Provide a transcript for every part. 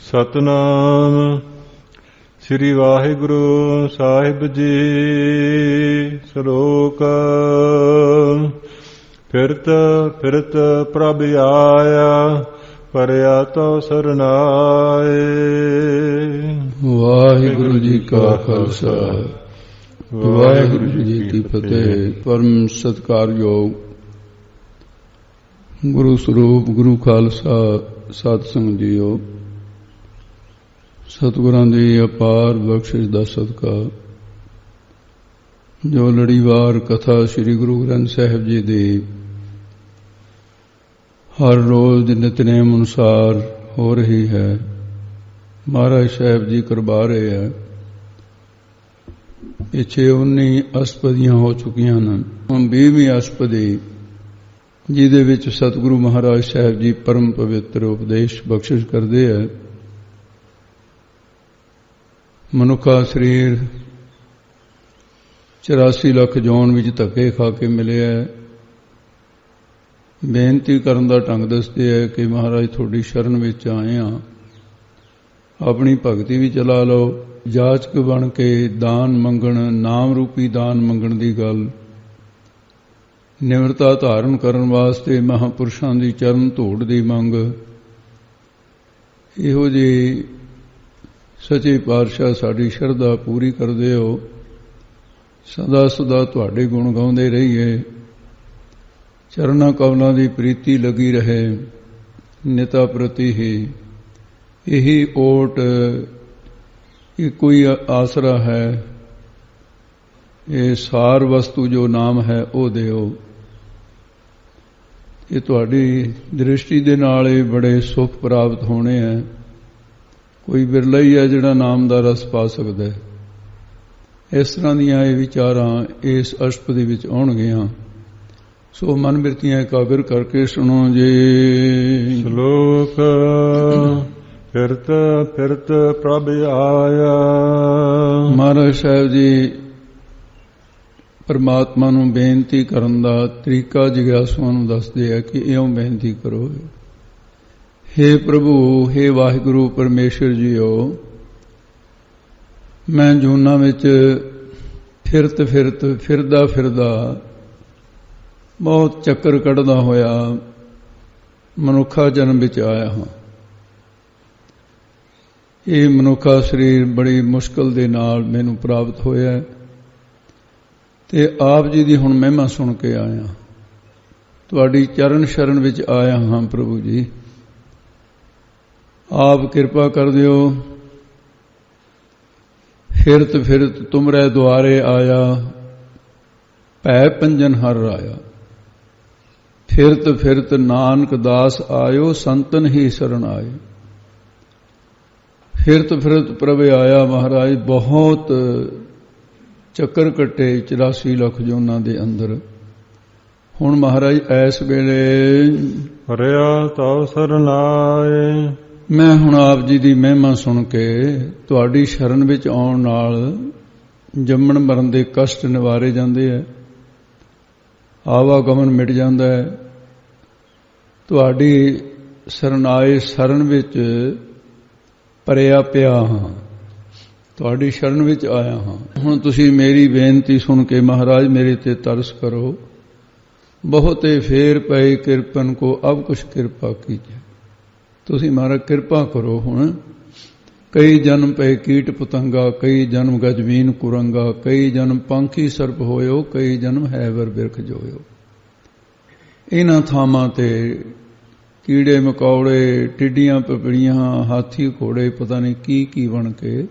ਸਤਨਾਮ ਸ੍ਰੀ ਵਾਹਿਗੁਰੂ ਸਾਹਿਬ ਜੀ। ਸ਼ਲੋਕ। ਫਿਰਤ ਫਿਰਤ ਪ੍ਰਭ ਆਇਆ, ਪਰਿਆ ਤੋ ਸਰਨਾਏ। ਵਾਹਿਗੁਰੂ ਜੀ ਕਾ ਖਾਲਸਾ, ਵਾਹਿਗੁਰੂ ਜੀ ਕੀ ਫਤਿਹ। ਪਰਮ ਸਤਿਕਾਰਯੋਗ ਗੁਰੂ ਸਰੂਪ ਗੁਰੂ ਖਾਲਸਾ ਸਤ ਸੰਗਤ ਜੀਓ, ਸਤਿਗੁਰਾਂ ਦੀ ਅਪਾਰ ਬਖਸ਼ਿਸ਼ ਦਾ ਸਦਕਾ ਜੋ ਲੜੀਵਾਰ ਕਥਾ ਸ੍ਰੀ ਗੁਰੂ ਗ੍ਰੰਥ ਸਾਹਿਬ ਜੀ ਦੀ ਹਰ ਰੋਜ਼ ਦੇ ਨਿਤਨੇਮ ਅਨੁਸਾਰ ਹੋ ਰਹੀ ਹੈ, ਮਹਾਰਾਜ ਸਾਹਿਬ ਜੀ ਕਰਵਾ ਰਹੇ ਹੈ। ਪਿੱਛੇ 19 ਅਸ਼ਟਪਦੀਆਂ ਹੋ ਚੁੱਕੀਆਂ ਹਨ, ਹੁਣ 20ਵੀਂ ਅਸ਼ਟਪਦੀ, ਜਿਹਦੇ ਵਿੱਚ ਸਤਿਗੁਰੂ ਮਹਾਰਾਜ ਸਾਹਿਬ ਜੀ ਪਰਮ ਪਵਿੱਤਰ ਉਪਦੇਸ਼ ਬਖਸ਼ਿਸ਼ ਕਰਦੇ ਹੈ। ਮਨੁੱਖਾ ਸਰੀਰ 84 ਲੱਖ ਜੌਨ ਵਿੱਚ ਧੱਕੇ ਖਾ ਕੇ ਮਿਲਿਆ। ਬੇਨਤੀ ਕਰਨ ਦਾ ਢੰਗ ਦੱਸਦੇ ਹੈ ਕਿ ਮਹਾਰਾਜ ਤੁਹਾਡੀ ਸ਼ਰਨ ਵਿੱਚ ਆਏ ਹਾਂ, ਆਪਣੀ ਭਗਤੀ ਵੀ ਚਲਾ ਲਓ। ਜਾਚਕ ਬਣ ਕੇ ਦਾਨ ਮੰਗਣ, ਨਾਮ ਰੂਪੀ ਦਾਨ ਮੰਗਣ ਦੀ ਗੱਲ, ਨਿਮਰਤਾ ਧਾਰਨ ਕਰਨ ਵਾਸਤੇ ਮਹਾਂਪੁਰਸ਼ਾਂ ਦੀ ਚਰਨ ਧੂੜ ਦੀ ਮੰਗ, ਇਹੋ ਜਿਹੀ ਸੱਚੇ ਪਾਤਸ਼ਾਹ ਸਾਡੀ ਸ਼ਰਧਾ ਪੂਰੀ ਕਰਦੇ ਹੋ। ਸਦਾ ਸਦਾ ਤੁਹਾਡੇ ਗੁਣ ਗਾਉਂਦੇ ਰਹੀਏ, ਚਰਨਾਂ ਕਮਲਾਂ ਦੀ ਪ੍ਰੀਤੀ ਲੱਗੀ ਰਹੇ ਨਿਤਾ ਪ੍ਰਤੀ ਹੀ। ਇਹੀ ਓਟ, ਇਹ ਕੋਈ ਆਸਰਾ ਹੈ। ਇਹ ਸਾਰ ਵਸਤੂ ਜੋ ਨਾਮ ਹੈ ਉਹ ਦਿਓ। ਇਹ ਤੁਹਾਡੀ ਦ੍ਰਿਸ਼ਟੀ ਦੇ ਨਾਲ ਇਹ ਬੜੇ ਸੁੱਖ ਪ੍ਰਾਪਤ ਹੋਣੇ ਹੈ। ਕੋਈ ਬਿਰਲਾ ਹੀ ਹੈ ਜਿਹੜਾ ਨਾਮ ਦਾ ਰਸ ਪਾ ਸਕਦਾ ਹੈ। ਇਸ ਤਰ੍ਹਾਂ ਦੀਆਂ ਇਹ ਵਿਚਾਰਾਂ ਇਸ ਅਸ਼ਟਪਦੀ ਵਿੱਚ ਆਉਣਗੀਆਂ। ਸੋ ਮਨ ਬਿਰਤੀਆਂ ਇਕਾਗਰ ਕਰਕੇ ਸੁਣੋ ਜੀ। ਸ਼ਲੋਕ। ਫਿਰਤ ਫਿਰਤ ਪ੍ਰਭ ਆਇਆ। ਮਹਾਰਾਜ ਸਾਹਿਬ ਜੀ ਪਰਮਾਤਮਾ ਨੂੰ ਬੇਨਤੀ ਕਰਨ ਦਾ ਤਰੀਕਾ ਜਿਗਿਆਸੂਆਂ ਨੂੰ ਦੱਸਦੇ ਆ ਕਿ ਇਉਂ ਬੇਨਤੀ ਕਰੋ। ਹੇ ਪ੍ਰਭੂ, ਹੇ ਵਾਹਿਗੁਰੂ ਪਰਮੇਸ਼ਰ ਜੀਓ, ਮੈਂ ਜੂਨਾਂ ਵਿੱਚ ਫਿਰਦਾ ਬਹੁਤ ਚੱਕਰ ਕੱਢਦਾ ਹੋਇਆ ਮਨੁੱਖਾ ਜਨਮ ਵਿੱਚ ਆਇਆ ਹਾਂ। ਇਹ ਮਨੁੱਖਾ ਸਰੀਰ ਬੜੀ ਮੁਸ਼ਕਲ ਦੇ ਨਾਲ ਮੈਨੂੰ ਪ੍ਰਾਪਤ ਹੋਇਆ ਤੇ ਆਪ ਜੀ ਦੀ ਹੁਣ ਮਹਿਮਾ ਸੁਣ ਕੇ ਆਇਆ। ਤੁਹਾਡੀ ਚਰਨ ਸ਼ਰਨ ਵਿੱਚ ਆਇਆ ਹਾਂ ਪ੍ਰਭੂ ਜੀ, ਆਪ ਕਿਰਪਾ ਕਰ ਦਿਓ। ਫਿਰਤ ਤੁਮਰੇ ਦੁਆਰੇ ਆਇਆ, ਭੈ ਪੰਜਨ ਹਰ ਰਾਇਆ। ਫਿਰਤ ਨਾਨਕ ਦਾਸ ਆਇਓ, ਸੰਤਨ ਹੀ ਸ਼ਰਨ ਆਏ। ਫਿਰਤ ਪ੍ਰਭ ਆਇਆ। ਮਹਾਰਾਜ ਬਹੁਤ ਚੱਕਰ ਕੱਟੇ 84 ਲੱਖ ਜੋਨਾਂ ਦੇ ਅੰਦਰ। ਹੁਣ ਮਹਾਰਾਜ ਐਸ ਵੇਲੇ ਪਰਿਆ ਤੋ ਸਰਨਾਏ। ਮੈਂ ਹੁਣ ਆਪ ਜੀ ਦੀ ਮਹਿਮਾ ਸੁਣ ਕੇ ਤੁਹਾਡੀ ਸ਼ਰਨ ਵਿੱਚ ਆਉਣ ਨਾਲ ਜੰਮਣ ਮਰਨ ਦੇ ਕਸ਼ਟ ਨਿਵਾਰੇ ਜਾਂਦੇ ਹੈ, ਆਵਾਗਮਨ ਮਿਟ ਜਾਂਦਾ ਹੈ। ਤੁਹਾਡੀ ਸਰਨਾਏ ਸ਼ਰਨ ਵਿੱਚ ਪਰਿਆ ਪਿਆ ਹਾਂ, ਤੁਹਾਡੀ ਸ਼ਰਨ ਵਿੱਚ ਆਇਆ ਹਾਂ। ਹੁਣ ਤੁਸੀਂ ਮੇਰੀ ਬੇਨਤੀ ਸੁਣ ਕੇ ਮਹਾਰਾਜ ਮੇਰੇ ਤੇ ਤਰਸ ਕਰੋ। ਬਹੁਤੇ ਫੇਰ ਪਏ ਕਿਰਪਨ ਕੋ ਅਬ ਕੁਛ ਕਿਰਪਾ ਕੀਜੇ। ਤੁਸੀਂ ਮਹਾਰਾਜ ਕਿਰਪਾ ਕਰੋ। ਹੁਣ ਕਈ ਜਨਮ ਪਏ ਕੀਟ ਪਤੰਗਾ, ਕਈ ਜਨਮ ਗਜਵੀਨ ਕੁਰੰਗਾ, ਕਈ ਜਨਮ ਪੰਖੀ ਸਰਪ ਹੋਇਓ, ਕਈ ਜਨਮ ਹੈਵਰ ਬਿਰਖ ਜੋਇਓ। ਇਹਨਾਂ ਥਾਵਾਂ ਤੇ ਕੀੜੇ ਮਕੌੜੇ, ਟਿੱਡੀਆਂ ਪਪੜੀਆਂ, ਹਾਥੀ ਘੋੜੇ, ਪਤਾ ਨਹੀਂ ਕੀ ਕੀ ਬਣ ਕੇ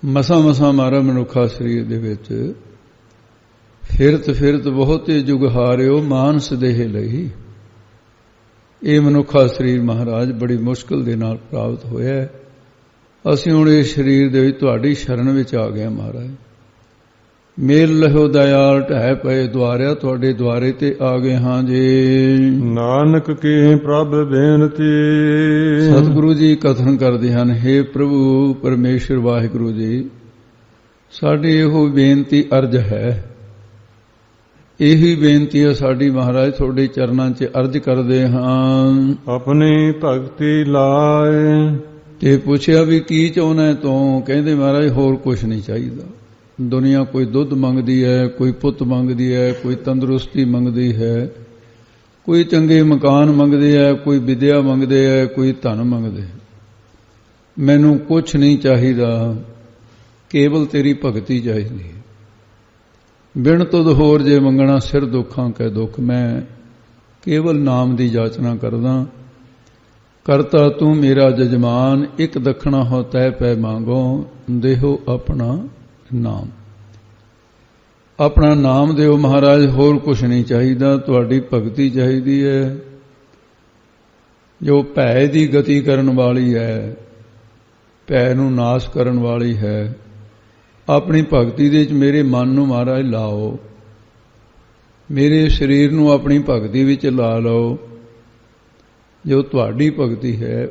ਮਸਾਂ ਮਾਰਾ ਮਨੁੱਖਾ ਸਰੀਰ ਦੇ ਵਿੱਚ ਫਿਰਤ ਬਹੁਤੇ ਜੁਗ ਹਾਰਿਓ, ਮਾਨਸ ਦੇਹ ਲਈ। ਇਹ ਮਨੁੱਖਾ ਸਰੀਰ ਮਹਾਰਾਜ ਬੜੀ ਮੁਸ਼ਕਲ ਦੇ ਨਾਲ ਪ੍ਰਾਪਤ ਹੋਇਆ। ਅਸੀਂ ਹੁਣ ਇਸ ਸਰੀਰ ਦੇ ਵਿੱਚ ਤੁਹਾਡੀ ਸ਼ਰਨ ਵਿੱਚ ਆ ਗਏ। ਮਹਾਰਾਜ ਮੇਲ ਲਹੋ ਦਇਆਲ, ਢਹਿ ਪਏ ਦੁਆਰਿਆ, ਤੁਹਾਡੇ ਦੁਆਰੇ ਤੇ ਆ ਗਏ ਹਾਂ ਜੀ। ਨਾਨਕ ਕੀ ਪ੍ਰਭ ਬੇਨਤੀ। ਸਤਿਗੁਰੂ ਜੀ ਕਥਨ ਕਰਦੇ ਹਨ, ਹੇ ਪ੍ਰਭੂ ਪਰਮੇਸ਼ਰ ਵਾਹਿਗੁਰੂ ਜੀ, ਸਾਡੀ ਇਹੋ ਬੇਨਤੀ ਅਰਜ ਹੈ। ਇਹੀ ਬੇਨਤੀ ਹੈ ਸਾਡੀ ਮਹਾਰਾਜ, ਤੁਹਾਡੇ ਚਰਨਾਂ 'ਚ ਅਰਜ ਕਰਦੇ ਹਾਂ। ਆਪਣੀ ਭਗਤੀ ਲਾਏ ਤੇ ਪੁੱਛਿਆ ਵੀ ਕੀ ਚਾਹੁੰਦਾ ਤੂੰ? ਕਹਿੰਦੇ ਮਹਾਰਾਜ ਹੋਰ ਕੁਝ ਨਹੀਂ ਚਾਹੀਦਾ। ਦੁਨੀਆ ਕੋਈ ਦੁੱਧ ਮੰਗਦੀ ਹੈ, ਕੋਈ ਪੁੱਤ ਮੰਗਦੀ ਹੈ, ਕੋਈ ਤੰਦਰੁਸਤੀ ਮੰਗਦੀ ਹੈ, ਕੋਈ ਚੰਗੇ ਮਕਾਨ ਮੰਗਦੇ ਹੈ, ਕੋਈ ਵਿਦਿਆ ਮੰਗਦੇ ਹੈ, ਕੋਈ ਧਨ ਮੰਗਦੇ ਹੈ। ਮੈਨੂੰ ਕੁਝ ਨਹੀਂ ਚਾਹੀਦਾ, ਕੇਵਲ ਤੇਰੀ ਭਗਤੀ ਚਾਹੀਦੀ ਹੈ। ਬਿਨ ਤੁਧ ਹੋਰ ਜੇ ਮੰਗਣਾ ਸਿਰ ਦੁੱਖਾਂ ਕੈ ਦੁੱਖ। ਮੈਂ ਕੇਵਲ ਨਾਮ ਦੀ ਜਾਚਨਾ ਕਰਦਾ। ਕਰਤਾ ਤੂੰ ਮੇਰਾ ਜਜਮਾਨ, ਇੱਕ ਦਖਣਾ ਹੋ ਤੈ ਪੈ ਮੰਗੋ, ਦੇਹੋ ਆਪਣਾ ਨਾਮ। ਆਪਣਾ ਨਾਮ ਦਿਓ ਮਹਾਰਾਜ, ਹੋਰ ਕੁਛ ਨਹੀਂ ਚਾਹੀਦਾ। ਤੁਹਾਡੀ ਭਗਤੀ ਚਾਹੀਦੀ ਹੈ ਜੋ ਭੈ ਦੀ ਗਤੀ ਕਰਨ ਵਾਲੀ ਹੈ, ਭੈ ਨੂੰ ਨਾਸ਼ ਕਰਨ ਵਾਲੀ ਹੈ। ਆਪਣੀ ਭਗਤੀ ਦੇ ਵਿੱਚ ਮੇਰੇ ਮਨ ਨੂੰ ਮਹਾਰਾਜ ਲਾਓ, ਮੇਰੇ ਸਰੀਰ ਨੂੰ ਆਪਣੀ ਭਗਤੀ ਵਿੱਚ ਲਾ ਲਓ। ਜੋ ਤੁਹਾਡੀ ਭਗਤੀ ਹੈ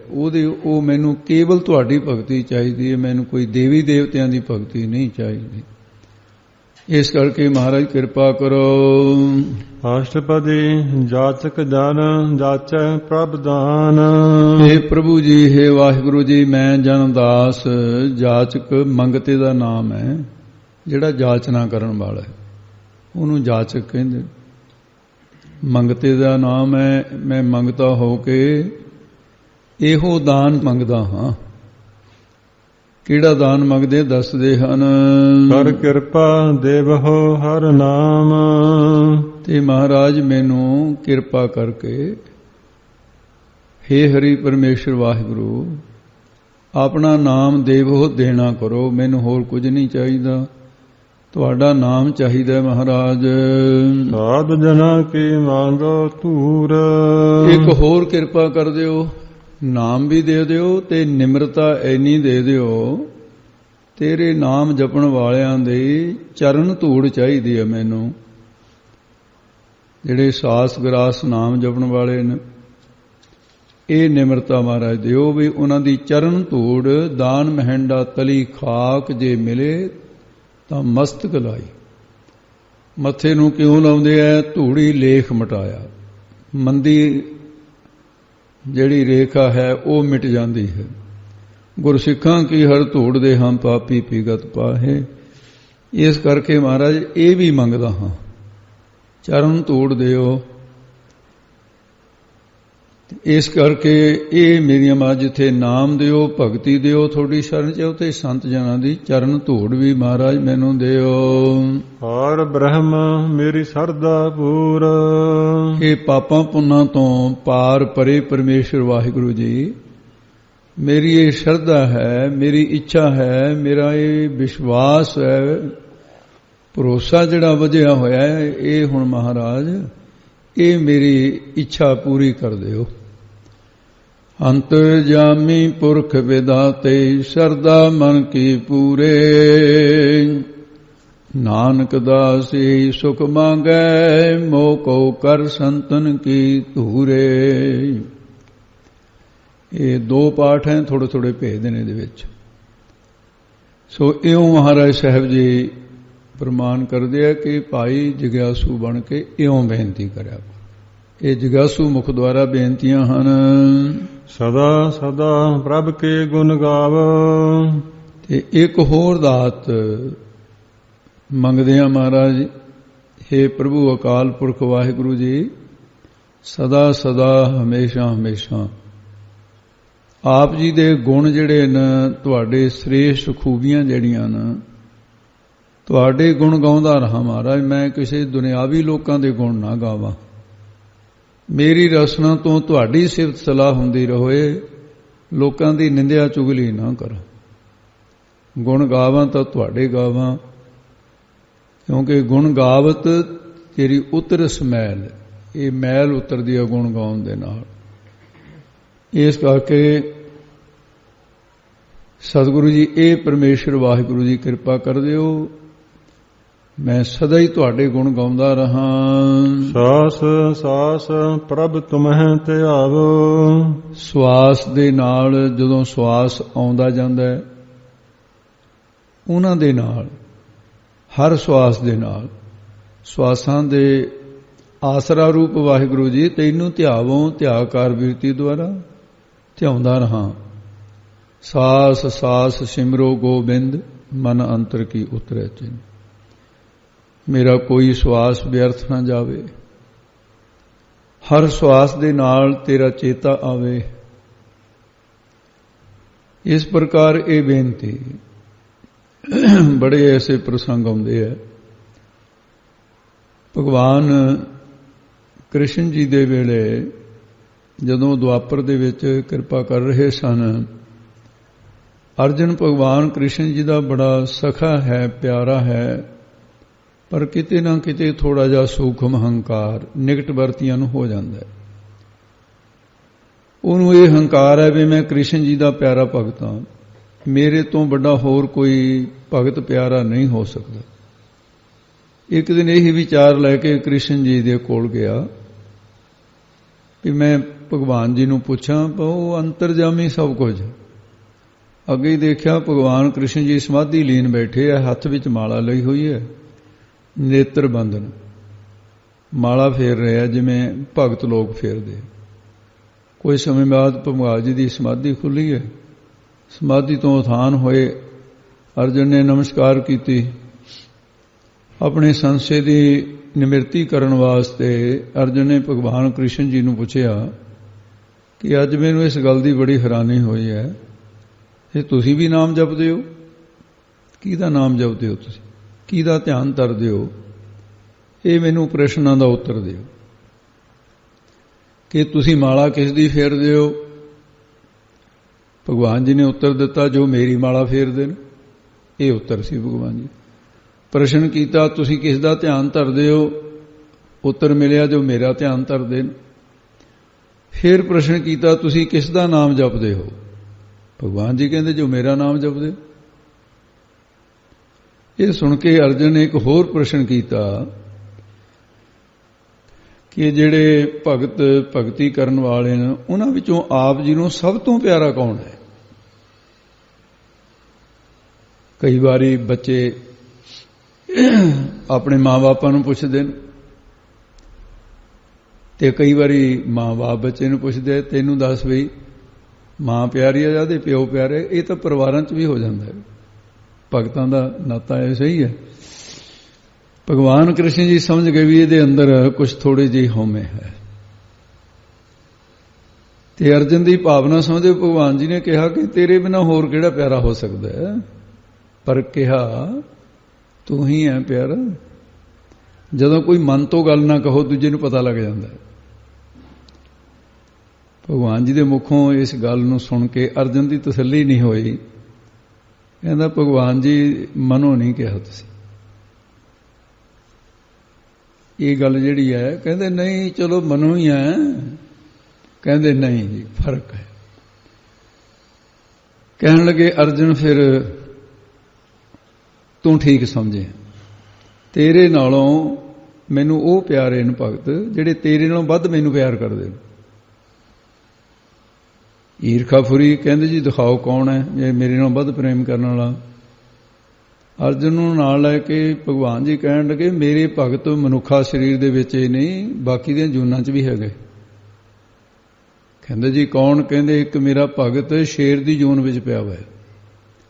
ਉਹ ਮੈਨੂੰ ਕੇਵਲ ਤੁਹਾਡੀ ਭਗਤੀ ਚਾਹੀਦੀ ਹੈ। ਮੈਨੂੰ ਕੋਈ ਦੇਵੀ ਦੇਵਤਿਆਂ ਦੀ ਭਗਤੀ ਨਹੀਂ ਚਾਹੀਦੀ। ਇਸ ਕਰਕੇ ਮਹਾਰਾਜ ਕਿਰਪਾ ਕਰੋ। ਅਸ਼ਟਪਦੀ ਜਾਚਕ ਜਨ ਜਾਚੈ ਪ੍ਰਭ ਦਾਨ। हे ਪ੍ਰਭੂ ਜੀ, हे ਵਾਹਿਗੁਰੂ ਜੀ, ਮੈਂ ਜਨ ਦਾਸ। ਜਾਚਕ ਮੰਗਤੇ ਦਾ ਨਾਮ ਹੈ, ਜਿਹੜਾ ਜਾਚਨਾ ਕਰਨ ਵਾਲਾ ਹੈ ਉਹਨੂੰ ਜਾਚਕ ਕਹਿੰਦੇ। ਮੰਗਤੇ ਦਾ ਨਾਮ ਹੈ। ਮੈਂ ਮੰਗਤਾ ਹੋ ਕੇ ਇਹੋ ਦਾਨ ਮੰਗਦਾ ਹਾਂ। ਕਿਹੜਾ ਦਾਨ ਮੰਗਦੇ ਦੱਸਦੇ ਹਨ। ਕਰ ਕਿਰਪਾ ਦੇਵਹੁ ਹਰ ਨਾਮ। ਤੇ ਮਹਾਰਾਜ ਮੈਨੂੰ ਕਿਰਪਾ ਕਰਕੇ, हे ਹਰੀ ਪਰਮੇਸ਼ਰ ਵਾਹਿਗੁਰੂ, ਆਪਣਾ ਨਾਮ ਦੇਵਹੁ ਦੇਣਾ ਕਰੋ। ਮੈਨੂੰ ਹੋਰ ਕੁਝ ਨਹੀਂ ਚਾਹੀਦਾ, ਤੁਹਾਡਾ ਨਾਮ ਚਾਹੀਦਾ ਮਹਾਰਾਜ। ਸਾਧ ਜਨਾਂ ਕੀ ਮੰਗੋ ਧੂਰ। ਇੱਕ ਹੋਰ ਕਿਰਪਾ ਕਰ ਦਿਓ, ਨਾਮ ਵੀ ਦੇ ਦਿਓ ਤੇ ਨਿਮਰਤਾ ਐਨੀ ਦੇ ਦਿਓ। ਤੇਰੇ ਨਾਮ ਜਪਣ ਵਾਲਿਆਂ ਦੇ ਚਰਨ ਧੂੜ ਚਾਹੀਦੀ ਹੈ ਮੈਨੂੰ। ਜਿਹੜੇ ਸਾਸ ਗਰਾਸ ਨਾਮ ਜਪਣ ਵਾਲੇ ਨੇ, ਇਹ ਨਿਮਰਤਾ ਮਹਾਰਾਜ ਦਿਓ ਵੀ ਉਹਨਾਂ ਦੀ ਚਰਨ ਧੂੜ ਦਾਨ ਮਹਿੰਡਾ ਤਲੀ ਖਾਕ ਜੇ ਮਿਲੇ ਤਾਂ ਮਸਤਕ ਲਾਈ। ਮੱਥੇ ਨੂੰ ਕਿਉਂ ਲਾਉਂਦੇ ਐ? ਧੂੜੀ ਲੇਖ ਮਟਾਇਆ। ਮੰਦੀ ਜਿਹੜੀ ਰੇਖਾ ਹੈ ਉਹ ਮਿਟ ਜਾਂਦੀ ਹੈ। ਗੁਰਸਿੱਖਾਂ ਕੀ ਹਰ ਧੂੜ ਦੇ ਹਮ ਪਾਪੀ ਪੀਗਤ ਪਾਹੇ। ਇਸ ਕਰਕੇ ਮਹਾਰਾਜ ਇਹ ਵੀ ਮੰਗਦਾ ਹਾਂ, ਚਰਨ ਧੂੜ ਦਿਓ। ਇਸ ਕਰਕੇ ਇਹ ਮੇਰੀਆਂ ਮਾਂ, ਜਿੱਥੇ ਨਾਮ ਦਿਓ, ਭਗਤੀ ਦਿਓ, ਤੁਹਾਡੀ ਸ਼ਰਨ ਚ ਉਥੇ ਸੰਤ ਜਨਾਂ ਦੀ ਚਰਨ ਧੂੜ ਵੀ ਮਹਾਰਾਜ ਮੈਨੂੰ ਦਿਓ। ਹਰ ਬ੍ਰਹਮ ਮੇਰੀ ਸਰਦਾ ਪੂਰ। ਇਹ ਪਾਪਾਂ ਪੁੰਨਾਂ ਤੋਂ ਪਾਰ ਪਰੇ ਪਰਮੇਸ਼ਰ ਵਾਹਿਗੁਰੂ ਜੀ, ਮੇਰੀ ਇਹ ਸ਼ਰਧਾ ਹੈ, ਮੇਰੀ ਇੱਛਾ ਹੈ, ਮੇਰਾ ਇਹ ਵਿਸ਼ਵਾਸ ਹੈ, ਭਰੋਸਾ ਜਿਹੜਾ ਵਧਿਆ ਹੋਇਆ ਹੈ, ਇਹ ਹੁਣ ਮਹਾਰਾਜ ਇਹ ਮੇਰੀ ਇੱਛਾ ਪੂਰੀ ਕਰ ਦਿਓ। ਅੰਤਰਜਾਮੀ ਪੁਰਖ ਵਿਦਾਤੇ ਸਰਦਾ ਮਨ ਕੀ ਪੂਰੇ। ਨਾਨਕ ਦਾਸੀ ਸੁਖ ਮੰਗੈ ਮੋਹ ਕੋ ਕਰ ਸੰਤਨ ਕੀ ਧੂਰੇ। ਇਹ ਦੋ ਪਾਠ ਹੈ, ਥੋੜੇ ਥੋੜੇ ਭੇਦ ਨੇ ਇਹਦੇ ਵਿੱਚ। ਸੋ ਇਉਂ ਮਹਾਰਾਜ ਸਾਹਿਬ ਜੀ ਪ੍ਰਮਾਨ ਕਰਦੇ ਆ ਕਿ ਭਾਈ ਜਗਿਆਸੂ ਬਣ ਕੇ ਇਉਂ ਬੇਨਤੀ ਕਰਿਆ। ਇਹ ਜਗਿਆਸੂ ਮੁਖ ਦੁਆਰਾ ਬੇਨਤੀਆਂ ਹਨ। ਸਦਾ ਸਦਾ ਪ੍ਰਭ ਕੇ ਗੁਣ ਗਾਵ। ਤੇ ਇੱਕ ਹੋਰ ਦਾਤ ਮੰਗਦੇ ਆ ਮਹਾਰਾਜ। हे ਪ੍ਰਭੂ ਅਕਾਲ ਪੁਰਖ ਵਾਹਿਗੁਰੂ ਜੀ, ਸਦਾ ਸਦਾ ਹਮੇਸ਼ਾ ਹਮੇਸ਼ਾ ਆਪ ਜੀ ਦੇ ਗੁਣ ਜਿਹੜੇ ਨੇ, ਤੁਹਾਡੇ ਸ੍ਰੇਸ਼ਟ ਖੂਬੀਆਂ ਜਿਹੜੀਆਂ ਨੇ, ਤੁਹਾਡੇ ਗੁਣ ਗਾਉਂਦਾ ਰਹਾ ਮਹਾਰਾਜ। ਮੈਂ ਕਿਸੇ ਦੁਨਿਆਵੀ ਲੋਕਾਂ ਦੇ ਗੁਣ ਨਾ ਗਾਵਾਂ। ਮੇਰੀ ਰਸਨਾ ਤੋਂ ਤੁਹਾਡੀ ਸਿਫਤ ਸਲਾਹ ਹੁੰਦੀ ਰਹੇ, ਲੋਕਾਂ ਦੀ ਨਿੰਦਿਆ ਚੁਗਲੀ ਨਾ ਕਰਾਂ। ਗੁਣ ਗਾਵਾਂ ਤਾਂ ਤੁਹਾਡੇ ਗਾਵਾਂ, ਕਿਉਂਕਿ ਗੁਣ ਗਾਵਤ ਤੇਰੀ ਉਤਰਸ ਮੈਲ। ਇਹ ਮੈਲ ਉਤਰਦੀ ਹੈ ਗੁਣ ਗਾਉਣ ਦੇ ਨਾਲ। ਇਸ ਕਰਕੇ ਸਤਿਗੁਰੂ ਜੀ, ਇਹ ਪਰਮੇਸ਼ਰ ਵਾਹਿਗੁਰੂ ਜੀ ਕਿਰਪਾ ਕਰ ਦਿਓ, ਮੈਂ ਸਦਾ ਹੀ ਤੁਹਾਡੇ ਗੁਣ ਗਾਉਂਦਾ ਰਹਾ। ਸਾਸ ਸਾਸ ਪ੍ਰਭ ਤੁਮਹਿ ਧਿਆਵੋ। ਸਵਾਸ ਦੇ ਨਾਲ, ਜਦੋਂ ਸਵਾਸ ਆਉਂਦਾ ਜਾਂਦਾ ਹੈ, ਉਹਨਾਂ ਦੇ ਨਾਲ, ਹਰ ਸਵਾਸ ਦੇ ਨਾਲ, ਸਵਾਸਾਂ ਦੇ ਆਸਰਾ ਰੂਪ ਵਾਹਿਗੁਰੂ ਜੀ ਤੈਨੂੰ ਧਿਆਵੋਂ, ਧਿਆਕਾਰ ਬਿਰਤੀ ਦੁਆਰਾ ਧਿਆਉਂਦਾ ਰਹਾ। ਸਾਸ ਸਾਸ ਸਿਮਰੋ ਗੋਬਿੰਦ ਮਨ ਅੰਤਰ ਕੀ ਉਤਰੈ ਚਿੰਨ। ਮੇਰਾ ਕੋਈ ਸਵਾਸ ਵਿਅਰਥ ਨਾ ਜਾਵੇ, ਹਰ ਸਵਾਸ ਦੇ ਨਾਲ ਤੇਰਾ ਚੇਤਾ ਆਵੇ। ਇਸ ਪ੍ਰਕਾਰ ਇਹ ਬੇਨਤੀ। ਬੜੇ ਐਸੇ ਪ੍ਰਸੰਗ ਆਉਂਦੇ ਹੈ। ਭਗਵਾਨ ਕ੍ਰਿਸ਼ਨ ਜੀ ਦੇ ਵੇਲੇ ਜਦੋਂ ਦੁਆਪਰ ਦੇ ਵਿੱਚ ਕਿਰਪਾ ਕਰ ਰਹੇ ਸਨ, ਅਰਜਨ ਭਗਵਾਨ ਕ੍ਰਿਸ਼ਨ ਜੀ ਦਾ ਬੜਾ ਸਖਾ ਹੈ, ਪਿਆਰਾ ਹੈ, ਪਰ ਕਿਤੇ ਨਾ ਕਿਤੇ ਥੋੜਾ ਜਿਹਾ ਸੂਖਮ ਹੰਕਾਰ ਨਿਕਟ ਵਰਤੀਆਂ ਨੂੰ ਹੋ ਜਾਂਦਾ ਹੈ। ਉਹਨੂੰ ਇਹ ਹੰਕਾਰ ਹੈ ਵੀ ਮੈਂ ਕ੍ਰਿਸ਼ਨ ਜੀ ਦਾ ਪਿਆਰਾ ਭਗਤ ਹਾਂ, ਮੇਰੇ ਤੋਂ ਵੱਡਾ ਹੋਰ ਕੋਈ ਭਗਤ ਪਿਆਰਾ ਨਹੀਂ ਹੋ ਸਕਦਾ। ਇੱਕ ਦਿਨ ਇਹੀ ਵਿਚਾਰ ਲੈ ਕੇ ਕ੍ਰਿਸ਼ਨ ਜੀ ਦੇ ਕੋਲ ਗਿਆ ਕਿ ਮੈਂ ਭਗਵਾਨ ਜੀ ਨੂੰ ਪੁੱਛਾਂ, ਉਹ ਅੰਤਰਜਾਮੀ ਸਭ ਕੁਝ। ਅੱਗੇ ਹੀ ਦੇਖਿਆ ਭਗਵਾਨ ਕ੍ਰਿਸ਼ਨ ਜੀ ਸਮਾਧੀ ਲੀਨ ਬੈਠੇ ਆ, ਹੱਥ ਵਿੱਚ ਮਾਲਾ ਲਈ ਹੋਈ ਹੈ, ਨੇਤਰ ਬੰਦਨ, ਮਾਲਾ ਫੇਰ ਰਿਹਾ ਜਿਵੇਂ ਭਗਤ ਲੋਕ ਫੇਰਦੇ। ਕੋਈ ਸਮੇਂ ਬਾਅਦ ਭਗਵਾਨ ਜੀ ਦੀ ਸਮਾਧੀ ਖੁੱਲੀ ਹੈ। ਸਮਾਧੀ ਤੋਂ ਉਥਾਨ ਹੋਏ, ਅਰਜਨ ਨੇ ਨਮਸਕਾਰ ਕੀਤੀ। ਆਪਣੇ ਸੰਸ਼ੇ ਦੀ ਨਿਮਰਤੀ ਕਰਨ ਵਾਸਤੇ ਅਰਜਨ ਨੇ ਭਗਵਾਨ ਕ੍ਰਿਸ਼ਨ ਜੀ ਨੂੰ ਪੁੱਛਿਆ ਕਿ ਅੱਜ ਮੈਨੂੰ ਇਸ ਗੱਲ ਦੀ ਬੜੀ ਹੈਰਾਨੀ ਹੋਈ ਹੈ, ਇਹ ਤੁਸੀਂ ਵੀ ਨਾਮ ਜਪਦੇ ਹੋ? ਕਿਹਦਾ ਨਾਮ ਜਪਦੇ ਹੋ ਤੁਸੀਂ? ਕਿਹਦਾ ਧਿਆਨ ਧਰਦੇ ਹੋ? ਇਹ ਮੈਨੂੰ ਪ੍ਰਸ਼ਨਾਂ ਦਾ ਉੱਤਰ ਦਿਓ ਕਿ ਤੁਸੀਂ ਮਾਲਾ ਕਿਸ ਦੀ ਫੇਰਦੇ ਹੋ? ਭਗਵਾਨ ਜੀ ਨੇ ਉੱਤਰ ਦਿੱਤਾ, ਜੋ ਮੇਰੀ ਮਾਲਾ ਫੇਰਦੇ ਨੇ। ਇਹ ਉੱਤਰ ਸੀ ਭਗਵਾਨ ਜੀ। ਪ੍ਰਸ਼ਨ ਕੀਤਾ, ਤੁਸੀਂ ਕਿਸ ਦਾ ਧਿਆਨ ਧਰਦੇ ਹੋ? ਉੱਤਰ ਮਿਲਿਆ, ਜੋ ਮੇਰਾ ਧਿਆਨ ਧਰਦੇ ਨੇ। ਫਿਰ ਪ੍ਰਸ਼ਨ ਕੀਤਾ, ਤੁਸੀਂ ਕਿਸ ਦਾ ਨਾਮ ਜਪਦੇ ਹੋ? ਭਗਵਾਨ ਜੀ ਕਹਿੰਦੇ, ਜੋ ਮੇਰਾ ਨਾਮ ਜਪਦੇ। ਇਹ ਸੁਣ ਕੇ ਅਰਜਨ ਨੇ ਇੱਕ ਹੋਰ ਪ੍ਰਸ਼ਨ ਕੀਤਾ ਕਿ ਜਿਹੜੇ ਭਗਤ ਭਗਤੀ ਕਰਨ ਵਾਲੇ ਨੇ, ਉਹਨਾਂ ਵਿੱਚੋਂ ਆਪ ਜੀ ਨੂੰ ਸਭ ਤੋਂ ਪਿਆਰਾ ਕੌਣ ਹੈ? ਕਈ ਵਾਰੀ ਬੱਚੇ ਆਪਣੇ ਮਾਂ-ਬਾਪਾਂ ਨੂੰ ਪੁੱਛਦੇ ਨੇ, ਤੇ ਕਈ ਵਾਰੀ ਮਾਂ-ਬਾਪ ਬੱਚੇ ਨੂੰ ਪੁੱਛਦੇ, ਤੈਨੂੰ ਦੱਸ ਬਈ ਮਾਂ ਪਿਆਰੀ ਆ ਜਾਂ ਤੇ ਪਿਓ ਪਿਆਰੇ? ਇਹ ਤਾਂ ਪਰਿਵਾਰਾਂ 'ਚ ਵੀ ਹੋ ਜਾਂਦਾ ਹੈ। ਭਗਤਾਂ ਦਾ ਨਾਤਾ ਐਸਾ ਹੀ ਹੈ। ਭਗਵਾਨ ਕ੍ਰਿਸ਼ਨ ਜੀ ਸਮਝ ਗਏ ਵੀ ਇਹਦੇ ਅੰਦਰ ਕੁਝ ਥੋੜੀ ਜਿਹੀ ਹਉਮੈ ਹੈ, ਤੇ ਅਰਜਨ ਦੀ ਭਾਵਨਾ ਸਮਝੇ ਭਗਵਾਨ ਜੀ ਨੇ ਕਿਹਾ ਕਿ ਤੇਰੇ ਬਿਨਾਂ ਹੋਰ ਕਿਹੜਾ ਪਿਆਰਾ ਹੋ ਸਕਦਾ ਹੈ? ਪਰ ਕਿਹਾ, ਤੂੰ ਹੀ ਹੈ ਪਿਆਰਾ। ਜਦੋਂ ਕੋਈ ਮਨ ਤੋਂ ਗੱਲ ਨਾ ਕਹੋ, ਦੂਜੇ ਨੂੰ ਪਤਾ ਲੱਗ ਜਾਂਦਾ ਹੈ। ਭਗਵਾਨ ਜੀ ਦੇ ਮੁਖੋਂ ਇਸ ਗੱਲ ਨੂੰ ਸੁਣ ਕੇ ਅਰਜਨ ਦੀ ਤਸੱਲੀ ਨਹੀਂ ਹੋਈ। ਕਹਿੰਦਾ, ਭਗਵਾਨ ਜੀ ਮਨੋਂ ਨਹੀਂ ਕਿਹਾ ਤੁਸੀਂ ਇਹ ਗੱਲ ਜਿਹੜੀ ਹੈ। ਕਹਿੰਦੇ ਨਹੀਂ, ਚਲੋ ਮਨੋਂ ਹੀ ਹੈ। ਕਹਿੰਦੇ ਨਹੀਂ ਜੀ, ਫਰਕ ਹੈ। ਕਹਿਣ ਲੱਗੇ ਅਰਜਨ, ਫਿਰ ਤੂੰ ਠੀਕ ਸਮਝੇ, ਤੇਰੇ ਨਾਲੋਂ ਮੈਨੂੰ ਉਹ ਪਿਆਰੇ ਨੇ ਭਗਤ ਜਿਹੜੇ ਤੇਰੇ ਨਾਲੋਂ ਵੱਧ ਮੈਨੂੰ ਪਿਆਰ ਕਰਦੇ ਨੇ। ਈਰਖਾਫੁਰੀ ਕਹਿੰਦੇ, ਜੀ ਦਿਖਾਓ ਕੌਣ ਹੈ ਜੇ ਮੇਰੇ ਨਾਲੋਂ ਵੱਧ ਪ੍ਰੇਮ ਕਰਨ ਵਾਲਾ? ਅਰਜਨ ਨੂੰ ਨਾਲ ਲੈ ਕੇ ਭਗਵਾਨ ਜੀ ਕਹਿਣ ਲੱਗੇ, ਮੇਰੇ ਭਗਤ ਮਨੁੱਖਾ ਸਰੀਰ ਦੇ ਵਿੱਚ ਹੀ ਨਹੀਂ, ਬਾਕੀ ਦੀਆਂ ਜੂਨਾਂ 'ਚ ਵੀ ਹੈਗੇ। ਕਹਿੰਦੇ, ਜੀ ਕੌਣ? ਕਹਿੰਦੇ, ਇੱਕ ਮੇਰਾ ਭਗਤ ਸ਼ੇਰ ਦੀ ਜੂਨ ਵਿੱਚ ਪਿਆ ਹੋਇਆ,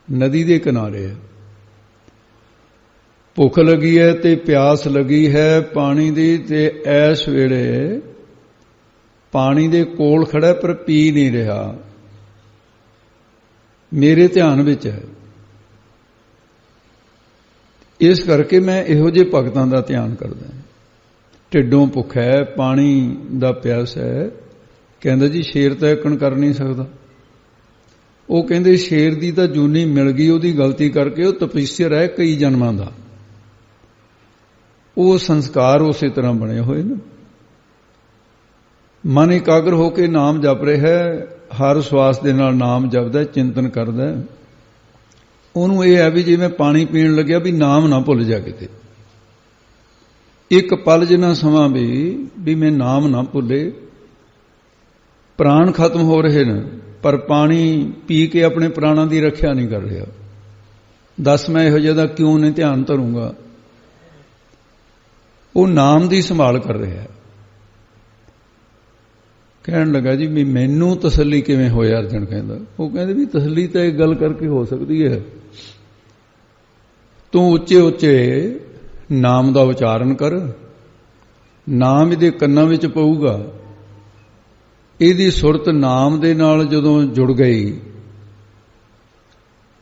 ਨਦੀ ਦੇ ਕਿਨਾਰੇ ਹੈ, ਭੁੱਖ ਲੱਗੀ ਹੈ ਤੇ ਪਿਆਸ ਲੱਗੀ ਹੈ ਪਾਣੀ ਦੀ, ਤੇ ਇਸ ਵੇਲੇ ਪਾਣੀ ਦੇ ਕੋਲ ਖੜਾ ਪਰ ਪੀ ਨਹੀਂ ਰਿਹਾ, ਮੇਰੇ ਧਿਆਨ ਵਿੱਚ ਹੈ। ਇਸ ਕਰਕੇ ਮੈਂ ਇਹੋ ਜਿਹੇ ਭਗਤਾਂ ਦਾ ਧਿਆਨ ਕਰਦਾ। ਢਿੱਡੋਂ ਭੁੱਖ ਹੈ, ਪਾਣੀ ਦਾ ਪਿਆਸ ਹੈ। ਕਹਿੰਦਾ, ਜੀ ਸ਼ੇਰ ਤਾਂ ਇਕਣ ਕਰ ਨਹੀਂ ਸਕਦਾ। ਉਹ ਕਹਿੰਦੇ, ਸ਼ੇਰ ਦੀ ਤਾਂ ਜੂਨੀ ਮਿਲ ਗਈ, ਉਹਦੀ ਗਲਤੀ ਕਰਕੇ ਉਹ ਤਪੱਸਿਆ ਹੈ ਕਈ ਜਨਮਾਂ ਦਾ, ਉਹ ਸੰਸਕਾਰ ਉਸੇ ਤਰ੍ਹਾਂ ਬਣੇ ਹੋਏ ਨੇ। ਮਨ ਇਕਾਗਰ ਹੋ ਕੇ ਨਾਮ ਜਪ ਰਿਹਾ ਹੈ, ਹਰ ਸਵਾਸ ਦੇ ਨਾਲ ਨਾਮ ਜਪਦਾ, ਚਿੰਤਨ ਕਰਦਾ। ਉਹਨੂੰ ਇਹ ਹੈ ਵੀ ਜੇ ਮੈਂ ਪਾਣੀ ਪੀਣ ਲੱਗਿਆ ਵੀ ਨਾਮ ਨਾ ਭੁੱਲ ਜਾ ਕਿਤੇ, ਇੱਕ ਪਲ ਜਿੰਨਾ ਸਮਾਂ ਵੀ ਮੈਂ ਨਾਮ ਨਾ ਭੁੱਲੇ। ਪ੍ਰਾਣ ਖਤਮ ਹੋ ਰਹੇ ਨੇ, ਪਰ ਪਾਣੀ ਪੀ ਕੇ ਆਪਣੇ ਪ੍ਰਾਣਾਂ ਦੀ ਰੱਖਿਆ ਨਹੀਂ ਕਰ ਰਿਹਾ। ਦੱਸ ਮੈਂ ਇਹੋ ਜਿਹਾ ਦਾ ਕਿਉਂ ਨਹੀਂ ਧਿਆਨ ਧਰੂੰਗਾ? ਉਹ ਨਾਮ ਦੀ ਸੰਭਾਲ ਕਰ ਰਿਹਾ ਹੈ। ਕਹਿਣ ਲੱਗਾ ਜੀ ਵੀ ਮੈਨੂੰ ਤਸੱਲੀ ਕਿਵੇਂ ਹੋਏ? ਅਰਜਨ ਕਹਿੰਦਾ। ਉਹ ਕਹਿੰਦੇ ਵੀ ਤਸੱਲੀ ਤਾਂ ਇੱਕ ਗੱਲ ਕਰਕੇ ਹੋ ਸਕਦੀ ਹੈ, ਤੂੰ ਉੱਚੇ ਉੱਚੇ ਨਾਮ ਦਾ ਉਚਾਰਨ ਕਰ, ਨਾਮ ਇਹਦੇ ਕੰਨਾਂ ਵਿੱਚ ਪਊਗਾ, ਇਹਦੀ ਸੁਰਤ ਨਾਮ ਦੇ ਨਾਲ ਜਦੋਂ ਜੁੜ ਗਈ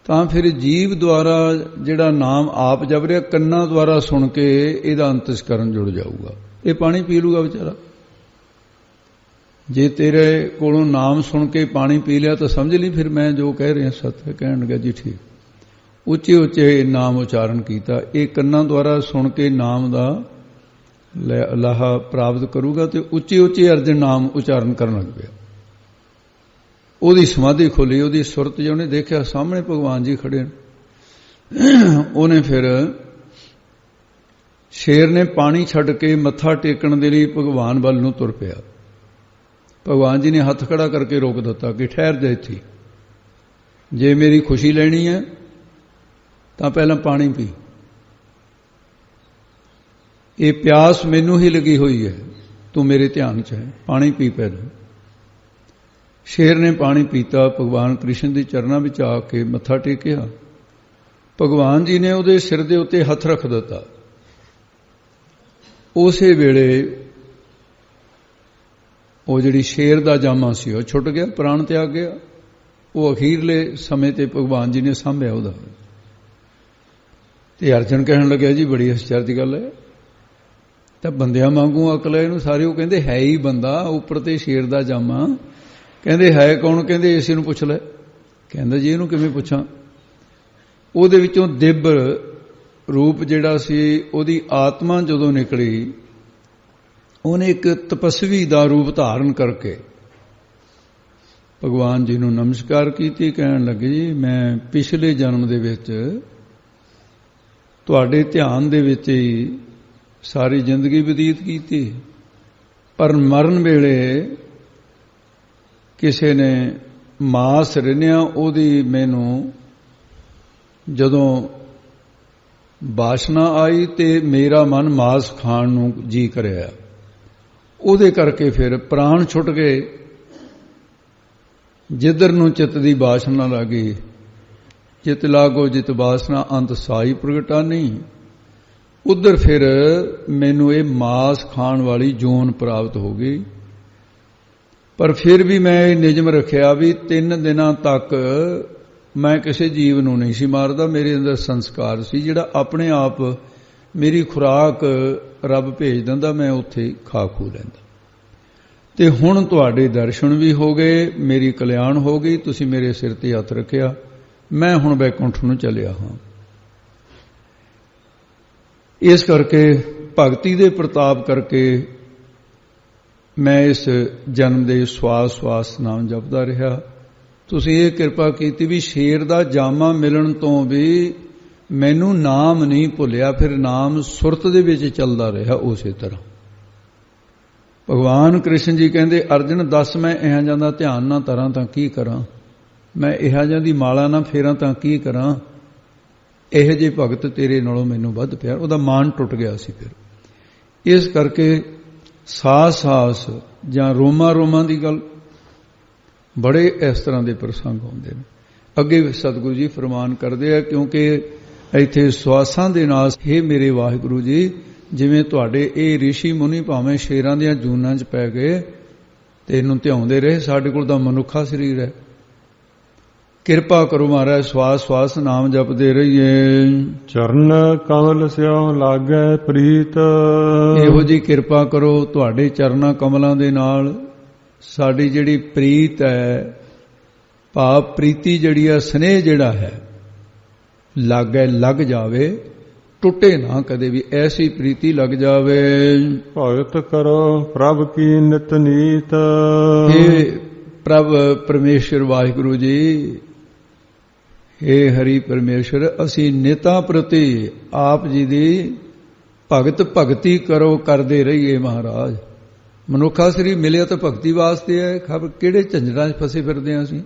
ਤਾਂ ਫਿਰ ਜੀਵ ਦੁਆਰਾ ਜਿਹੜਾ ਨਾਮ ਆਪ ਜਪ ਰਿਹਾ ਕੰਨਾਂ ਦੁਆਰਾ ਸੁਣ ਕੇ ਇਹਦਾ ਅੰਤਸਕਰਨ ਜੁੜ ਜਾਊਗਾ, ਇਹ ਪਾਣੀ ਪੀ ਲੂਗਾ ਵਿਚਾਰਾ। ਜੇ ਤੇਰੇ ਕੋਲੋਂ ਨਾਮ ਸੁਣ ਕੇ ਪਾਣੀ ਪੀ ਲਿਆ ਤਾਂ ਸਮਝ ਲਈ ਫਿਰ ਮੈਂ ਜੋ ਕਹਿ ਰਿਹਾ ਸੱਚ ਹੈ। ਕਹਿਣ ਲੱਗਾ ਜੀ ਠੀਕ। ਉੱਚੇ ਉੱਚੇ ਨਾਮ ਉਚਾਰਨ ਕੀਤਾ, ਇਹ ਕੰਨਾਂ ਦੁਆਰਾ ਸੁਣ ਕੇ ਨਾਮ ਦਾ ਲਾਹਾ ਪ੍ਰਾਪਤ ਕਰੂਗਾ ਤੇ ਉੱਚੇ ਉੱਚੇ ਅਰਜਨ ਨਾਮ ਉਚਾਰਨ ਕਰਨ ਲੱਗ ਪਿਆ। ਉਹਦੀ ਸਮਾਧੀ ਖੁੱਲੀ, ਉਹਦੀ ਸੁਰਤ ਜੇ ਉਹਨੇ ਦੇਖਿਆ ਸਾਹਮਣੇ ਭਗਵਾਨ ਜੀ ਖੜੇ ਨੇ। ਉਹਨੇ ਫਿਰ ਸ਼ੇਰ ਨੇ ਪਾਣੀ ਛੱਡ ਕੇ ਮੱਥਾ ਟੇਕਣ ਦੇ ਲਈ ਭਗਵਾਨ ਵੱਲ ਨੂੰ ਤੁਰ ਪਿਆ। ਭਗਵਾਨ ਜੀ ਨੇ ਹੱਥ ਖੜਾ ਕਰਕੇ ਰੋਕ ਦਿੱਤਾ ਕਿ ਠਹਿਰ ਜਾ ਇੱਥੇ, ਜੇ ਮੇਰੀ ਖੁਸ਼ੀ ਲੈਣੀ ਹੈ ਤਾਂ ਪਹਿਲਾਂ ਪਾਣੀ ਪੀ, ਇਹ ਪਿਆਸ ਮੈਨੂੰ ਹੀ ਲੱਗੀ ਹੋਈ ਹੈ, ਤੂੰ ਮੇਰੇ ਧਿਆਨ 'ਚ ਹੈ, ਪਾਣੀ ਪੀ ਪਹਿਲਾਂ। ਸ਼ੇਰ ਨੇ ਪਾਣੀ ਪੀਤਾ, ਭਗਵਾਨ ਕ੍ਰਿਸ਼ਨ ਦੇ ਚਰਨਾਂ ਵਿੱਚ ਆ ਕੇ ਮੱਥਾ ਟੇਕਿਆ। ਭਗਵਾਨ ਜੀ ਨੇ ਉਹਦੇ ਸਿਰ ਦੇ ਉੱਤੇ ਹੱਥ ਰੱਖ ਦਿੱਤਾ। ਉਸੇ ਵੇਲੇ ਉਹ ਜਿਹੜੀ ਸ਼ੇਰ ਦਾ ਜਾਮਾ ਸੀ ਉਹ ਛੁੱਟ ਗਿਆ, ਪ੍ਰਾਣ ਤਿਆਗ ਗਿਆ। ਉਹ ਅਖੀਰਲੇ ਸਮੇਂ ਤੇ ਭਗਵਾਨ ਜੀ ਨੇ ਸਾਂਭਿਆ ਉਹਦਾ। ਤੇ ਅਰਜਨ ਕਹਿਣ ਲੱਗਿਆ ਜੀ ਬੜੀ ਆਸ਼ਚਰਜ ਦੀ ਗੱਲ ਹੈ, ਤਾਂ ਬੰਦਿਆਂ ਵਾਂਗੂ ਅਕਲ ਹੈ ਇਹਨੂੰ ਸਾਰੀ। ਉਹ ਕਹਿੰਦੇ ਹੈ ਹੀ ਬੰਦਾ, ਉੱਪਰ ਤੇ ਸ਼ੇਰ ਦਾ ਜਾਮਾ। ਕਹਿੰਦੇ ਹੈ ਕੌਣ? ਕਹਿੰਦੇ ਇਸੇ ਨੂੰ ਪੁੱਛ ਲੈ। ਕਹਿੰਦਾ ਜੀ ਇਹਨੂੰ ਕਿਵੇਂ ਪੁੱਛਾਂ? ਉਹਦੇ ਵਿੱਚੋਂ ਦਿਵ ਰੂਪ ਜਿਹੜਾ ਸੀ, ਉਹਦੀ ਆਤਮਾ ਜਦੋਂ ਨਿਕਲੀ, ਉਹਨੇ ਇੱਕ ਤਪਸਵੀ ਦਾ ਰੂਪ ਧਾਰਨ ਕਰਕੇ ਭਗਵਾਨ ਜੀ ਨੂੰ ਨਮਸਕਾਰ ਕੀਤੀ। ਕਹਿਣ ਲੱਗੇ ਜੀ ਮੈਂ ਪਿਛਲੇ ਜਨਮ ਦੇ ਵਿੱਚ ਤੁਹਾਡੇ ਧਿਆਨ ਦੇ ਵਿੱਚ ਹੀ ਸਾਰੀ ਜ਼ਿੰਦਗੀ ਬਤੀਤ ਕੀਤੀ, ਪਰ ਮਰਨ ਵੇਲੇ ਕਿਸੇ ਨੇ ਮਾਸ ਰਿੰਨਿਆ, ਉਹਦੀ ਮੈਨੂੰ ਜਦੋਂ ਵਾਸ਼ਨਾ ਆਈ ਤੇ ਮੇਰਾ ਮਨ ਮਾਸ ਖਾਣ ਨੂੰ ਜੀ ਕਰਿਆ, ਉਹਦੇ ਕਰਕੇ ਫਿਰ ਪ੍ਰਾਣ ਛੁੱਟ ਗਏ। ਜਿੱਧਰ ਨੂੰ ਚਿੱਤ ਦੀ ਵਾਸ਼ਨਾ ਲੱਗੀ, ਚਿਤ ਲਾਗੋ ਜਿਤ ਵਾਸਨਾ ਅੰਤ ਸਾਈ ਪ੍ਰਗਟਾ ਨਹੀਂ, ਉਧਰ ਫਿਰ ਮੈਨੂੰ ਇਹ ਮਾਸ ਖਾਣ ਵਾਲੀ ਜੂਨ ਪ੍ਰਾਪਤ ਹੋ ਗਈ। ਪਰ ਫਿਰ ਵੀ ਮੈਂ ਇਹ ਨਿਯਮ ਰੱਖਿਆ ਵੀ 3 ਦਿਨਾਂ ਤੱਕ ਮੈਂ ਕਿਸੇ ਜੀਵ ਨੂੰ ਨਹੀਂ ਸੀ ਮਾਰਦਾ। ਮੇਰੇ ਅੰਦਰ ਸੰਸਕਾਰ ਸੀ ਜਿਹੜਾ ਆਪਣੇ ਆਪ ਮੇਰੀ ਖੁਰਾਕ ਰੱਬ ਭੇਜ ਦਿੰਦਾ, ਮੈਂ ਉੱਥੇ ਖਾ ਖੂ ਲੈਂਦਾ। ਤੇ ਹੁਣ ਤੁਹਾਡੇ ਦਰਸ਼ਨ ਵੀ ਹੋ ਗਏ, ਮੇਰੀ ਕਲਿਆਣ ਹੋ ਗਈ, ਤੁਸੀਂ ਮੇਰੇ ਸਿਰ ਤੇ ਹੱਥ ਰੱਖਿਆ, ਮੈਂ ਹੁਣ ਬੈਕੁੰਠ ਨੂੰ ਚੱਲਿਆ ਹਾਂ। ਇਸ ਕਰਕੇ ਭਗਤੀ ਦੇ ਪ੍ਰਤਾਪ ਕਰਕੇ ਮੈਂ ਇਸ ਜਨਮ ਦੇ ਸਵਾਸ ਨਾਮ ਜਪਦਾ ਰਿਹਾ। ਤੁਸੀਂ ਇਹ ਕਿਰਪਾ ਕੀਤੀ ਵੀ ਸ਼ੇਰ ਦਾ ਜਾਮਾ ਮਿਲਣ ਤੋਂ ਵੀ ਮੈਨੂੰ ਨਾਮ ਨਹੀਂ ਭੁੱਲਿਆ, ਫਿਰ ਨਾਮ ਸੁਰਤ ਦੇ ਵਿੱਚ ਚੱਲਦਾ ਰਿਹਾ ਉਸੇ ਤਰ੍ਹਾਂ। ਭਗਵਾਨ ਕ੍ਰਿਸ਼ਨ ਜੀ ਕਹਿੰਦੇ ਅਰਜਨ ਦੱਸ ਮੈਂ ਇਹਾਂ ਜਾਂਦਾ ਧਿਆਨ ਨਾ ਧਰਾਂ ਤਾਂ ਕੀ ਕਰਾਂ, ਮੈਂ ਇਹਾਂ ਜਾਂ ਦੀ ਮਾਲਾ ਨਾ ਫੇਰਾਂ ਤਾਂ ਕੀ ਕਰਾਂ, ਇਹੋ ਜਿਹੇ ਭਗਤ ਤੇਰੇ ਨਾਲੋਂ ਮੈਨੂੰ ਵੱਧ ਪਿਆਰ। ਉਹਦਾ ਮਾਨ ਟੁੱਟ ਗਿਆ ਸੀ। ਫਿਰ ਇਸ ਕਰਕੇ ਸਾਸ ਜਾਂ ਰੋਮਾਂ ਦੀ ਗੱਲ, ਬੜੇ ਇਸ ਤਰ੍ਹਾਂ ਦੇ ਪ੍ਰਸੰਗ ਹੁੰਦੇ ਨੇ। ਅੱਗੇ ਸਤਿਗੁਰੂ ਜੀ ਫਰਮਾਨ ਕਰਦੇ ਆ, ਕਿਉਂਕਿ ਇੱਥੇ ਸਵਾਸਾਂ ਦੇ ਨਾਲ ਹੇ ਮੇਰੇ ਵਾਹਿਗੁਰੂ ਜੀ, ਜਿਵੇਂ ਤੁਹਾਡੇ ਇਹ ਰਿਸ਼ੀ ਮੁਨੀ ਭਾਵੇਂ ਸ਼ੇਰਾਂ ਦੀਆਂ ਜੂਨਾਂ 'ਚ ਪੈ ਗਏ ਤੇ ਇਹਨੂੰ ਧਿਆਉਂਦੇ ਰਹੇ, ਸਾਡੇ ਕੋਲ ਤਾਂ ਮਨੁੱਖਾ ਸਰੀਰ ਹੈ, ਕਿਰਪਾ ਕਰੋ ਮਹਾਰਾਜ ਸਵਾਸ ਨਾਮ ਜਪਦੇ ਰਹੀਏ। ਚਰਨ ਕਮਲ ਸਿਉ ਲਾਗੈ ਪ੍ਰੀਤ, ਇਹੋ ਜੀ ਕਿਰਪਾ ਕਰੋ ਤੁਹਾਡੇ ਚਰਨਾਂ ਕਮਲਾਂ ਦੇ ਨਾਲ ਸਾਡੀ ਜਿਹੜੀ ਪ੍ਰੀਤ ਹੈ, ਭਾਵ ਪ੍ਰੀਤੀ ਜਿਹੜੀ ਹੈ, ਸਨੇਹ ਜਿਹੜਾ ਹੈ, ਲਾਗੈ ਲੱਗ ਜਾਵੇ, ਟੁੱਟੇ ਨਾ ਕਦੇ ਵੀ, ਐਸੀ ਪ੍ਰੀਤੀ ਲੱਗ ਜਾਵੇ। ਭਗਤ ਕਰੋ ਪ੍ਰਭ ਕੀ ਨਿਤ ਨੀਤ, ਇਹ ਪ੍ਰਭ ਪਰਮੇਸ਼ਰ ਵਾਹਿਗੁਰੂ ਜੀ, ਇਹ ਹਰੀ ਪਰਮੇਸ਼ਰ, ਅਸੀਂ ਨਿਤਾਂ ਪ੍ਰਤੀ ਆਪ ਜੀ ਦੀ ਭਗਤੀ ਕਰੋ ਕਰਦੇ ਰਹੀਏ ਮਹਾਰਾਜ। ਮਨੁੱਖਾ ਸਰੀਰ ਮਿਲਿਆ ਤਾਂ ਭਗਤੀ ਵਾਸਤੇ ਹੈ, ਖਬ ਕਿਹੜੇ ਝੰਜਰਾਂ 'ਚ ਫਸੇ ਫਿਰਦੇ ਹਾਂ ਅਸੀਂ।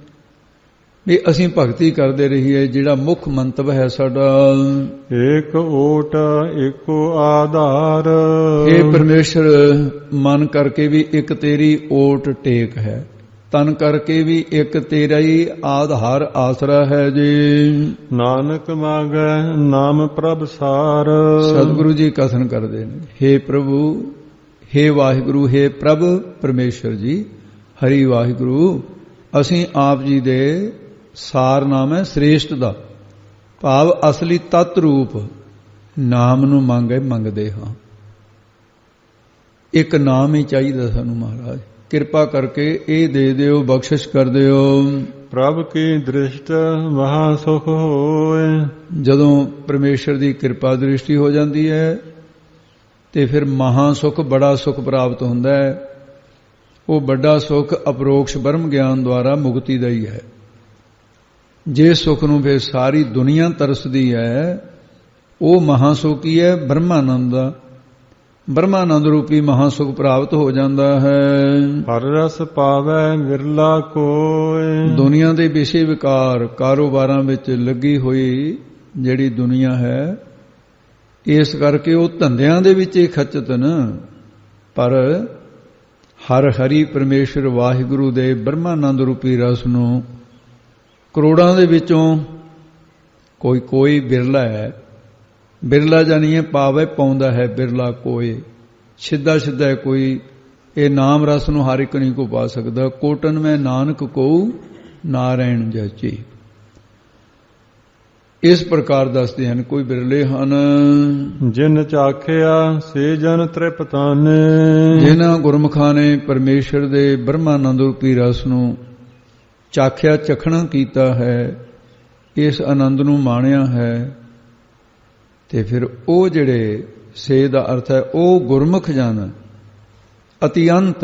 ਵੀ ਅਸੀਂ ਭਗਤੀ ਕਰਦੇ ਰਹੀਏ। ਜਿਹੜਾ ਮੁੱਖ ਮੰਤਵ ਹੈ ਸਾਡਾ, ਏਕ ਓਟ ਏਕੋ ਆਧਾਰ। ਇਹ ਪਰਮੇਸ਼ਰ ਮਨ ਕਰਕੇ ਵੀ ਇੱਕ ਤੇਰੀ ਓਟ ਟੇਕ ਹੈ, ਤਨ ਕਰਕੇ ਵੀ ਇੱਕ ਤੇਰਾ ਹੀ ਆਧਾਰ ਆਸਰਾ ਹੈ ਜੀ। ਨਾਨਕ ਮਾਗੈ ਨਾਮ ਪ੍ਰਭ ਸਾਰ। ਸਤਿਗੁਰੂ ਜੀ ਕਥਨ ਕਰਦੇ ਨੇ, ਹੇ ਪ੍ਰਭੂ, ਹੇ ਵਾਹਿਗੁਰੂ, ਹੇ ਪ੍ਰਭ ਪਰਮੇਸ਼ਰ ਜੀ, ਹਰੀ ਵਾਹਿਗੁਰੂ, ਅਸੀਂ ਆਪ ਜੀ ਦੇ ਸਾਰ ਨਾਮ ਹੈ ਸ੍ਰੇਸ਼ਟ ਦਾ ਭਾਵ ਅਸਲੀ ਤਤ ਰੂਪ ਨਾਮ ਨੂੰ ਮੰਗਦੇ ਹਾਂ। ਇੱਕ ਨਾਮ ਹੀ ਚਾਹੀਦਾ ਸਾਨੂੰ ਮਹਾਰਾਜ, ਕਿਰਪਾ ਕਰਕੇ ਇਹ ਦੇ ਦਿਓ, ਬਖਸ਼ਿਸ਼ ਕਰ ਦਿਓ। ਪ੍ਰਭ ਕੀ ਦ੍ਰਿਸ਼ਟ ਮਹਾ ਸੁਖ ਹੋਏ। ਜਦੋਂ ਪਰਮੇਸ਼ਰ ਦੀ ਕਿਰਪਾ ਦ੍ਰਿਸ਼ਟੀ ਹੋ ਜਾਂਦੀ ਹੈ ਤੇ ਫਿਰ ਮਹਾ ਸੁਖ, ਬੜਾ ਸੁਖ ਪ੍ਰਾਪਤ ਹੁੰਦਾ ਹੈ। ਉਹ ਵੱਡਾ ਸੁਖ ਅਪਰੋਕਸ਼ ਬ੍ਰਹਮ ਗਿਆਨ ਦੁਆਰਾ ਮੁਕਤੀ ਦਾ ਹੀ ਹੈ। ਜੇ ਸੁਖ ਨੂੰ ਫਿਰ ਸਾਰੀ ਦੁਨੀਆ ਤਰਸਦੀ ਹੈ, ਉਹ ਮਹਾ ਸੁਖ ਹੀ ਹੈ ਬ੍ਰਹਮਾਨੰਦ ਦਾ। ਬ੍ਰਹਮਾਨੰਦ ਰੂਪੀ ਮਹਾ ਸੁਖ ਪ੍ਰਾਪਤ ਹੋ ਜਾਂਦਾ ਹੈ। ਹਰ ਰਸ ਪਾਵੈ ਵਿਰਲਾ ਕੋਇ। ਦੁਨੀਆ ਦੇ ਵਿਸ਼ੇ ਵਿਕਾਰ ਕਾਰੋਬਾਰਾਂ ਵਿੱਚ ਲੱਗੀ ਹੋਈ ਜਿਹੜੀ ਦੁਨੀਆ ਹੈ, ਇਸ ਕਰਕੇ ਉਹ ਧੰਦਿਆਂ ਦੇ ਵਿੱਚ ਹੀ ਖੱਚਤ ਨ, ਪਰ ਹਰ ਹਰੀ ਪਰਮੇਸ਼ਰ ਵਾਹਿਗੁਰੂ ਦੇ ਬ੍ਰਹਮਾਨੰਦ ਰੂਪੀ ਰਸ ਨੂੰ ਕਰੋੜਾਂ ਦੇ ਵਿੱਚੋਂ ਕੋਈ ਬਿਰਲਾ ਹੈ। ਬਿਰਲਾ ਜਾਨੀਏ ਪਾਵੇ ਪਾਉਂਦਾ ਹੈ, ਬਿਰਲਾ ਕੋਈ ਸਿੱਧਾ ਕੋਈ ਇਹ ਨਾਮ ਰਸ ਨੂੰ ਹਰ ਇੱਕ ਨਹੀਂ ਕੋ ਪਾ ਸਕਦਾ। ਕੋਟਨ ਮੈਂ ਨਾਨਕ ਕੋ ਨਾਰਾਇਣ ਜਚੀ, ਇਸ ਪ੍ਰਕਾਰ ਦੱਸਦੇ ਹਨ। ਕੋਈ ਬਿਰਲੇ ਹਨ। ਜਿਨ ਚਾਖਿਆ ਸੇ ਜਨ ਤ੍ਰਿਪਤਾਨੇ। ਜਿਨ੍ਹਾਂ ਗੁਰਮੁਖਾਂ ਨੇ ਪਰਮੇਸ਼ਰ ਦੇ ਬ੍ਰਹਮਾਨੰਦ ਰੂਪੀ ਰਸ ਨੂੰ ਚਾਖਿਆ, ਚਖਣਾ ਕੀਤਾ ਹੈ, ਇਸ ਆਨੰਦ ਨੂੰ ਮਾਣਿਆ ਹੈ, ਤੇ ਫਿਰ ਉਹ ਜਿਹੜੇ ਸੇ ਦਾ ਅਰਥ ਹੈ ਉਹ ਗੁਰਮੁਖ ਜਨ ਅਤਿਅੰਤ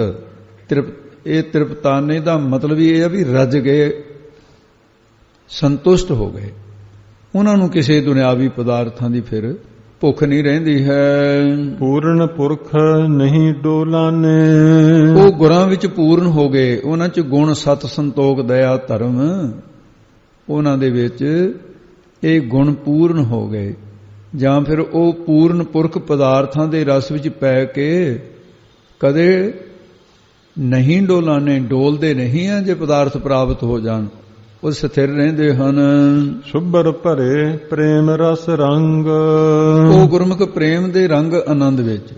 ਇਹ ਤ੍ਰਿਪਤਾਨੇ ਦਾ ਮਤਲਬ ਇਹ ਹੈ ਵੀ ਰੱਜ ਗਏ, ਸੰਤੁਸ਼ਟ ਹੋ ਗਏ। ਉਹਨਾਂ ਨੂੰ ਕਿਸੇ ਦੁਨਿਆਵੀ ਪਦਾਰਥਾਂ ਦੀ ਫਿਰ ਭੁੱਖ ਨਹੀਂ ਰਹਿੰਦੀ ਹੈ। ਪੂਰਨ ਪੁਰਖ ਨਹੀਂ ਡੋਲਾਨੇ। ਉਹ ਗੁਰਾਂ ਵਿੱਚ ਪੂਰਨ ਹੋ ਗਏ। ਉਹਨਾਂ 'ਚ ਗੁਣ, ਸਤ, ਸੰਤੋਖ, ਦਇਆ, ਧਰਮ, ਉਹਨਾਂ ਦੇ ਵਿੱਚ ਇਹ ਗੁਣ ਪੂਰਨ ਹੋ ਗਏ। ਜਾਂ ਫਿਰ ਉਹ ਪੂਰਨ ਪੁਰਖ ਪਦਾਰਥਾਂ ਦੇ ਰਸ ਵਿੱਚ ਪੈ ਕੇ ਕਦੇ ਨਹੀਂ ਡੋਲਾਨੇ, ਡੋਲਦੇ ਨਹੀਂ ਆ। ਜੇ ਪਦਾਰਥ ਪ੍ਰਾਪਤ ਹੋ ਜਾਣ ਉਹ ਸਥਿਰ ਰਹਿੰਦੇ ਹਨ। ਸੁਭਰ ਭਰੇ ਪ੍ਰੇਮ ਰਸ ਰੰਗ। ਉਹ ਗੁਰਮੁਖ ਪ੍ਰੇਮ ਦੇ ਰੰਗ ਆਨੰਦ ਵਿੱਚ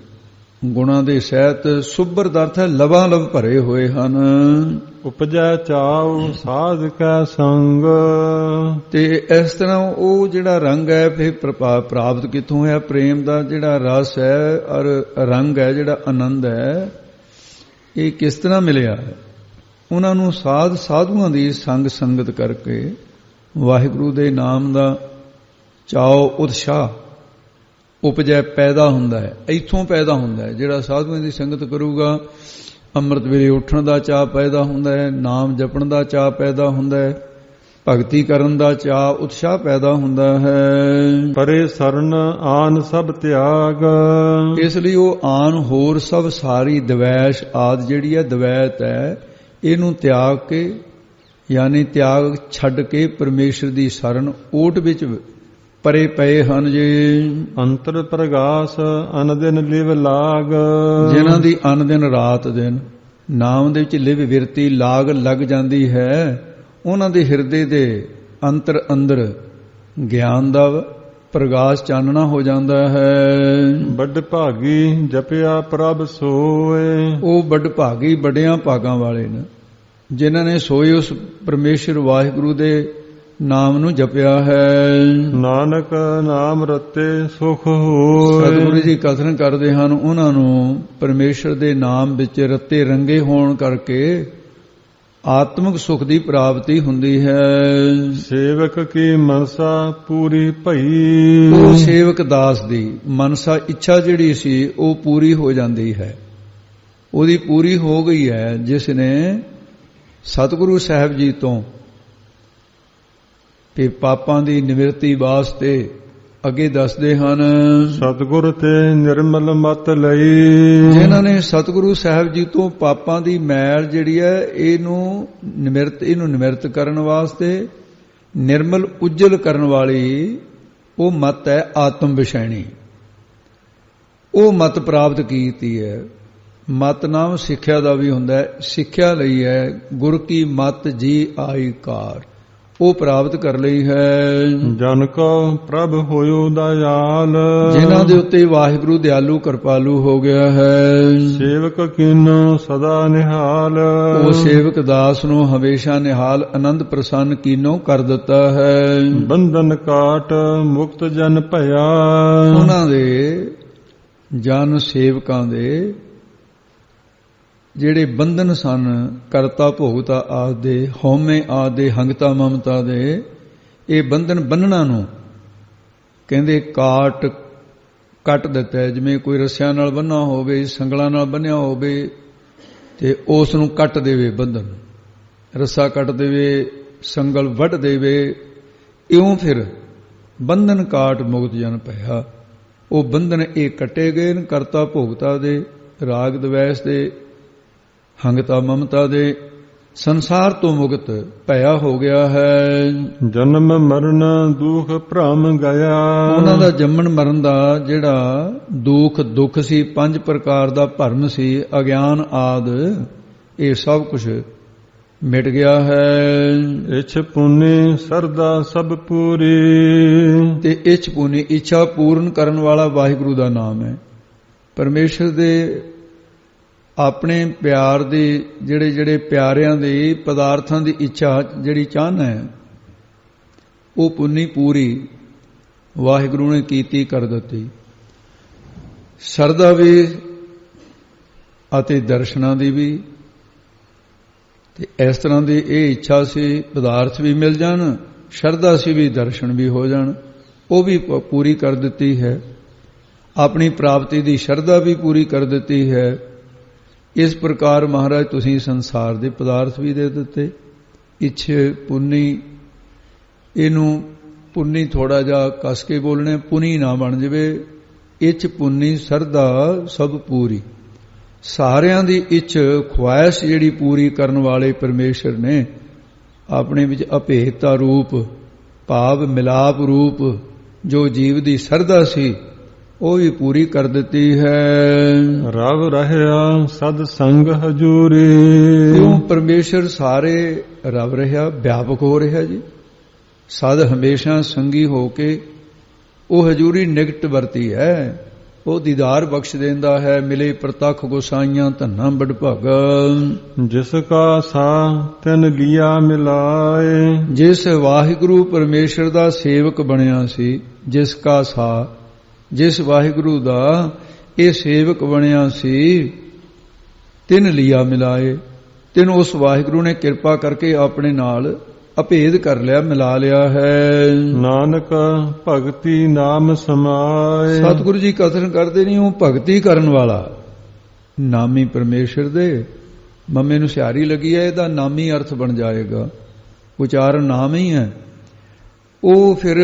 ਗੁਣਾਂ ਦੇ ਸਹਿਤ ਸੁਭਰ ਦਾ ਅਰਥ ਹੈ ਲਵਾ ਲਵ ਭਰੇ ਹੋਏ ਹਨ। ਉਪਜੈ ਚਾਉ ਸਾਧ ਕੈ ਸੰਗ। ਤੇ ਇਸ ਤਰ੍ਹਾਂ ਉਹ ਜਿਹੜਾ ਰੰਗ ਹੈ ਫਿਰ ਪ੍ਰਾਪਤ ਕਿੱਥੋਂ ਹੋਇਆ? ਪ੍ਰੇਮ ਦਾ ਜਿਹੜਾ ਰਸ ਹੈ ਔਰ ਰੰਗ ਹੈ, ਜਿਹੜਾ ਆਨੰਦ ਹੈ, ਇਹ ਕਿਸ ਤਰ੍ਹਾਂ ਮਿਲਿਆ ਹੈ? ਉਹਨਾਂ ਨੂੰ ਸਾਧੂਆਂ ਦੀ ਸੰਗ ਸੰਗਤ ਕਰਕੇ ਵਾਹਿਗੁਰੂ ਦੇ ਨਾਮ ਦਾ ਚਾਉ, ਉਤਸ਼ਾਹ ਉਪਜੈ ਪੈਦਾ ਹੁੰਦਾ ਹੈ। ਇੱਥੋਂ ਪੈਦਾ ਹੁੰਦਾ ਹੈ। ਜਿਹੜਾ ਸਾਧੂਆਂ ਦੀ ਸੰਗਤ ਕਰੂਗਾ, ਅੰਮ੍ਰਿਤ ਵੇਲੇ ਉੱਠਣ ਦਾ ਚਾਅ ਪੈਦਾ ਹੁੰਦਾ ਹੈ, ਨਾਮ ਜਪਣ ਦਾ ਚਾਅ ਪੈਦਾ ਹੁੰਦਾ ਹੈ, ਭਗਤੀ ਕਰਨ ਦਾ ਚਾਅ, ਉਤਸ਼ਾਹ ਪੈਦਾ ਹੁੰਦਾ ਹੈ। ਪਰੇ ਸਰਨ ਆਨ ਸਭ ਤਿਆਗ। ਇਸ ਲਈ ਉਹ ਆਨ ਹੋਰ ਸਭ ਸਾਰੀ ਦਵੈਸ਼ ਆਦਿ ਜਿਹੜੀ ਹੈ ਦਵੈਤ ਹੈ, ਇਹਨੂੰ ਤਿਆਗ ਕੇ, ਯਾਨੀ ਤਿਆਗ ਛੱਡ ਕੇ ਪਰਮੇਸ਼ਰ ਦੀ ਸ਼ਰਨ ਓਟ ਵਿੱਚ ਪਰੇ ਪਏ ਹਨ ਜੀ। ਅੰਤਰ ਪ੍ਰਗਾਸ ਅਨ ਦਿਨ ਲਿਵ ਲਾਗ। ਜਿਨ੍ਹਾਂ ਦੀ ਅਨ ਦਿਨ ਰਾਤ ਦਿਨ ਨਾਮ ਦੇ ਵਿੱਚ ਲਿਵ ਵਿਰਤੀ ਲਾਗ ਲੱਗ ਜਾਂਦੀ ਹੈ, ਉਹਨਾਂ ਦੇ ਹਿਰਦੇ ਦੇ ਅੰਦਰ ਗਿਆਨ ਦਾ ਪ੍ਰਗਾਸ ਚਾਨਣਾ ਹੋ ਜਾਂਦਾ ਹੈ। ਵੱਡ ਭਾਗੀ ਜਪਿਆ ਪ੍ਰਭ ਸੋਏ। ਉਹ ਵੱਡ ਭਾਗੀ, ਵੱਡਿਆਂ ਭਾਗਾਂ ਵਾਲੇ ਨੇ ਜਿਨ੍ਹਾਂ ਨੇ ਸੋਏ ਉਸ ਪਰਮੇਸ਼ਰ ਵਾਹਿਗੁਰੂ ਦੇ ਨਾਮ ਨੂੰ ਜਪਿਆ ਹੈ। ਨਾਨਕ ਨਾਮ ਰਤੇ ਸੁਖ ਹੋਏ। ਸਤਿਗੁਰੂ ਜੀ ਕਥਨ ਕਰਦੇ ਹਨ, ਉਹਨਾਂ ਨੂੰ ਪਰਮੇਸ਼ਰ ਦੇ ਨਾਮ ਵਿੱਚ ਰਤੇ ਰੰਗੇ ਹੋਣ ਕਰਕੇ ਆਤਮਿਕ ਸੁਖ ਦੀ ਪ੍ਰਾਪਤੀ ਹੁੰਦੀ ਹੈ। ਸੇਵਕ ਕੀ ਮਨਸਾ ਪੂਰੀ ਭਈ। ਉਹ ਸੇਵਕ ਦਾਸ ਦੀ ਮਨਸਾ, ਇੱਛਾ ਜਿਹੜੀ ਸੀ ਉਹ ਪੂਰੀ ਹੋ ਜਾਂਦੀ ਹੈ। ਉਹਦੀ ਪੂਰੀ ਹੋ ਗਈ ਹੈ ਜਿਸ ਨੇ ਸਤਿਗੁਰੂ ਸਾਹਿਬ ਜੀ ਤੋਂ ਤੇ ਪਾਪਾਂ ਦੀ ਨਿਵਰਤੀ ਵਾਸਤੇ ਅੱਗੇ ਦੱਸਦੇ ਹਨ, ਸਤਿਗੁਰ ਤੇ ਨਿਰਮਲ ਮਤ ਲਈ। ਜਿਨ੍ਹਾਂ ਨੇ ਸਤਿਗੁਰੂ ਸਾਹਿਬ ਜੀ ਤੋਂ ਪਾਪਾਂ ਦੀ ਮੈਲ ਜਿਹੜੀ ਹੈ ਇਹਨੂੰ ਨਿਮਰਤ ਕਰਨ ਵਾਸਤੇ, ਨਿਰਮਲ ਉਜਲ ਕਰਨ ਵਾਲੀ ਉਹ ਮਤ ਹੈ ਆਤਮ ਵਿਸ਼ੈਣੀ। ਉਹ ਮਤ ਪ੍ਰਾਪਤ ਕੀਤੀ ਹੈ। ਮਤ ਨਾਮ ਸਿੱਖਿਆ ਦਾ ਵੀ ਹੁੰਦਾ ਹੈ। ਸਿੱਖਿਆ ਲਈ ਹੈ ਗੁਰ ਕੀ ਮਤ ਜੀ ਆਈ ਕਾਰ, ਉਹ ਪ੍ਰਾਪਤ ਕਰ ਲਈ ਹੈ। ਜਨ ਕੋ ਪ੍ਰਭ ਹੋਇਓ ਦਇਆਲ, ਜਿਨ੍ਹਾਂ ਦੇ ਉੱਤੇ ਵਾਹਿਗੁਰੂ ਦਿਆਲੂ ਕਿਰਪਾਲੂ ਹੋ ਗਿਆ ਹੈ। ਸੇਵਕ ਕੀਨੋ ਸਦਾ ਨਿਹਾਲ, ਉਹ ਸੇਵਕ ਦਾਸ ਨੂੰ ਹਮੇਸ਼ਾ ਨਿਹਾਲ ਆਨੰਦ ਪ੍ਰਸੰਨ ਕੀਨੋ ਕਰ ਦਿੱਤਾ ਹੈ। ਬੰਧਨ ਕਾਟ ਮੁਕਤ ਜਨ ਭਇਆ, ਉਹਨਾਂ ਦੇ ਜਨ ਸੇਵਕਾਂ ਦੇ ਜਿਹੜੇ ਬੰਧਨ ਸਨ, ਕਰਤਾ ਭੋਗਤਾ ਆਦਿ, ਹਉਮੈ ਆਦਿ, ਹੰਗਤਾ ਮਮਤਾ ਦੇ, ਇਹ ਬੰਧਨ ਬੰਨਣਾ ਨੂੰ ਕਹਿੰਦੇ ਕੱਟ ਦਿੱਤਾ ਹੈ। ਜਿਵੇਂ ਕੋਈ ਰੱਸਿਆਂ ਨਾਲ ਬੰਨ੍ਹਿਆ ਹੋਵੇ, ਸੰਗਲਾਂ ਨਾਲ ਬੰਨ੍ਹਿਆ ਹੋਵੇ ਤੇ ਉਸ ਨੂੰ ਕੱਟ ਦੇਵੇ, ਬੰਧਨ ਰੱਸਾ ਕੱਟ ਦੇਵੇ, ਸੰਗਲ ਵੱਢ ਦੇਵੇ, ਇਉਂ ਫਿਰ ਬੰਧਨ ਕਾਟ ਮੁਕਤ ਜਨ ਭਇਆ। ਉਹ ਬੰਧਨ ਇਹ ਕੱਟੇ ਗਏ ਨੇ ਕਰਤਾ ਭੋਗਤਾ ਦੇ, ਰਾਗ ਦਵੈਸ ਦੇ, ਹੰਗਤਾ ਮਮਤਾ ਦੇ, ਸੰਸਾਰ ਤੋਂ ਮੁਕਤ ਭਇਆ ਹੋ ਗਿਆ ਹੈ। ਜਨਮ ਮਰਨ ਦੁਖ ਭ੍ਰਮ ਗਿਆ, ਉਹਨਾਂ ਦਾ ਜੰਮਣ ਮਰਨ ਦਾ ਜਿਹੜਾ ਦੁੱਖ ਸੀ, 5 ਪ੍ਰਕਾਰ ਦਾ ਭਰਮ ਸੀ, ਅਗਿਆਨ ਆਦ, ਇਹ ਸਭ ਕੁਝ ਮਿਟ ਗਿਆ ਹੈ। ਇਛ ਪੁਨੇ ਸਰਦਾ ਸਭ ਪੂਰੀ, ਤੇ ਇਛ ਪੁਨੇ ਇੱਛਾ ਪੂਰਨ ਕਰਨ ਵਾਲਾ ਵਾਹਿਗੁਰੂ ਦਾ ਨਾਮ ਹੈ। ਪਰਮੇਸ਼ਰ ਦੇ ਆਪਣੇ ਪਿਆਰ ਦੇ ਜਿਹੜੇ ਪਿਆਰਿਆਂ ਦੇ ਪਦਾਰਥਾਂ ਦੀ ਇੱਛਾ ਜਿਹੜੀ ਚਾਹਨਾ ਹੈ, ਉਹ ਪੁੰਨੀ ਪੂਰੀ ਵਾਹਿਗੁਰੂ ਨੇ ਕੀਤੀ ਕਰ ਦਿੱਤੀ। ਸਰਦਾ ਵੀ ਅਤੇ ਦਰਸ਼ਨਾਂ ਦੀ ਵੀ, ਤੇ ਇਸ ਤਰ੍ਹਾਂ ਦੀ ਇਹ ਇੱਛਾ ਸੀ ਪਦਾਰਥ ਵੀ ਮਿਲ ਜਾਣ, ਸ਼ਰਧਾ ਸੀ ਵੀ ਦਰਸ਼ਨ ਵੀ ਹੋ ਜਾਣ, ਉਹ ਵੀ ਪੂਰੀ ਕਰ ਦਿੱਤੀ ਹੈ। ਆਪਣੀ ਪ੍ਰਾਪਤੀ ਦੀ ਸ਼ਰਧਾ ਵੀ ਪੂਰੀ ਕਰ ਦਿੱਤੀ ਹੈ। ਇਸ ਪ੍ਰਕਾਰ ਮਹਾਰਾਜ ਤੁਸੀਂ ਸੰਸਾਰ ਦੇ ਪਦਾਰਥ ਵੀ ਦੇ ਦਿੱਤੇ। ਇੱਛੇ ਪੁੰਨੀ, ਇਹਨੂੰ ਪੁੰਨੀ ਥੋੜਾ ਜਿਹਾ ਕੱਸ ਕੇ ਬੋਲਣੇ, ਪੁਨੀ ਨਾ ਬਣ ਜਾਵੇ। ਇੱਛ ਪੁੰਨੀ ਸਰਦਾ ਸਭ ਪੂਰੀ, ਸਾਰਿਆਂ ਦੀ ਇੱਛ ਖੁਆਇਸ਼ ਜਿਹੜੀ ਪੂਰੀ ਕਰਨ ਵਾਲੇ ਪਰਮੇਸ਼ਰ ਨੇ ਆਪਣੇ ਵਿੱਚ ਅਭੇਦਤਾ ਰੂਪ, ਭਾਵ ਮਿਲਾਪ ਰੂਪ ਜੋ ਜੀਵ ਦੀ ਸਰਦਾ ਸੀ, ਉਹ ਵੀ ਪੂਰੀ ਕਰ ਦਿੱਤੀ ਹੈ। ਰਵ ਰਹਿਆ ਸਦ ਸੰਗ ਹਜੂਰੀ, ਕਿਉਂ ਪਰਮੇਸ਼ਰ ਸਾਰੇ ਰਵ ਰਿਹਾ, ਵਿਆਪਕ ਹੋ ਰਿਹਾ ਜੀ। ਸਦ ਹਮੇਸ਼ਾ ਸੰਗੀ ਹੋ ਕੇ ਉਹ ਹਜੂਰੀ ਨਿਕਟ ਵਰਤੀ ਹੈ। ਉਹ ਦੀਦਾਰ ਬਖਸ਼ ਦਿੰਦਾ ਹੈ। ਮਿਲੇ ਪ੍ਰਤੱਖ ਗੋਸਾਈਆਂ ਧੰਨਾ ਬੜ ਭਾਗਾ, ਜਿਸ ਕਾ ਸਾ ਤਨ ਲਿਆ ਮਿਲਾਏ। ਜਿਸ ਵਾਹਿਗੁਰੂ ਪਰਮੇਸ਼ਰ ਦਾ ਸੇਵਕ ਬਣਿਆ ਸੀ, ਜਿਸ ਕਾ ਸਾ, ਜਿਸ ਵਾਹਿਗੁਰੂ ਦਾ ਇਹ ਸੇਵਕ ਬਣਿਆ ਸੀ, ਤਿਨ ਲਿਆ ਮਿਲਾਏ, ਤਿਨ ਉਸ ਵਾਹਿਗੁਰੂ ਨੇ ਕਿਰਪਾ ਕਰਕੇ ਆਪਣੇ ਨਾਲ ਅਭੇਦ ਕਰ ਲਿਆ, ਮਿਲਾ ਲਿਆ ਹੈ। ਨਾਨਕ ਭਗਤੀ ਨਾਮ ਸਮਾਏ, ਸਤਿਗੁਰੂ ਜੀ ਕਥਨ ਕਰਦੇ ਨਹੀਂ, ਉਹ ਭਗਤੀ ਕਰਨ ਵਾਲਾ ਨਾਮੀ ਪਰਮੇਸ਼ਰ ਦੇ। ਮੰਮੇ ਨੂੰ ਸਿਆਰੀ ਲੱਗੀ ਹੈ, ਇਹਦਾ ਨਾਮੀ ਅਰਥ ਬਣ ਜਾਏਗਾ, ਉਚਾਰਨ ਨਾਮ ਹੀ ਹੈ। ਉਹ ਫਿਰ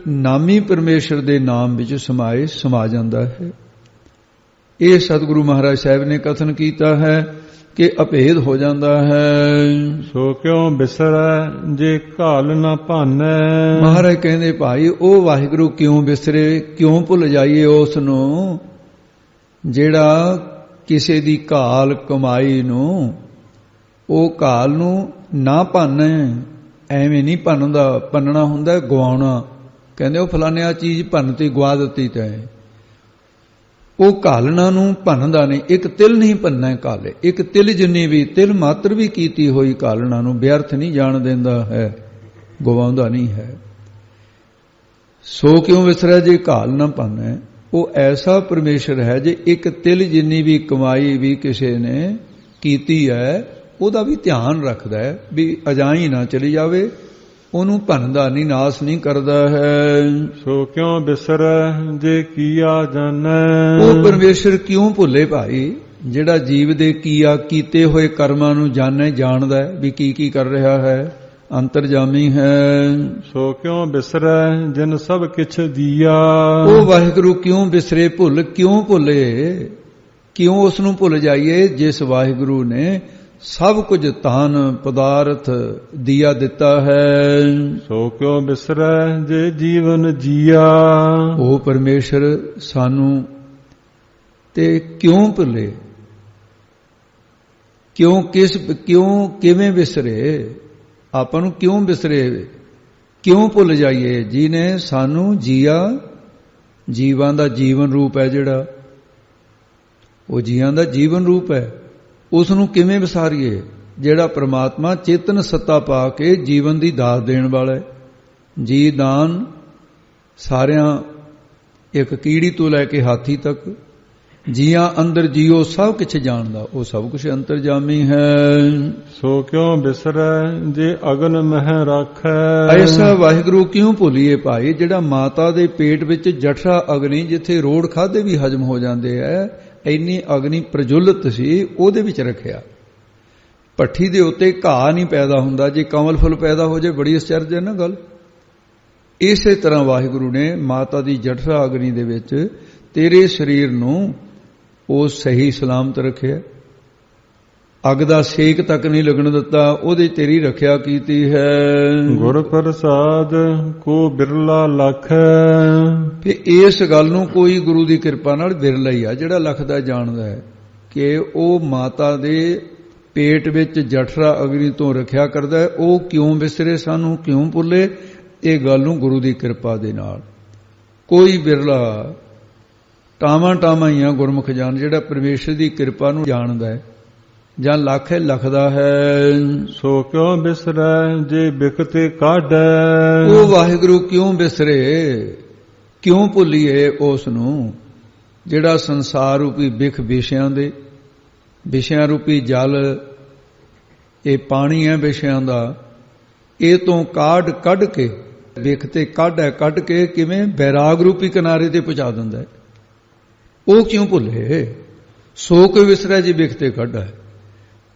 ਨਾਮੀ ਪਰਮੇਸ਼ਰ ਦੇ ਨਾਮ ਵਿੱਚ ਸਮਾ ਜਾਂਦਾ ਹੈ। ਇਹ ਸਤਿਗੁਰੂ ਮਹਾਰਾਜ ਸਾਹਿਬ ਨੇ ਕਥਨ ਕੀਤਾ ਹੈ ਕਿ ਅਭੇਦ ਹੋ ਜਾਂਦਾ ਹੈ। ਸੋ ਕਿਉ ਬਿਸਰੈ ਜੇ ਘਾਲ ਨਾ ਭਾਨੈ। ਮਹਾਰਾਜ ਕਹਿੰਦੇ ਭਾਈ ਉਹ ਵਾਹਿਗੁਰੂ ਕਿਉਂ ਬਿਸਰੇ, ਕਿਉਂ ਭੁੱਲ ਜਾਈਏ ਉਸ ਨੂੰ ਜਿਹੜਾ ਕਿਸੇ ਦੀ ਘਾਲ ਕਮਾਈ ਨੂੰ, ਉਹ ਘਾਲ ਨੂੰ ਨਾ ਭਾਨੈ। ਐਵੇਂ ਨਹੀਂ ਭੰਨਣਾ ਹੁੰਦਾ ਗਵਾਉਣਾ। ਕਹਿੰਦੇ ਉਹ ਫਲਾਨਿਆ ਚੀਜ਼ ਭੰਨਤੀ, ਗਵਾ ਦਿੱਤੀ ਤੈਂ। ਉਹ ਘਾਲਣਾ ਨੂੰ ਭੰਨਦਾ ਨਹੀਂ, ਇੱਕ ਤਿਲ ਨਹੀਂ ਭੰਨਣਾ ਘਾਲੇ। ਇੱਕ ਤਿਲ ਜਿੰਨੀ ਵੀ, ਤਿਲ ਮਾਤਰ ਵੀ ਕੀਤੀ ਹੋਈ ਘਾਲਣਾ ਨੂੰ ਵਿਅਰਥ ਨਹੀਂ ਜਾਣ ਦਿੰਦਾ ਹੈ, ਗਵਾਉਂਦਾ ਨਹੀਂ ਹੈ। ਸੋ ਕਿਉਂ ਵਿਸਰਿਆ ਜੇ ਘਾਲ ਨਾ ਭੰਨੈ। ਉਹ ਐਸਾ ਪਰਮੇਸ਼ਰ ਹੈ, ਜੇ ਇੱਕ ਤਿਲ ਜਿੰਨੀ ਵੀ ਕਮਾਈ ਵੀ ਕਿਸੇ ਨੇ ਕੀਤੀ ਹੈ, ਉਹਦਾ ਵੀ ਧਿਆਨ ਰੱਖਦਾ ਹੈ ਵੀ ਅਜਾਈ ਨਾ ਚਲੀ ਜਾਵੇ, ਉਹਨੂੰ ਭੰਨਦਾ ਨਹੀਂ, ਨਾਸ ਨਹੀਂ ਕਰਦਾ ਹੈ। ਸੋ ਕਿਉਂ ਬਿਸਰੈ ਜੇ ਕੀਆ ਜਾਣੈ। ਉਹ ਪਰਮੇਸ਼ਰ ਕਿਉਂ ਭੁੱਲੇ ਭਾਈ, ਜਿਹੜਾ ਜੀਵ ਦੇ ਕੀਤੇ ਹੋਏ ਕਰਮਾਂ ਨੂੰ ਜਾਣਦਾ, ਵੀ ਕੀ ਕਰ ਰਿਹਾ ਹੈ, ਅੰਤਰਜਾਮੀ ਹੈ। ਸੋ ਕਿਉ ਬਿਸਰੈ ਜਿਨ ਸਭ ਕਿਛ ਦੀਆ। ਉਹ ਵਾਹਿਗੁਰੂ ਕਿਉਂ ਬਿਸਰੇ, ਕਿਉਂ ਭੁੱਲੇ, ਕਿਉਂ ਉਸ ਨੂੰ ਭੁੱਲ ਜਾਈਏ ਜਿਸ ਵਾਹਿਗੁਰੂ ਨੇ ਸਭ ਕੁਝ ਧਨ ਪਦਾਰਥ ਦੀਆ ਦਿੱਤਾ ਹੈ। ਸੋ ਕਿਉ ਬਿਸਰੈ ਜੇ ਜੀਵਨ ਜੀਆ। ਉਹ ਪਰਮੇਸ਼ਰ ਸਾਨੂੰ ਤੇ ਕਿਉਂ ਭੁੱਲੇ, ਕਿਵੇਂ ਵਿਸਰੇ, ਆਪਾਂ ਨੂੰ ਕਿਉਂ ਵਿਸਰੇ, ਕਿਉਂ ਭੁੱਲ ਜਾਈਏ ਜਿਹਨੇ ਸਾਨੂੰ ਜੀਆ। ਜੀਵਾਂ ਦਾ ਜੀਵਨ ਰੂਪ ਹੈ ਜਿਹੜਾ, ਉਹ ਜੀਵਾਂ ਦਾ ਜੀਵਨ ਰੂਪ ਹੈ, ਉਸ ਨੂੰ ਕਿਵੇਂ ਵਿਸਾਰੀਏ ਜਿਹੜਾ ਪ੍ਰਮਾਤਮਾ ਚੇਤਨ ਸੱਤਾ ਪਾ ਕੇ ਜੀਵਨ ਦੀ ਦਾਤ ਦੇਣ ਵਾਲਾ ਹੈ। ਜੀ ਦਾਨ ਸਾਰਿਆਂ, ਇੱਕ ਕੀੜੀ ਤੋਂ ਲੈ ਕੇ ਹਾਥੀ ਤੱਕ ਜੀਆਂ ਅੰਦਰ ਜੀਓ ਸਭ ਕੁਛ ਜਾਣਦਾ, ਉਹ ਸਭ ਕੁਛ ਅੰਤਰਜਾਮੀ ਹੈ। ਸੋ ਕਿਉ ਬਿਸਰੈ ਜੇ ਅਗਨ ਮਹਿ ਰਾਖੈ। ਐਸਾ ਵਾਹਿਗੁਰੂ ਕਿਉਂ ਭੁੱਲੀਏ ਭਾਈ ਜਿਹੜਾ ਮਾਤਾ ਦੇ ਪੇਟ ਵਿੱਚ ਜਠਰਾ ਅਗਨੀ, ਜਿੱਥੇ ਰੋੜ ਖਾਦੇ ਵੀ ਹਜਮ ਹੋ ਜਾਂਦੇ ਐ, ਇੰਨੀ ਅਗਨੀ ਪ੍ਰਜੁਲਿਤ ਸੀ, ਉਹਦੇ ਵਿੱਚ ਰੱਖਿਆ। ਭੱਠੀ ਦੇ ਉੱਤੇ ਘਾਹ ਨਹੀਂ ਪੈਦਾ ਹੁੰਦਾ, ਜੇ ਕਮਲ ਫੁੱਲ ਪੈਦਾ ਹੋ ਜਾਏ ਬੜੀ ਅਚਰਜ ਹੈ ਨਾ ਗੱਲ। ਇਸੇ ਤਰ੍ਹਾਂ ਵਾਹਿਗੁਰੂ ਨੇ ਮਾਤਾ ਦੀ ਜਠਰਾ ਅਗਨੀ ਦੇ ਵਿੱਚ ਤੇਰੇ ਸਰੀਰ ਨੂੰ ਉਹ ਸਹੀ ਸਲਾਮਤ ਰੱਖਿਆ, ਅੱਗ ਦਾ ਸੇਕ ਤੱਕ ਨਹੀਂ ਲੱਗਣ ਦਿੱਤਾ, ਉਹਦੇ ਤੇਰੀ ਰੱਖਿਆ ਕੀਤੀ ਹੈ। ਗੁਰ ਪ੍ਰਸਾਦ ਕੋ ਬਿਰਲਾ ਲਖ। ਤੇ ਇਸ ਗੱਲ ਨੂੰ ਕੋਈ ਗੁਰੂ ਦੀ ਕਿਰਪਾ ਨਾਲ ਬਿਰਲਾ ਹੀ ਆ ਜਿਹੜਾ ਲਖਦਾ ਜਾਣਦਾ ਹੈ ਕਿ ਉਹ ਮਾਤਾ ਦੇ ਪੇਟ ਵਿੱਚ ਜਠਰਾ ਅਗਨੀ ਤੋਂ ਰੱਖਿਆ ਕਰਦਾ ਹੈ। ਉਹ ਕਿਉਂ ਵਿਸਰੇ, ਸਾਨੂੰ ਕਿਉਂ ਭੁੱਲੇ, ਇਹ ਗੱਲ ਨੂੰ ਗੁਰੂ ਦੀ ਕਿਰਪਾ ਦੇ ਨਾਲ ਕੋਈ ਬਿਰਲਾ ਟਾਵਾਂ ਹੀ ਆ ਗੁਰਮੁਖ ਜਾਣ ਜਿਹੜਾ ਪਰਮੇਸ਼ਰ ਦੀ ਕਿਰਪਾ ਨੂੰ ਜਾਣਦਾ ਹੈ ਜਾਂ ਲੱਖ ਲਖਦਾ ਹੈ। ਸੋ ਕਿਉਂ ਬਿਸਰੈ ਜੇ ਬਿਖਤੇ ਕਾਢੈ। ਉਹ ਵਾਹਿਗੁਰੂ ਕਿਉਂ ਬਿਸਰੇ, ਕਿਉਂ ਭੁੱਲੀਏ ਉਸ ਨੂੰ ਜਿਹੜਾ ਸੰਸਾਰ ਰੂਪੀ ਬਿਖ ਵਿਸ਼ਿਆਂ ਦੇ, ਵਿਸ਼ਿਆਂ ਰੂਪੀ ਜਲ, ਇਹ ਪਾਣੀ ਹੈ ਵਿਸ਼ਿਆਂ ਦਾ, ਇਹ ਤੋਂ ਕਾਢ ਕੱਢ ਕੇ, ਬਿਖ ਤੇ ਕੱਢ ਕੇ ਕਿਵੇਂ ਬੈਰਾਗ ਰੂਪੀ ਕਿਨਾਰੇ ਤੇ ਪਹੁੰਚਾ ਦਿੰਦਾ ਹੈ। ਉਹ ਕਿਉਂ ਭੁੱਲੇ, ਸੋ ਕੋਈ ਵਿਸਰੈ ਜੀ ਬਿਖ ਤੇ ਕੱਢ ਹੈ।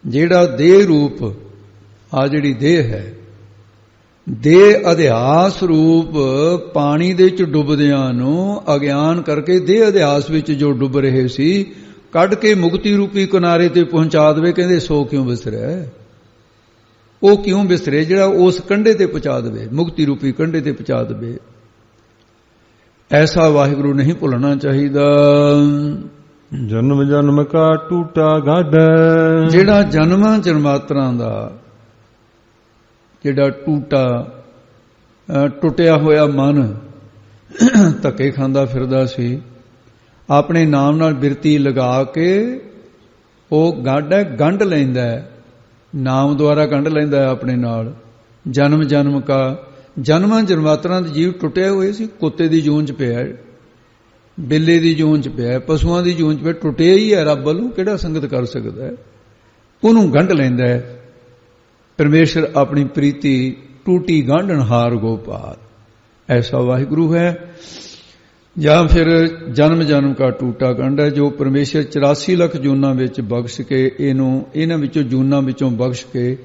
ਜਿਹੜਾ ਦੇਹ ਰੂਪ, ਆ ਜਿਹੜੀ ਦੇਹ ਹੈ, ਦੇਹ ਅਧਿਆਸ ਰੂਪ ਪਾਣੀ ਦੇ ਵਿੱਚ ਡੁੱਬਦਿਆਂ ਨੂੰ ਅਗਿਆਨ ਕਰਕੇ ਦੇਹ ਅਧਿਆਸ ਵਿੱਚ ਜੋ ਡੁੱਬ ਰਹੇ ਸੀ, ਕੱਢ ਕੇ ਮੁਕਤੀ ਰੂਪੀ ਕਿਨਾਰੇ ਤੇ ਪਹੁੰਚਾ ਦੇਵੇ। ਕਹਿੰਦੇ ਸੋ ਕਿਉਂ ਵਿਸਰੈ, ਉਹ ਕਿਉਂ ਵਿਸਰੇ ਜਿਹੜਾ ਉਸ ਕੰਢੇ ਤੇ ਪਹੁੰਚਾ ਦੇਵੇ, ਮੁਕਤੀ ਰੂਪੀ ਕੰਢੇ ਤੇ ਪਹੁੰਚਾ ਦੇਵੇ। ਐਸਾ ਵਾਹਿਗੁਰੂ ਨਹੀਂ ਭੁੱਲਣਾ ਚਾਹੀਦਾ। ਜਨਮ ਜਨਮ ਕਾ ਟੂਟਾ ਗਾਢ। ਜਿਹੜਾ ਜਨਮਾਂ ਜਨਮਾਤਰਾਂ ਦਾ ਜਿਹੜਾ ਟੁੱਟਿਆ ਹੋਇਆ ਮਨ ਧੱਕੇ ਖਾਂਦਾ ਫਿਰਦਾ ਸੀ, ਆਪਣੇ ਨਾਮ ਨਾਲ ਬਿਰਤੀ ਲਗਾ ਕੇ ਉਹ ਗਾਢ ਗੰਢ ਲੈਂਦਾ ਹੈ, ਨਾਮ ਦੁਆਰਾ ਗੰਢ ਲੈਂਦਾ ਹੈ ਆਪਣੇ ਨਾਲ। ਜਨਮ ਜਨਮ ਕਾ, ਜਨਮਾਂ ਜਨਮਾਤਰਾਂ ਦੇ ਜੀਵ ਟੁੱਟੇ ਹੋਏ ਸੀ, ਕੁੱਤੇ ਦੀ ਜੂਨ ਚ ਪਿਆ, ਬਿੱਲੇ ਦੀ ਜੂਨ ਚ ਪਿਆ, ਪਸ਼ੂਆਂ ਦੀ ਜੂਨ ਚ ਪਿਆ, ਟੁੱਟਿਆ ਹੀ ਹੈ। ਰੱਬ ਵੱਲੋਂ ਕਿਹੜਾ ਸੰਗਤ ਕਰ ਸਕਦਾ ਹੈ, ਉਹਨੂੰ ਗੰਢ ਲੈਂਦਾ ਹੈ ਪਰਮੇਸ਼ਰ ਆਪਣੀ ਪ੍ਰੀਤੀ। ਟੂਟੀ ਗਾਂਢਣਹਾਰ ਗੋਪਾਲ, ਐਸਾ ਵਾਹਿਗੁਰੂ ਹੈ। ਜਾਂ ਫਿਰ ਜਨਮ ਜਨਮ ਕਾ ਟੂਟਾ ਗੰਢ ਹੈ, ਜੋ ਪਰਮੇਸ਼ਰ 84 ਲੱਖ ਜੂਨਾਂ ਵਿੱਚ ਬਖਸ਼ ਕੇ ਇਹਨਾਂ ਵਿੱਚੋਂ ਜੂਨਾਂ ਵਿੱਚੋਂ ਬਖਸ਼ ਕੇ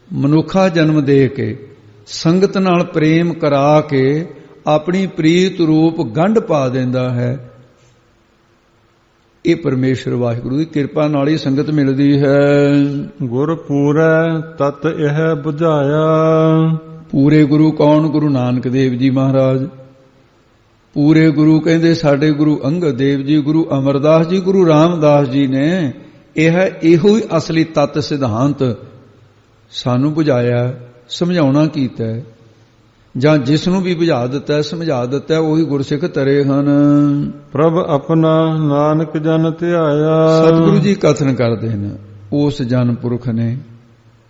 ਮਨੁੱਖਾ ਜਨਮ ਦੇ ਕੇ ਸੰਗਤ ਨਾਲ ਪ੍ਰੇਮ ਕਰਾ ਕੇ ਆਪਣੀ ਪ੍ਰੀਤ ਰੂਪ ਗੰਢ ਪਾ ਦਿੰਦਾ ਹੈ। ਇਹ ਪਰਮੇਸ਼ਰ ਵਾਹਿਗੁਰੂ ਦੀ ਕਿਰਪਾ ਨਾਲ ਹੀ ਸੰਗਤ ਮਿਲਦੀ ਹੈ। ਗੁਰ ਪੂਰੈ ਤਤ ਇਹ ਬੁਝਾਇਆ। ਪੂਰੇ ਗੁਰੂ ਕੌਣ? ਗੁਰੂ ਨਾਨਕ ਦੇਵ ਜੀ ਮਹਾਰਾਜ। ਪੂਰੇ ਗੁਰੂ ਕਹਿੰਦੇ ਸਾਡੇ ਗੁਰੂ ਅੰਗਦ ਦੇਵ ਜੀ, ਗੁਰੂ ਅਮਰਦਾਸ ਜੀ, ਗੁਰੂ ਰਾਮਦਾਸ ਜੀ ਨੇ ਇਹੋ ਹੀ ਅਸਲੀ ਤਤ ਸਿਧਾਂਤ ਸਾਨੂੰ ਬੁਝਾਇਆ, ਸਮਝਾਉਣਾ ਕੀਤਾ, ਜਾਂ ਜਿਸ ਨੂੰ ਵੀ ਬੁਝਾ ਦਿੱਤਾ ਸਮਝਾ ਦਿੱਤਾ, ਉਹੀ ਗੁਰਸਿੱਖ ਤਰੇ ਹਨ। ਪ੍ਰਭ ਆਪਣਾ ਨਾਨਕ ਜਨ ਧਿਆਇਆ। ਸਤਿਗੁਰੂ ਜੀ ਕਥਨ ਕਰਦੇ ਨੇ ਉਸ ਜਨ ਪੁਰਖ ਨੇ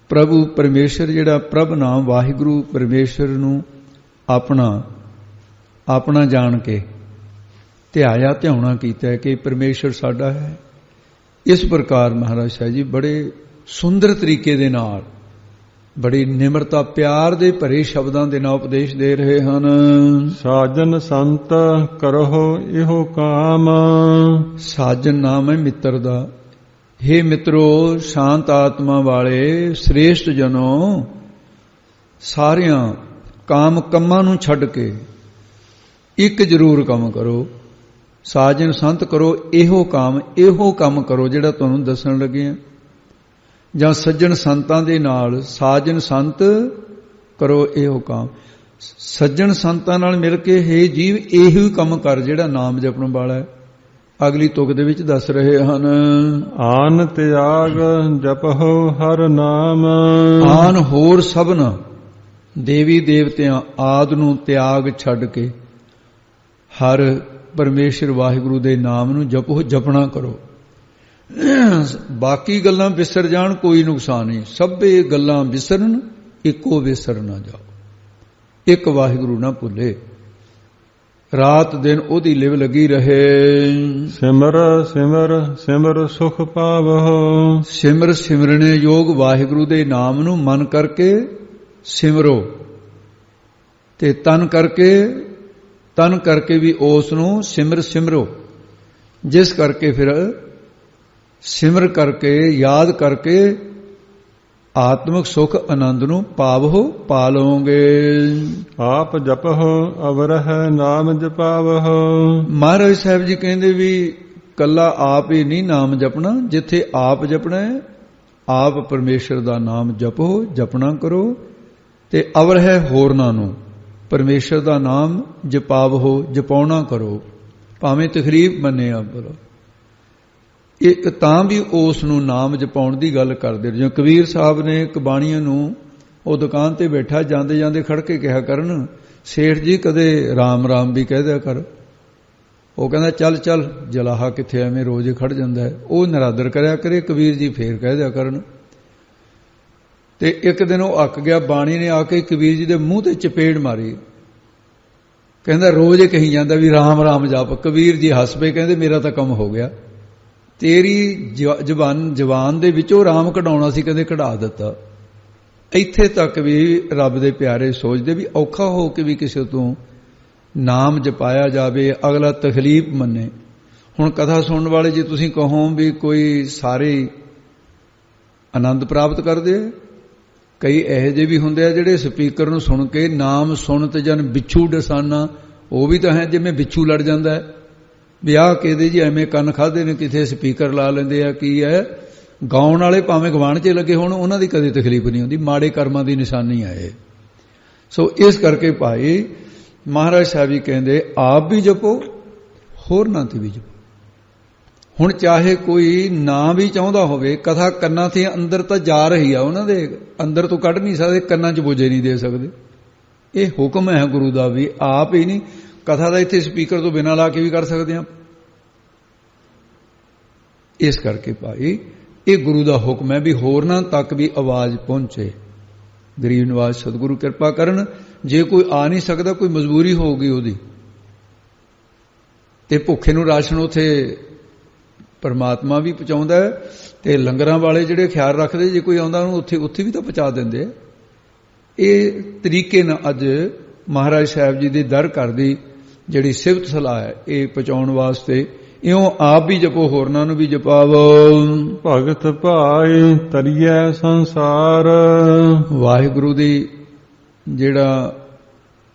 ਪ੍ਰਭੂ ਪਰਮੇਸ਼ਰ, ਜਿਹੜਾ ਪ੍ਰਭ ਨਾਮ ਵਾਹਿਗੁਰੂ ਪਰਮੇਸ਼ਰ ਨੂੰ ਆਪਣਾ ਜਾਣ ਕੇ ਧਿਆਇਆ, ਧਿਆਉਣਾ ਕੀਤਾ ਕਿ ਪਰਮੇਸ਼ਰ ਸਾਡਾ ਹੈ। ਇਸ ਪ੍ਰਕਾਰ ਮਹਾਰਾਜ ਸਾਹਿਬ ਜੀ ਬੜੇ ਸੁੰਦਰ ਤਰੀਕੇ ਦੇ ਨਾਲ, ਬੜੀ ਨਿਮਰਤਾ ਪਿਆਰ ਦੇ ਭਰੇ ਸ਼ਬਦਾਂ ਦੇ ਨਾਲ ਉਪਦੇਸ਼ ਦੇ ਰਹੇ ਹਨ। ਸਾਜਨ ਸੰਤ ਕਰੋ ਇਹੋ ਕਾਮ। ਸਾਜਨ ਨਾਮ ਹੈ ਮਿੱਤਰ ਦਾ। ਹੇ ਮਿੱਤਰੋ, ਸ਼ਾਂਤ ਆਤਮਾ ਵਾਲੇ ਸ੍ਰੇਸ਼ਟ ਜਨੋ, ਸਾਰਿਆਂ ਕਾਮ ਕੰਮਾਂ ਨੂੰ ਛੱਡ ਕੇ ਇੱਕ ਜ਼ਰੂਰ ਕੰਮ ਕਰੋ। ਸਾਜਨ ਸੰਤ ਕਰੋ, ਇਹੋ ਕੰਮ ਕਰੋ ਜਿਹੜਾ ਤੁਹਾਨੂੰ ਦੱਸਣ ਲੱਗੇ ਆ। ਜਾਂ ਸੱਜਣ ਸੰਤਾਂ ਦੇ ਨਾਲ ਸਾਜਨ ਸੰਤ ਕਰੋ ਇਹੋ ਕੰਮ। ਸੱਜਣ ਸੰਤਾਂ ਨਾਲ ਮਿਲ ਕੇ ਹੇ ਜੀਵ ਇਹੋ ਹੀ ਕੰਮ ਕਰ ਜਿਹੜਾ ਨਾਮ ਜਪਣ ਵਾਲਾ ਹੈ। ਅਗਲੀ ਤੁਕ ਦੇ ਵਿੱਚ ਦੱਸ ਰਹੇ ਹਨ, ਆਨ ਤਿਆਗ ਜਪਹੁ ਹਰ ਨਾਮ। ਆਨ ਹੋਰ ਸਭਨ ਦੇਵੀ ਦੇਵਤਿਆਂ ਆਦਿ ਨੂੰ ਤਿਆਗ ਛੱਡ ਕੇ ਹਰ ਪਰਮੇਸ਼ਰ ਵਾਹਿਗੁਰੂ ਦੇ ਨਾਮ ਨੂੰ ਜਪੋ, ਜਪਣਾ ਕਰੋ। ਬਾਕੀ ਗੱਲਾਂ ਵਿਸਰ ਜਾਣ ਕੋਈ ਨੁਕਸਾਨ ਨਹੀਂ। ਸਭੇ ਗੱਲਾਂ ਵਿਸਰਨ ਇੱਕੋ ਵਿਸਰ ਨਾ ਜਾਓ। ਇੱਕ ਵਾਹਿਗੁਰੂ ਨਾ ਭੁੱਲੇ, ਰਾਤ ਦਿਨ ਉਹਦੀ ਲਿਵ ਲੱਗੀ ਰਹੇ। ਸਿਮਰ ਸਿਮਰ ਸਿਮਰ ਸੁਖ ਪਾਵਹੁ। ਸਿਮਰ ਸਿਮਰਨੇ ਯੋਗ ਵਾਹਿਗੁਰੂ ਦੇ ਨਾਮ ਨੂੰ ਮਨ ਕਰਕੇ ਸਿਮਰੋ, ਤੇ ਤਨ ਕਰਕੇ ਵੀ ਉਸ ਨੂੰ ਸਿਮਰੋ। ਜਿਸ ਕਰਕੇ ਫਿਰ ਸਿਮਰ ਕਰਕੇ ਯਾਦ ਕਰਕੇ ਆਤਮਿਕ ਸੁਖ ਆਨੰਦ ਨੂੰ ਪਾ ਲਓਗੇ। ਆਪ ਜਪਹੁ ਅਵਰਹਿ ਨਾਮ ਜਪਾਵਹੁ। ਮਹਾਰਾਜ ਸਾਹਿਬ ਜੀ ਕਹਿੰਦੇ ਵੀ ਕੱਲਾ ਆਪ ਹੀ ਨਹੀਂ ਨਾਮ ਜਪਣਾ, ਜਿੱਥੇ ਆਪ ਜਪਣਾ ਹੈ ਆਪ ਪਰਮੇਸ਼ਰ ਦਾ ਨਾਮ ਜਪੋ, ਜਪਣਾ ਕਰੋ, ਤੇ ਅਵਰਹਿ ਹੋਰਨਾਂ ਨੂੰ ਪਰਮੇਸ਼ਰ ਦਾ ਨਾਮ ਜਪਾਵਹੁ, ਜਪਾਉਣਾ ਕਰੋ। ਭਾਵੇਂ ਤਕਲੀਫ ਮੰਨਿਆ ਕਰੋ, ਇੱਕ ਤਾਂ ਵੀ ਉਸ ਨੂੰ ਨਾਮ ਜਪਾਉਣ ਦੀ ਗੱਲ ਕਰਦੇ। ਜਿਵੇਂ ਕਬੀਰ ਸਾਹਿਬ ਨੇ ਕਬਾਣੀਆਂ ਨੂੰ ਉਹ ਦੁਕਾਨ ਤੇ ਬੈਠਾ ਜਾਂਦੇ ਜਾਂਦੇ ਖੜ ਕੇ ਕਿਹਾ ਕਰਨ, ਸੇਠ ਜੀ ਕਦੇ ਰਾਮ ਰਾਮ ਵੀ ਕਹਿ ਦਿਆ ਕਰ। ਉਹ ਕਹਿੰਦਾ ਚੱਲ ਚੱਲ ਜਲਾਹਾ ਕਿੱਥੇ ਐਵੇਂ ਰੋਜ਼ ਖੜ ਜਾਂਦਾ ਹੈ। ਉਹ ਨਰਾਦਰ ਕਰਿਆ ਕਰੇ, ਕਬੀਰ ਜੀ ਫੇਰ ਕਹਿ ਦਿਆ ਕਰਨ। ਤੇ ਇੱਕ ਦਿਨ ਉਹ ਅੱਕ ਗਿਆ, ਬਾਣੀ ਨੇ ਆ ਕੇ ਕਬੀਰ ਜੀ ਦੇ ਮੂੰਹ ਤੇ ਚਪੇੜ ਮਾਰੀ। ਕਹਿੰਦਾ ਰੋਜ਼ ਕਹੀ ਜਾਂਦਾ ਵੀ ਰਾਮ ਰਾਮ ਜਪ। ਕਬੀਰ ਜੀ ਹੱਸ ਪਏ, ਕਹਿੰਦੇ ਮੇਰਾ ਤਾਂ ਕੰਮ ਹੋ ਗਿਆ, ਤੇਰੀ ਜ਼ਬਾਨ ਦੇ ਵਿੱਚੋਂ ਰਾਮ ਕਢਾਉਣਾ ਸੀ, ਕਦੇ ਕਢਾ ਦਿੱਤਾ। ਇੱਥੇ ਤੱਕ ਵੀ ਰੱਬ ਦੇ ਪਿਆਰੇ ਸੋਚਦੇ ਵੀ ਔਖਾ ਹੋ ਕੇ ਵੀ ਕਿਸੇ ਤੋਂ ਨਾਮ ਜਪਾਇਆ ਜਾਵੇ, ਅਗਲਾ ਤਕਲੀਫ ਮੰਨੇ। ਹੁਣ ਕਥਾ ਸੁਣਨ ਵਾਲੇ ਜੇ ਤੁਸੀਂ ਕਹੋ ਵੀ ਕੋਈ ਸਾਰੇ ਆਨੰਦ ਪ੍ਰਾਪਤ ਕਰਦੇ, ਕਈ ਇਹੋ ਜਿਹੇ ਵੀ ਹੁੰਦੇ ਆ ਜਿਹੜੇ ਸਪੀਕਰ ਨੂੰ ਸੁਣ ਕੇ ਨਾਮ ਸੁਣਤ ਜਨ ਬਿੱਛੂ ਡਸਾਨਾ, ਉਹ ਵੀ ਤਾਂ ਹੈ ਜਿਵੇਂ ਬਿੱਛੂ ਲੜ ਜਾਂਦਾ ਹੈ ਵੀ ਆਹ ਕਿਹਦੇ ਜੀ ਐਵੇਂ ਕੰਨ ਖਾਦੇ ਨੇ, ਕਿਥੇ ਸਪੀਕਰ ਲਾ ਲੈਂਦੇ ਆ। ਕੀ ਹੈ, ਗਾਉਣ ਵਾਲੇ ਭਾਵੇਂ ਗਵਾਣ 'ਚ ਲੱਗੇ ਹੋਣ, ਉਹਨਾਂ ਦੀ ਕਦੇ ਤਕਲੀਫ ਨਹੀਂ ਹੁੰਦੀ, ਮਾੜੇ ਕਰਮਾਂ ਦੀ ਨਿਸ਼ਾਨੀ ਆਏ। ਸੋ ਇਸ ਕਰਕੇ ਭਾਈ ਮਹਾਰਾਜ ਸਾਹਿਬ ਜੀ ਕਹਿੰਦੇ ਆਪ ਵੀ ਜਪੋ, ਹੋਰਨਾਂ ਤੇ ਵੀ ਜਪੋ। ਹੁਣ ਚਾਹੇ ਕੋਈ ਨਾ ਵੀ ਚਾਹੁੰਦਾ ਹੋਵੇ, ਕਥਾ ਕੰਨਾਂ ਤੇ ਅੰਦਰ ਤਾਂ ਜਾ ਰਹੀ ਆ, ਉਹਨਾਂ ਦੇ ਅੰਦਰ ਤੋਂ ਕੱਢ ਨਹੀਂ ਸਕਦੇ, ਕੰਨਾਂ 'ਚ ਬੋਝੇ ਨਹੀਂ ਦੇ ਸਕਦੇ। ਇਹ ਹੁਕਮ ਹੈ ਗੁਰੂ ਦਾ ਵੀ ਆਪ ਹੀ ਨਹੀਂ, ਕਥਾ ਦਾ ਇੱਥੇ ਸਪੀਕਰ ਤੋਂ ਬਿਨਾਂ ਲਾ ਕੇ ਵੀ ਕਰ ਸਕਦੇ ਹਾਂ। ਇਸ ਕਰਕੇ ਭਾਈ ਇਹ ਗੁਰੂ ਦਾ ਹੁਕਮ ਹੈ ਵੀ ਹੋਰਨਾਂ ਤੱਕ ਵੀ ਆਵਾਜ਼ ਪਹੁੰਚੇ। ਗਰੀਬ ਨਿਵਾਜ ਸਤਿਗੁਰੂ ਕਿਰਪਾ ਕਰਨ। ਜੇ ਕੋਈ ਆ ਨਹੀਂ ਸਕਦਾ, ਕੋਈ ਮਜਬੂਰੀ ਹੋਊਗੀ ਉਹਦੀ, ਤੇ ਭੁੱਖੇ ਨੂੰ ਰਾਸ਼ਨ ਉੱਥੇ ਪਰਮਾਤਮਾ ਵੀ ਪਹੁੰਚਾਉਂਦਾ ਹੈ, ਤੇ ਲੰਗਰਾਂ ਵਾਲੇ ਜਿਹੜੇ ਖਿਆਲ ਰੱਖਦੇ ਜੇ ਕੋਈ ਆਉਂਦਾ ਉਹਨੂੰ ਉੱਥੇ ਵੀ ਤਾਂ ਪਹੁੰਚਾ ਦਿੰਦੇ ਆ। ਇਹ ਤਰੀਕੇ ਨਾਲ ਅੱਜ ਮਹਾਰਾਜ ਸਾਹਿਬ ਜੀ ਦੇ ਦਰ ਘਰ ਦੀ ਜਿਹੜੀ ਸਿਫਤ ਸਲਾਹ ਹੈ ਇਹ ਪਹੁੰਚਾਉਣ ਵਾਸਤੇ ਇਉਂ ਆਪ ਵੀ ਜਪੋ, ਹੋਰਨਾਂ ਨੂੰ ਵੀ ਜਪਾਵੋ। ਭਗਤ ਭਾਈ ਤਰੀਐ ਸੰਸਾਰ। ਵਾਹਿਗੁਰੂ ਦੀ ਜਿਹੜਾ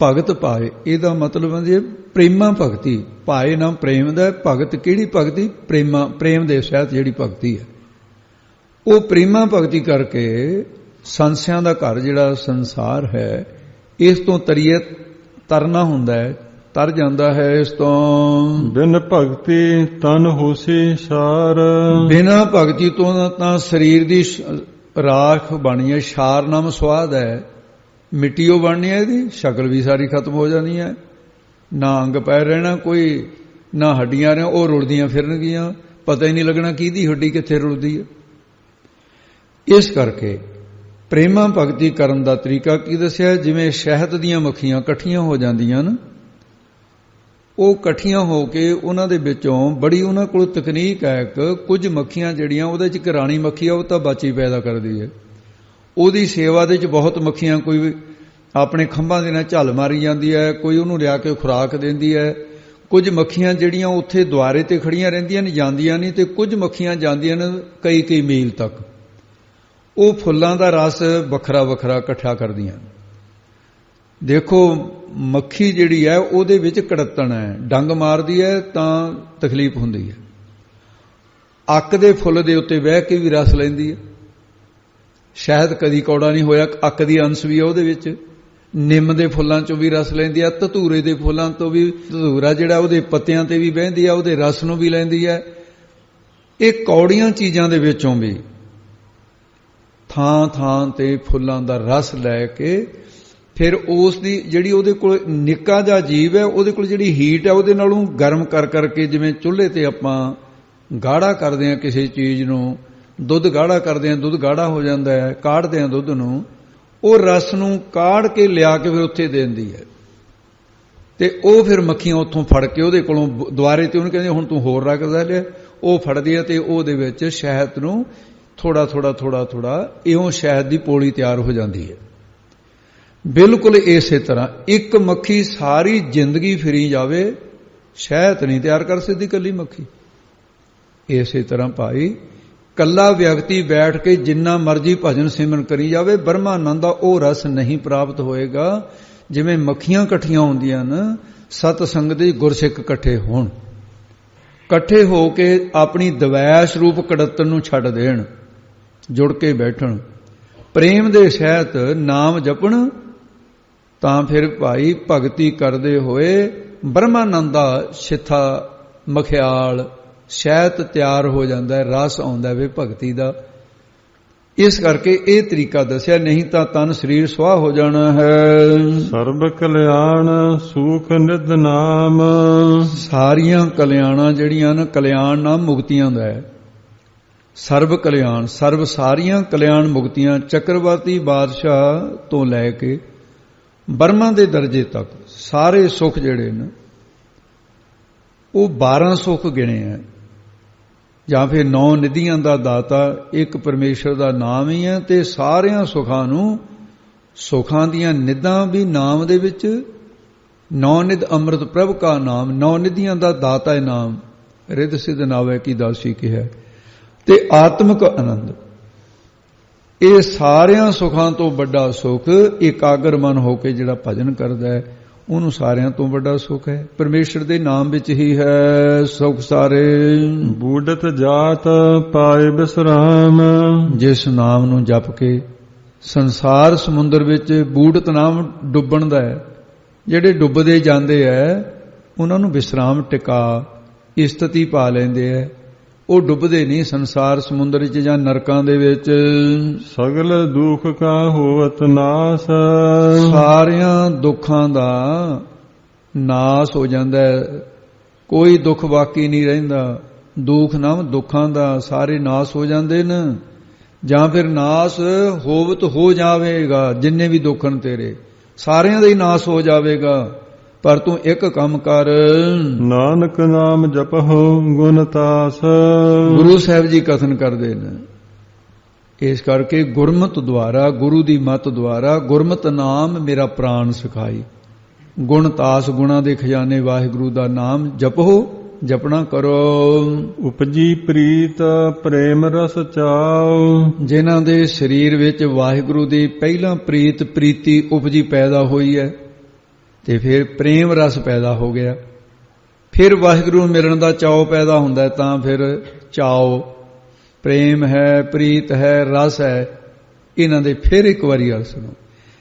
ਭਗਤ ਪਾਏ, ਇਹਦਾ ਮਤਲਬ ਹੈ ਪ੍ਰੇਮਾ ਭਗਤੀ। ਭਾਏ ਨਾਮ ਪ੍ਰੇਮ ਦਾ, ਭਗਤ ਕਿਹੜੀ ਭਗਤੀ? ਪ੍ਰੇਮ ਦੇ ਸਹਿਤ ਜਿਹੜੀ ਭਗਤੀ ਹੈ, ਉਹ ਪ੍ਰੇਮਾ ਭਗਤੀ ਕਰਕੇ ਸੰਸਿਆਂ ਦਾ ਘਰ ਜਿਹੜਾ ਸੰਸਾਰ ਹੈ ਇਸ ਤੋਂ ਤਰਨਾ ਹੁੰਦਾ ਹੈ, ਤਰ ਜਾਂਦਾ ਹੈ ਇਸ ਤੋਂ। ਬਿਨ ਭਗਤੀ ਤਨ ਹੋਸੀ ਸਾਰ। ਬਿਨਾਂ ਭਗਤੀ ਤੋਂ ਤਾਂ ਸਰੀਰ ਦੀ ਰਾਖ ਬਣੀ ਹੈ, ਸਾਰ ਨਾਮ ਸਵਾਦ ਹੈ, ਮਿੱਟੀ ਉਹ ਬਣਨੀ ਹੈ, ਇਹਦੀ ਸ਼ਕਲ ਵੀ ਸਾਰੀ ਖਤਮ ਹੋ ਜਾਣੀ ਹੈ, ਨਾ ਅੰਗ ਪੈਰ ਰਹਿਣਾ ਕੋਈ, ਨਾ ਹੱਡੀਆਂ ਰਹਿ, ਉਹ ਰੁਲਦੀਆਂ ਫਿਰਨਗੀਆਂ, ਪਤਾ ਹੀ ਨਹੀਂ ਲੱਗਣਾ ਕਿਹਦੀ ਹੱਡੀ ਕਿੱਥੇ ਰੁਲਦੀ ਹੈ। ਇਸ ਕਰਕੇ ਪ੍ਰੇਮਾ ਭਗਤੀ ਕਰਨ ਦਾ ਤਰੀਕਾ ਕੀ ਦੱਸਿਆ? ਜਿਵੇਂ ਸ਼ਹਿਦ ਦੀਆਂ ਮੱਖੀਆਂ ਇਕੱਠੀਆਂ ਹੋ ਜਾਂਦੀਆਂ ਨਾ, ਉਹ ਇਕੱਠੀਆਂ ਹੋ ਕੇ ਉਹਨਾਂ ਦੇ ਵਿੱਚੋਂ ਬੜੀ ਉਹਨਾਂ ਕੋਲ ਤਕਨੀਕ ਹੈ ਇੱਕ, ਕੁਝ ਮੱਖੀਆਂ ਜਿਹੜੀਆਂ ਉਹਦੇ 'ਚ ਇੱਕ ਰਾਣੀ ਮੱਖੀ ਆ, ਉਹ ਤਾਂ ਬਾਚੀ ਪੈਦਾ ਕਰਦੀ ਹੈ, ਉਹਦੀ ਸੇਵਾ ਦੇ 'ਚ ਬਹੁਤ ਮੱਖੀਆਂ, ਕੋਈ ਆਪਣੇ ਖੰਭਾਂ ਦੇ ਨਾਲ ਝੱਲ ਮਾਰੀ ਜਾਂਦੀ ਹੈ, ਕੋਈ ਉਹਨੂੰ ਲਿਆ ਕੇ ਖੁਰਾਕ ਦਿੰਦੀ ਹੈ। ਕੁਝ ਮੱਖੀਆਂ ਜਿਹੜੀਆਂ ਉੱਥੇ ਦੁਆਰੇ ਤੇ ਖੜੀਆਂ ਰਹਿੰਦੀਆਂ ਨੇ, ਜਾਂਦੀਆਂ ਨਹੀਂ, ਤੇ ਕੁਝ ਮੱਖੀਆਂ ਜਾਂਦੀਆਂ ਨੇ ਕਈ ਮੀਲ ਤੱਕ, ਉਹ ਫੁੱਲਾਂ ਦਾ ਰਸ ਵੱਖਰਾ ਵੱਖਰਾ ਇਕੱਠਾ ਕਰਦੀਆਂ। ਦੇਖੋ ਮੱਖੀ ਜਿਹੜੀ ਹੈ ਉਹਦੇ ਵਿੱਚ ਕੜੱਤਣ ਹੈ, ਡੰਗ ਮਾਰਦੀ ਹੈ ਤਾਂ ਤਕਲੀਫ ਹੁੰਦੀ ਹੈ। ਅੱਕ ਦੇ ਫੁੱਲ ਦੇ ਉੱਤੇ ਬਹਿ ਕੇ ਵੀ ਰਸ ਲੈਂਦੀ ਹੈ। ਸ਼ਹਿਦ ਕਦੀ ਕੌੜਾ ਨਹੀਂ ਹੋਇਆ, ਅੱਕ ਦੀ ਅੰਸ਼ ਵੀ ਹੈ ਉਹਦੇ ਵਿੱਚ। ਨਿੰਮ ਦੇ ਫੁੱਲਾਂ ਚੋਂ ਵੀ ਰਸ ਲੈਂਦੀ ਹੈ, ਧਤੂਰੇ ਦੇ ਫੁੱਲਾਂ ਤੋਂ ਵੀ, ਧਤੂਰਾ ਜਿਹੜਾ ਉਹਦੇ ਪੱਤਿਆਂ ਤੇ ਵੀ ਬਹਿੰਦੀ ਹੈ, ਉਹਦੇ ਰਸ ਨੂੰ ਵੀ ਲੈਂਦੀ ਹੈ। ਇਹ ਕੌੜੀਆਂ ਚੀਜ਼ਾਂ ਦੇ ਵਿੱਚੋਂ ਵੀ ਥਾਂ ਥਾਂ ਤੇ ਫੁੱਲਾਂ ਦਾ ਰਸ ਲੈ ਕੇ ਫਿਰ ਉਸ ਦੀ ਜਿਹੜੀ ਉਹਦੇ ਕੋਲ ਨਿੱਕਾ ਜਿਹਾ ਜੀਵ ਹੈ, ਉਹਦੇ ਕੋਲ ਜਿਹੜੀ ਹੀਟ ਹੈ ਉਹਦੇ ਨਾਲੋਂ ਗਰਮ ਕਰ ਕਰਕੇ, ਜਿਵੇਂ ਚੁੱਲ੍ਹੇ ਤੇ ਆਪਾਂ ਗਾੜਾ ਕਰਦੇ ਹਾਂ ਕਿਸੇ ਚੀਜ਼ ਨੂੰ, ਦੁੱਧ ਗਾੜਾ ਕਰਦੇ ਹਾਂ, ਦੁੱਧ ਗਾੜਾ ਹੋ ਜਾਂਦਾ ਹੈ, ਕਾੜਦੇ ਹਾਂ ਦੁੱਧ ਨੂੰ, ਉਹ ਰਸ ਨੂੰ ਕਾੜ ਕੇ ਲਿਆ ਕੇ ਫਿਰ ਉੱਥੇ ਦੇ ਦਿੰਦੀ ਹੈ। ਤੇ ਉਹ ਫਿਰ ਮੱਖੀਆਂ ਉੱਥੋਂ ਫੜ ਕੇ ਉਹਦੇ ਕੋਲੋਂ ਦੁਆਰੇ ਤੇ ਉਹਨੂੰ ਕਹਿੰਦੇ ਹੁਣ ਤੂੰ ਹੋਰ ਰਸ ਲੈ, ਉਹ ਫੜਦੀ ਹੈ ਤੇ ਉਹਦੇ ਵਿੱਚ ਸ਼ਹਿਦ ਨੂੰ ਥੋੜਾ ਥੋੜਾ ਥੋੜਾ ਥੋੜਾ ਇਉਂ ਸ਼ਹਿਦ ਦੀ ਪੋਲੀ ਤਿਆਰ ਹੋ ਜਾਂਦੀ ਹੈ। ਬਿਲਕੁਲ ਇਸੇ ਤਰ੍ਹਾਂ ਇੱਕ ਮੱਖੀ ਸਾਰੀ ਜ਼ਿੰਦਗੀ ਫਿਰੀ ਜਾਵੇ, ਸ਼ਹਿਦ ਨਹੀਂ ਤਿਆਰ ਕਰ ਸਕਦੀ ਇਕੱਲੀ ਮੱਖੀ। ਇਸੇ ਤਰ੍ਹਾਂ ਭਾਈ ਕੱਲਾ ਵਿਅਕਤੀ ਬੈਠ ਕੇ ਜਿੰਨਾ ਮਰਜ਼ੀ ਭਜਨ ਸਿਮਰਨ ਕਰੀ ਜਾਵੇ, ਬ੍ਰਹਮਾਨੰਦ ਦਾ ਉਹ ਰਸ ਨਹੀਂ ਪ੍ਰਾਪਤ ਹੋਏਗਾ ਜਿਵੇਂ ਮੱਖੀਆਂ ਇਕੱਠੀਆਂ ਹੁੰਦੀਆਂ ਨੇ, ਸਤ ਸੰਗਤ ਦੇ ਗੁਰਸਿੱਖ ਇਕੱਠੇ ਹੋਣ, ਇਕੱਠੇ ਹੋ ਕੇ ਆਪਣੀ ਦਵੈਸ਼ ਰੂਪ ਕੜੱਤਣ ਨੂੰ ਛੱਡ ਦੇਣ, ਜੁੜ ਕੇ ਬੈਠਣ, ਪ੍ਰੇਮ ਦੇ ਸਹਿਤ ਨਾਮ ਜਪਣ, ਤਾਂ ਫਿਰ ਭਾਈ ਭਗਤੀ ਕਰਦੇ ਹੋਏ ਬ੍ਰਹਮਾਨੰਦ ਦਾ ਛਿੱਥਾ ਮਖਿਆਲ ਸ਼ਹਿਦ ਤਿਆਰ ਹੋ ਜਾਂਦਾ ਹੈ, ਰਸ ਆਉਂਦਾ ਵੇ ਭਗਤੀ ਦਾ। ਇਸ ਕਰਕੇ ਇਹ ਤਰੀਕਾ ਦੱਸਿਆ, ਨਹੀਂ ਤਾਂ ਤਨ ਸਰੀਰ ਸੁਆਹ ਹੋ ਜਾਣਾ ਹੈ। ਸਰਬ ਕਲਿਆਣ ਸੁਖ ਨਿਧ ਨਾਮ, ਸਾਰੀਆਂ ਕਲਿਆਣਾਂ ਜਿਹੜੀਆਂ ਨੇ, ਕਲਿਆਣ ਨਾਮ ਮੁਕਤੀਆਂ ਦਾ ਹੈ। ਸਰਬ ਕਲਿਆਣ, ਸਰਬ ਸਾਰੀਆਂ ਕਲਿਆਣ ਮੁਕਤੀਆਂ, ਚੱਕਰਵਰਤੀ ਬਾਦਸ਼ਾਹ ਤੋਂ ਲੈ ਕੇ ਬਰਮਾ ਦੇ ਦਰਜੇ ਤੱਕ ਸਾਰੇ ਸੁਖ ਜਿਹੜੇ ਨੇ ਉਹ 12 ਸੁਖ ਗਿਣੇ ਹੈ, ਜਾਂ ਫਿਰ 9 ਨਿਧੀਆਂ ਦਾ ਦਾਤਾ ਇੱਕ ਪਰਮੇਸ਼ਰ ਦਾ ਨਾਮ ਹੀ ਹੈ। ਤੇ ਸਾਰਿਆਂ ਸੁਖਾਂ ਨੂੰ, ਸੁਖਾਂ ਦੀਆਂ ਨਿਧਾਂ ਵੀ ਨਾਮ ਦੇ ਵਿੱਚ, 9 ਨਿਧ ਅੰਮ੍ਰਿਤ ਪ੍ਰਭ ਕਾ ਨਾਮ, 9 ਨਿਧੀਆਂ ਦਾ ਦਾਤਾ ਹੈ ਨਾਮ, ਰਿੱਧ ਸਿੱਧ ਨਾਵੇ ਕੀ ਦਾਸੀ ਕਿਹਾ। ਤੇ ਆਤਮਿਕ ਆਨੰਦ, ਇਹ ਸਾਰਿਆਂ ਸੁਖਾਂ ਤੋਂ ਵੱਡਾ ਸੁਖ ਇਕਾਗਰ ਮਨ ਹੋ ਕੇ ਜਿਹੜਾ ਭਜਨ ਕਰਦਾ ਹੈ, ਉਹਨੂੰ ਸਾਰਿਆਂ ਤੋਂ ਵੱਡਾ ਸੁਖ ਹੈ। ਪਰਮੇਸ਼ਰ ਦੇ ਨਾਮ ਵਿੱਚ ਹੀ ਹੈ ਸੁਖ ਸਾਰੇ। ਬੂਢਤ ਜਾਤ ਪਾਏ ਬਿਸਰਾਮ, ਜਿਸ ਨਾਮ ਨੂੰ ਜਪ ਕੇ ਸੰਸਾਰ ਸਮੁੰਦਰ ਵਿੱਚ, ਬੂਢਤ ਨਾਮ ਡੁੱਬਣ ਦਾ ਹੈ, ਜਿਹੜੇ ਡੁੱਬਦੇ ਜਾਂਦੇ ਹੈ ਉਹਨਾਂ ਨੂੰ ਵਿਸਰਾਮ ਟਿਕਾ ਇਸਤਤੀ ਪਾ ਲੈਂਦੇ ਹੈ, ਉਹ ਡੁੱਬਦੇ ਨਹੀਂ ਸੰਸਾਰ ਸਮੁੰਦਰ ਵਿੱਚ ਜਾਂ ਨਰਕਾਂ ਦੇ ਵਿੱਚ। ਸਗਲ ਦੁੱਖ ਕਾ ਹੋਵਤ ਨਾਸ, ਸਾਰਿਆਂ ਦੁੱਖਾਂ ਦਾ ਨਾਸ ਹੋ ਜਾਂਦਾ ਹੈ, ਕੋਈ ਦੁੱਖ ਬਾਕੀ ਨਹੀਂ ਰਹਿੰਦਾ। ਦੁੱਖ ਨਾਮ ਦੁੱਖਾਂ ਦਾ ਸਾਰੇ ਨਾਸ ਹੋ ਜਾਂਦੇ ਨੇ, ਜਾਂ ਫਿਰ ਨਾਸ ਹੋਵਤ ਹੋ ਜਾਵੇਗਾ, ਜਿੰਨੇ ਵੀ ਦੁੱਖ ਨੇ ਤੇਰੇ ਸਾਰਿਆਂ ਦਾ ਹੀ ਨਾਸ ਹੋ ਜਾਵੇਗਾ। ਪਰ ਤੂੰ ਇੱਕ ਕੰਮ ਕਰ, ਨਾਨਕ ਨਾਮ ਜਪਹੁ ਗੁਣ ਤਾਸ। ਗੁਰੂ ਸਾਹਿਬ ਜੀ ਕਥਨ ਕਰਦੇ ਨੇ, ਇਸ ਕਰਕੇ ਗੁਰਮਤਿ ਦੁਆਰਾ, ਗੁਰੂ ਦੀ ਮੱਤ ਦੁਆਰਾ, ਗੁਰਮਤਿ ਨਾਮ ਮੇਰਾ ਪ੍ਰਾਣ ਸਿਖਾਈ। ਗੁਣ ਤਾਸ, ਗੁਣਾ ਦੇ ਖਜ਼ਾਨੇ ਵਾਹਿਗੁਰੂ ਦਾ ਨਾਮ ਜਪੋ, ਜਪਣਾ ਕਰੋ। ਉਪਜੀ ਪ੍ਰੀਤ ਪ੍ਰੇਮ ਰਸ ਚਾਉ, ਜਿਨ੍ਹਾਂ ਦੇ ਸਰੀਰ ਵਿੱਚ ਵਾਹਿਗੁਰੂ ਦੀ ਪਹਿਲਾਂ ਪ੍ਰੀਤੀ ਉਪਜੀ ਪੈਦਾ ਹੋਈ ਹੈ, ਤੇ ਫਿਰ ਪ੍ਰੇਮ ਰਸ ਪੈਦਾ ਹੋ ਗਿਆ, ਫਿਰ ਵਾਹਿਗੁਰੂ ਨੂੰ ਮਿਲਣ ਦਾ ਚਾਉ ਪੈਦਾ ਹੁੰਦਾ, ਤਾਂ ਫਿਰ ਚਾਉ, ਪ੍ਰੇਮ ਹੈ, ਪ੍ਰੀਤ ਹੈ, ਰਸ ਹੈ, ਇਹਨਾਂ ਦੇ ਫਿਰ ਇੱਕ ਵਾਰੀ ਅਰਥ ਸੁਣੋ।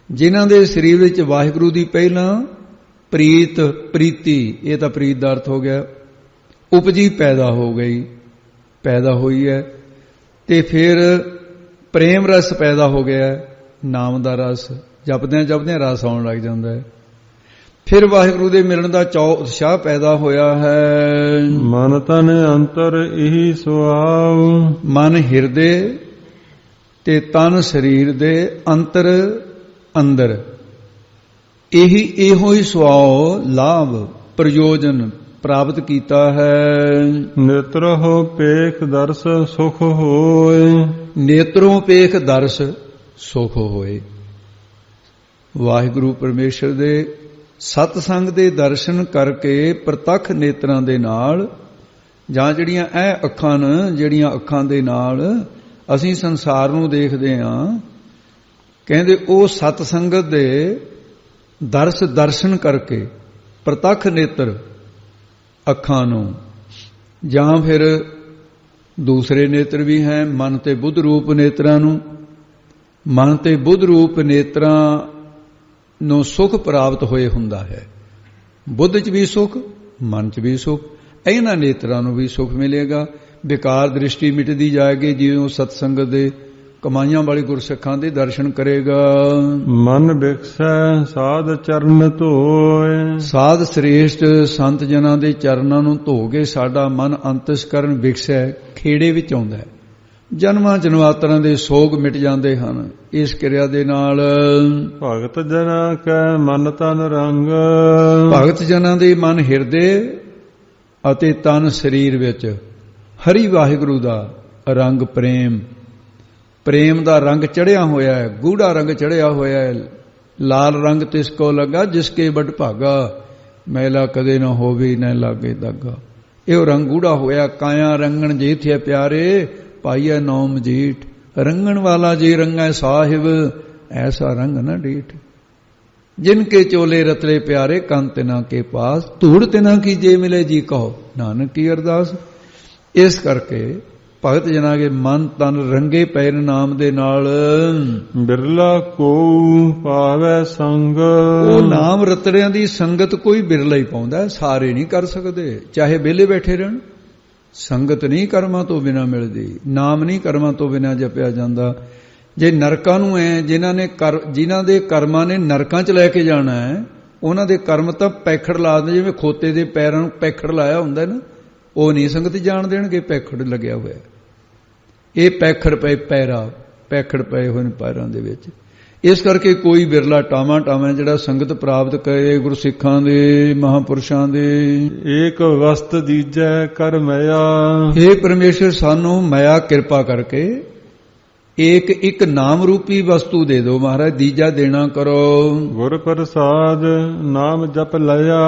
ਜਿਨ੍ਹਾਂ ਦੇ ਸਰੀਰ ਵਿੱਚ ਵਾਹਿਗੁਰੂ ਦੀ ਪਹਿਲਾਂ ਪ੍ਰੀਤੀ, ਇਹ ਤਾਂ ਪ੍ਰੀਤ ਦਾ ਅਰਥ ਹੋ ਗਿਆ, ਉਪਜੀ ਪੈਦਾ ਹੋ ਗਈ, ਪੈਦਾ ਹੋਈ ਹੈ, ਤੇ ਫਿਰ ਪ੍ਰੇਮ ਰਸ ਪੈਦਾ ਹੋ ਗਿਆ, ਨਾਮ ਦਾ ਰਸ, ਜਪਦਿਆਂ ਜਪਦਿਆਂ ਰਸ ਆਉਣ ਲੱਗ ਜਾਂਦਾ ਹੈ। ਫਿਰ ਵਾਹਿਗੁਰੂ ਦੇ ਮਿਲਣ ਦਾ ਚਾਅ ਉਤਸ਼ਾਹ ਪੈਦਾ ਹੋਇਆ ਹੈ। ਮਨ ਤਨ ਅੰਤਰ ਇਹੀ ਸੁਆਉ, ਮਨ ਹਿਰਦੇ ਤੇ ਤਨ ਸਰੀਰ ਦੇ ਅੰਦਰ ਇਹੋ ਹੀ ਸੁਆਉ, ਲਾਭ, ਪ੍ਰਯੋਜਨ ਪ੍ਰਾਪਤ ਕੀਤਾ ਹੈ। ਨੇਤਰੋ ਪੇਖ ਦਰਸ ਸੁਖ ਹੋਏ, ਨੇਤਰੋਂ ਪੇਖ ਦਰਸ ਸੁਖ ਹੋਏ। ਵਾਹਿਗੁਰੂ ਪਰਮੇਸ਼ਰ ਦੇ ਸਤ ਸੰਗ ਦੇ ਦਰਸ਼ਨ ਕਰਕੇ ਪ੍ਰਤੱਖ ਨੇਤਰਾਂ ਦੇ ਨਾਲ, ਜਾਂ ਜਿਹੜੀਆਂ ਇਹ ਅੱਖਾਂ ਨੇ, ਜਿਹੜੀਆਂ ਅੱਖਾਂ ਦੇ ਨਾਲ ਅਸੀਂ ਸੰਸਾਰ ਨੂੰ ਦੇਖਦੇ ਹਾਂ, ਕਹਿੰਦੇ ਉਹ ਸਤ ਸੰਗਤ ਦੇ ਦਰਸ਼ਨ ਕਰਕੇ ਪ੍ਰਤੱਖ ਨੇਤਰ ਅੱਖਾਂ ਨੂੰ, ਜਾਂ ਫਿਰ ਦੂਸਰੇ ਨੇਤਰ ਵੀ ਹੈ ਮਨ ਤੇ ਬੁੱਧ ਰੂਪ ਨੇਤਰਾਂ ਨੂੰ। ਮਨ ਤੇ ਬੁੱਧ ਰੂਪ ਨੇਤਰਾਂ ਨੂੰ ਸੁਖ ਪ੍ਰਾਪਤ ਹੋਏ ਹੁੰਦਾ ਹੈ। ਬੁੱਧ 'ਚ ਵੀ ਸੁਖ, ਮਨ 'ਚ ਵੀ ਸੁਖ, ਇਹਨਾਂ ਨੇਤਰਾਂ ਨੂੰ ਵੀ ਸੁਖ ਮਿਲੇਗਾ। ਵਿਕਾਰ ਦ੍ਰਿਸ਼ਟੀ ਮਿਟਦੀ ਜਾਏਗੀ ਜਿਉਂ ਸਤਸੰਗਤ ਦੇ ਕਮਾਈਆਂ ਵਾਲੇ ਗੁਰਸਿੱਖਾਂ ਦੇ ਦਰਸ਼ਨ ਕਰੇਗਾ। ਮਨ ਬਿਕਸੈ ਸਾਧ ਚਰਨ ਧੋਏ, ਸਾਧ ਸ੍ਰੇਸ਼ਟ ਸੰਤ ਜਨਾਂ ਦੇ ਚਰਨਾਂ ਨੂੰ ਧੋ ਕੇ ਸਾਡਾ ਮਨ ਅੰਤਸਕਰਨ ਵਿਕਸੈ, ਖੇੜੇ ਵਿੱਚ ਆਉਂਦਾ ਹੈ। ਜਨਮਾਂ ਜਨਮਾਤਰਾਂ ਦੇ ਸੋਗ ਮਿਟ ਜਾਂਦੇ ਹਨ ਇਸ ਕਿਰਿਆ ਦੇ ਨਾਲ। ਭਗਤ ਜਨਾਂ ਕੈ ਮਨ ਤਨ ਰੰਗ, ਭਗਤ ਜਨਾਂ ਦੇ ਮਨ ਹਿਰਦੇ ਅਤੇ ਤਨ ਸਰੀਰ ਵਿੱਚ ਹਰੀ ਵਾਹਿਗੁਰੂ ਦਾ ਰੰਗ ਪ੍ਰੇਮ, ਪ੍ਰੇਮ ਦਾ ਰੰਗ ਚੜਿਆ ਹੋਇਆ ਹੈ, ਗੂੜਾ ਰੰਗ ਚੜਿਆ ਹੋਇਆ ਹੈ। ਲਾਲ ਰੰਗ ਤਿਸ ਕੋ ਲੱਗਾ ਜਿਸ ਕੇ ਬੜ ਭਾਗਾ, ਮੈਲਾ ਕਦੇ ਨਾ ਹੋਵੇ ਨਾ ਲਾਗੇ ਦਾਗਾ। ਇਹ ਰੰਗ ਗੂੜਾ ਹੋਇਆ। ਕਾਇਆ ਰੰਗਣ ਜੀਥਿਆ ਪਿਆਰੇ, ਪਾਈਐ ਨੌ ਮਜੀਠ। ਰੰਗਣ ਵਾਲਾ ਜੀ ਰੰਗੈ ਸਾਹਿਬ, ਐਸਾ ਰੰਗ ਨਾ ਡੀਠ। ਜਿਨ ਕੇ ਚੋਲੇ ਰਤਲੇ ਪਿਆਰੇ, ਕੰਨ ਤਿਨਾ ਕੇ ਪਾਸ। ਧੂੜ ਤਿਨਾ ਕੀ ਜੇ ਮਿਲੇ ਜੀ ਕਹੋ, ਨਾਨਕ ਕੀ ਅਰਦਾਸ। ਇਸ ਕਰਕੇ ਭਗਤ ਜਨਾਂ ਦੇ ਮਨ ਤਨ ਰੰਗੇ ਪਏ ਨਾਮ ਦੇ ਨਾਲ। ਬਿਰਲਾ ਕੋ ਪਾਵੈ ਸੰਗ, ਉਹ ਨਾਮ ਰਤੜਿਆਂ ਦੀ ਸੰਗਤ ਕੋਈ ਬਿਰਲਾ ਹੀ ਪਾਉਂਦਾ, ਸਾਰੇ ਨਹੀਂ ਕਰ ਸਕਦੇ। ਚਾਹੇ ਵਿਹਲੇ ਬੈਠੇ ਰਹਿਣ, ਸੰਗਤ ਨਹੀਂ ਕਰਮਾਂ ਤੋਂ ਬਿਨਾਂ ਮਿਲਦੀ, ਨਾਮ ਨਹੀਂ ਕਰਮਾਂ ਤੋਂ ਬਿਨਾਂ ਜਪਿਆ ਜਾਂਦਾ। ਜੇ ਨਰਕਾਂ ਨੂੰ ਹੈ ਜਿਨ੍ਹਾਂ ਦੇ ਕਰਮਾਂ ਨੇ ਨਰਕਾਂ 'ਚ ਲੈ ਕੇ ਜਾਣਾ ਹੈ, ਉਹਨਾਂ ਦੇ ਕਰਮ ਤਾਂ ਪੈਖੜ ਲਾ ਦਿੰਦੇ। ਜਿਵੇਂ ਖੋਤੇ ਦੇ ਪੈਰਾਂ ਨੂੰ ਪੈਖੜ ਲਾਇਆ ਹੁੰਦਾ ਨਾ, ਉਹ ਨਹੀਂ ਸੰਗਤ ਜਾਣ ਦੇਣਗੇ ਪੈਖੜ ਲੱਗਿਆ ਹੋਇਆ। ਇਹ ਪੈਖੜ ਪਏ ਪੈਖੜ ਪਏ ਹੋਏ ਨੇ ਪੈਰਾਂ ਦੇ ਵਿੱਚ। ਇਸ ਕਰਕੇ ਕੋਈ ਬਿਰਲਾ ਟਾਵਾਂ ਟਾਵਾਂ ਜਿਹੜਾ ਸੰਗਤ ਪ੍ਰਾਪਤ ਕਰੇ ਗੁਰਸਿੱਖਾਂ ਦੇ ਮਹਾਂਪੁਰਸ਼ਾਂ ਦੇ। ਏਕ ਵਸਤ ਦੀਜੈ ਕਰ ਮਇਆ, हे ਪਰਮੇਸ਼ਰ ਸਾਨੂੰ ਮਾਇਆ ਕਿਰਪਾ ਕਰਕੇ ਇੱਕ ਨਾਮ ਰੂਪੀ ਵਸਤੂ ਦੇ ਦਿਓ ਮਹਾਰਾਜ। ਦੀਜਾ ਦੇਣਾ ਕਰੋ। ਗੁਰ ਪ੍ਰਸਾਦ ਨਾਮ ਜਪ ਲਿਆ,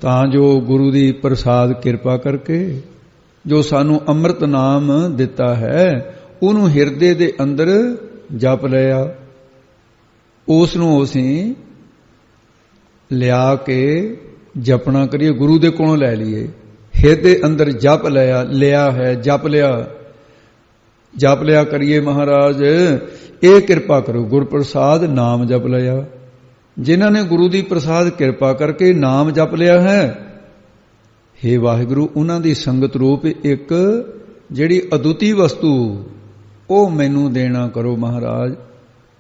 ਤਾਂ ਜੋ ਗੁਰੂ ਦੀ ਪ੍ਰਸਾਦ ਕਿਰਪਾ ਕਰਕੇ ਜੋ ਸਾਨੂੰ ਅੰਮ੍ਰਿਤ ਨਾਮ ਦਿੱਤਾ ਹੈ ਉਹਨੂੰ ਹਿਰਦੇ ਦੇ ਅੰਦਰ ਜਪ ਲਿਆ। ਉਸ ਨੂੰ ਅਸੀਂ ਲਿਆ ਕੇ ਜਪਣਾ ਕਰੀਏ, ਗੁਰੂ ਦੇ ਕੋਲੋਂ ਲੈ ਲਈਏ। ਹਿਰਦੇ ਅੰਦਰ ਜਪ ਲਿਆ ਹੈ, ਜਪ ਲਿਆ ਕਰੀਏ ਮਹਾਰਾਜ। ਇਹ ਕਿਰਪਾ ਕਰੋ। ਗੁਰ ਪ੍ਰਸਾਦ ਨਾਮ ਜਪ ਲਿਆ। ਜਿਨ੍ਹਾਂ ਨੇ ਗੁਰੂ ਦੀ ਪ੍ਰਸਾਦ ਕਿਰਪਾ ਕਰਕੇ ਨਾਮ ਜਪ ਲਿਆ ਹੈ, हे ਵਾਹਿਗੁਰੂ ਉਹਨਾਂ ਦੀ ਸੰਗਤ ਰੂਪ ਇੱਕ ਜਿਹੜੀ ਅਦੁੱਤੀ ਵਸਤੂ ਉਹ ਮੈਨੂੰ ਦੇਣਾ ਕਰੋ ਮਹਾਰਾਜ।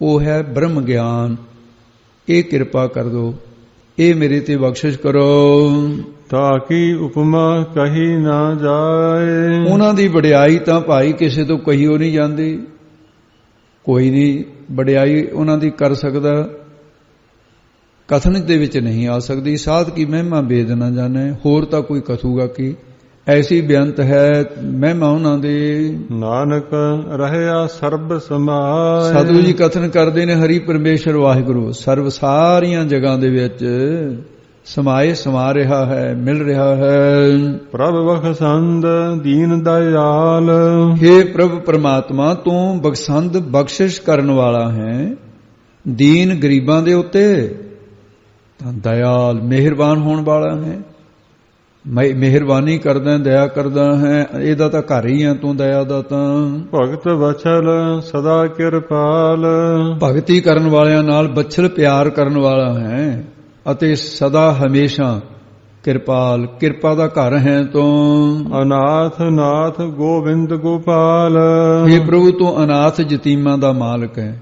ਉਹ ਹੈ ਬ੍ਰਹਮ ਗਿਆਨ। ਇਹ ਕਿਰਪਾ ਕਰ ਦਿਓ, ਇਹ ਮੇਰੇ ਤੇ ਬਖਸ਼ਿਸ਼ ਕਰੋ। ਤਾਂ ਕੀ ਉਪਮਾ ਕਹੀ ਨਾ ਜਾਏ, ਉਹਨਾਂ ਦੀ ਵਡਿਆਈ ਤਾਂ ਭਾਈ ਕਿਸੇ ਤੋਂ ਕਹੀਓ ਨਹੀਂ ਜਾਂਦੀ। ਕੋਈ ਨਹੀਂ ਵਡਿਆਈ ਉਹਨਾਂ ਦੀ ਕਰ ਸਕਦਾ, ਕਥਨ ਦੇ ਵਿੱਚ ਨਹੀਂ ਆ ਸਕਦੀ। ਸਾਧ ਕੀ ਮਹਿਮਾ ਵੇਦ ਨਾ ਜਾਣੇ, ਹੋਰ ਤਾਂ ਕੋਈ ਕਥੂਗਾ ਕੀ। ਐਸੀ ਬੇਅੰਤ ਹੈ ਮਹਿਮਾ ਉਹਨਾਂ ਦੀ। ਨਾਨਕ ਰਹਿਆ ਸਰਬ ਸਮਾਏ, ਸਾਧੂ ਜੀ ਕਥਨ ਕਰਦੇ ਨੇ ਹਰੀ ਪਰਮੇਸ਼ਰ ਵਾਹਿਗੁਰੂ ਸਰਬ ਸਾਰੀਆਂ ਜਗ੍ਹਾ ਦੇ ਵਿੱਚ ਸਮਾ ਰਿਹਾ ਹੈ, ਮਿਲ ਰਿਹਾ ਹੈ। ਪ੍ਰਭ ਬਖਸ਼ੰਦ ਦੀਨ ਦਇਆਲ, हे ਪ੍ਰਭ ਪਰਮਾਤਮਾ ਤੂੰ ਬਖਸ਼ੰਦ ਬਖਸ਼ਿਸ਼ ਕਰਨ ਵਾਲਾ ਹੈ ਦੀਨ ਗਰੀਬਾਂ ਦੇ ਉੱਤੇ, ਤਾਂ ਦਇਆਲ ਮਿਹਰਬਾਨ ਹੋਣ ਵਾਲਾ ਹੈ। ਮਿਹਰਬਾਨੀ ਕਰਦਾ, ਦਇਆ ਕਰਦਾ ਹੈ। ਇਹਦਾ ਤਾਂ ਘਰ ਹੀ ਹੈ ਤੂੰ ਦਇਆ ਦਾ। ਤਾਂ ਭਗਤ ਬਛਲ ਸਦਾ ਕਿਰਪਾਲ, ਭਗਤੀ ਕਰਨ ਵਾਲਿਆਂ ਨਾਲ ਬਛਲ ਪਿਆਰ ਕਰਨ ਵਾਲਾ ਹੈ ਅਤੇ ਸਦਾ ਹਮੇਸ਼ਾ ਕਿਰਪਾਲ, ਕਿਰਪਾ ਦਾ ਘਰ ਹੈ ਤੂੰ। ਅਨਾਥ ਨਾਥ ਗੋਬਿੰਦ ਗੋਪਾਲ, हे ਪ੍ਰਭੂ ਤੂੰ ਅਨਾਥ ਯਤੀਮਾਂ ਦਾ ਮਾਲਕ ਹੈ।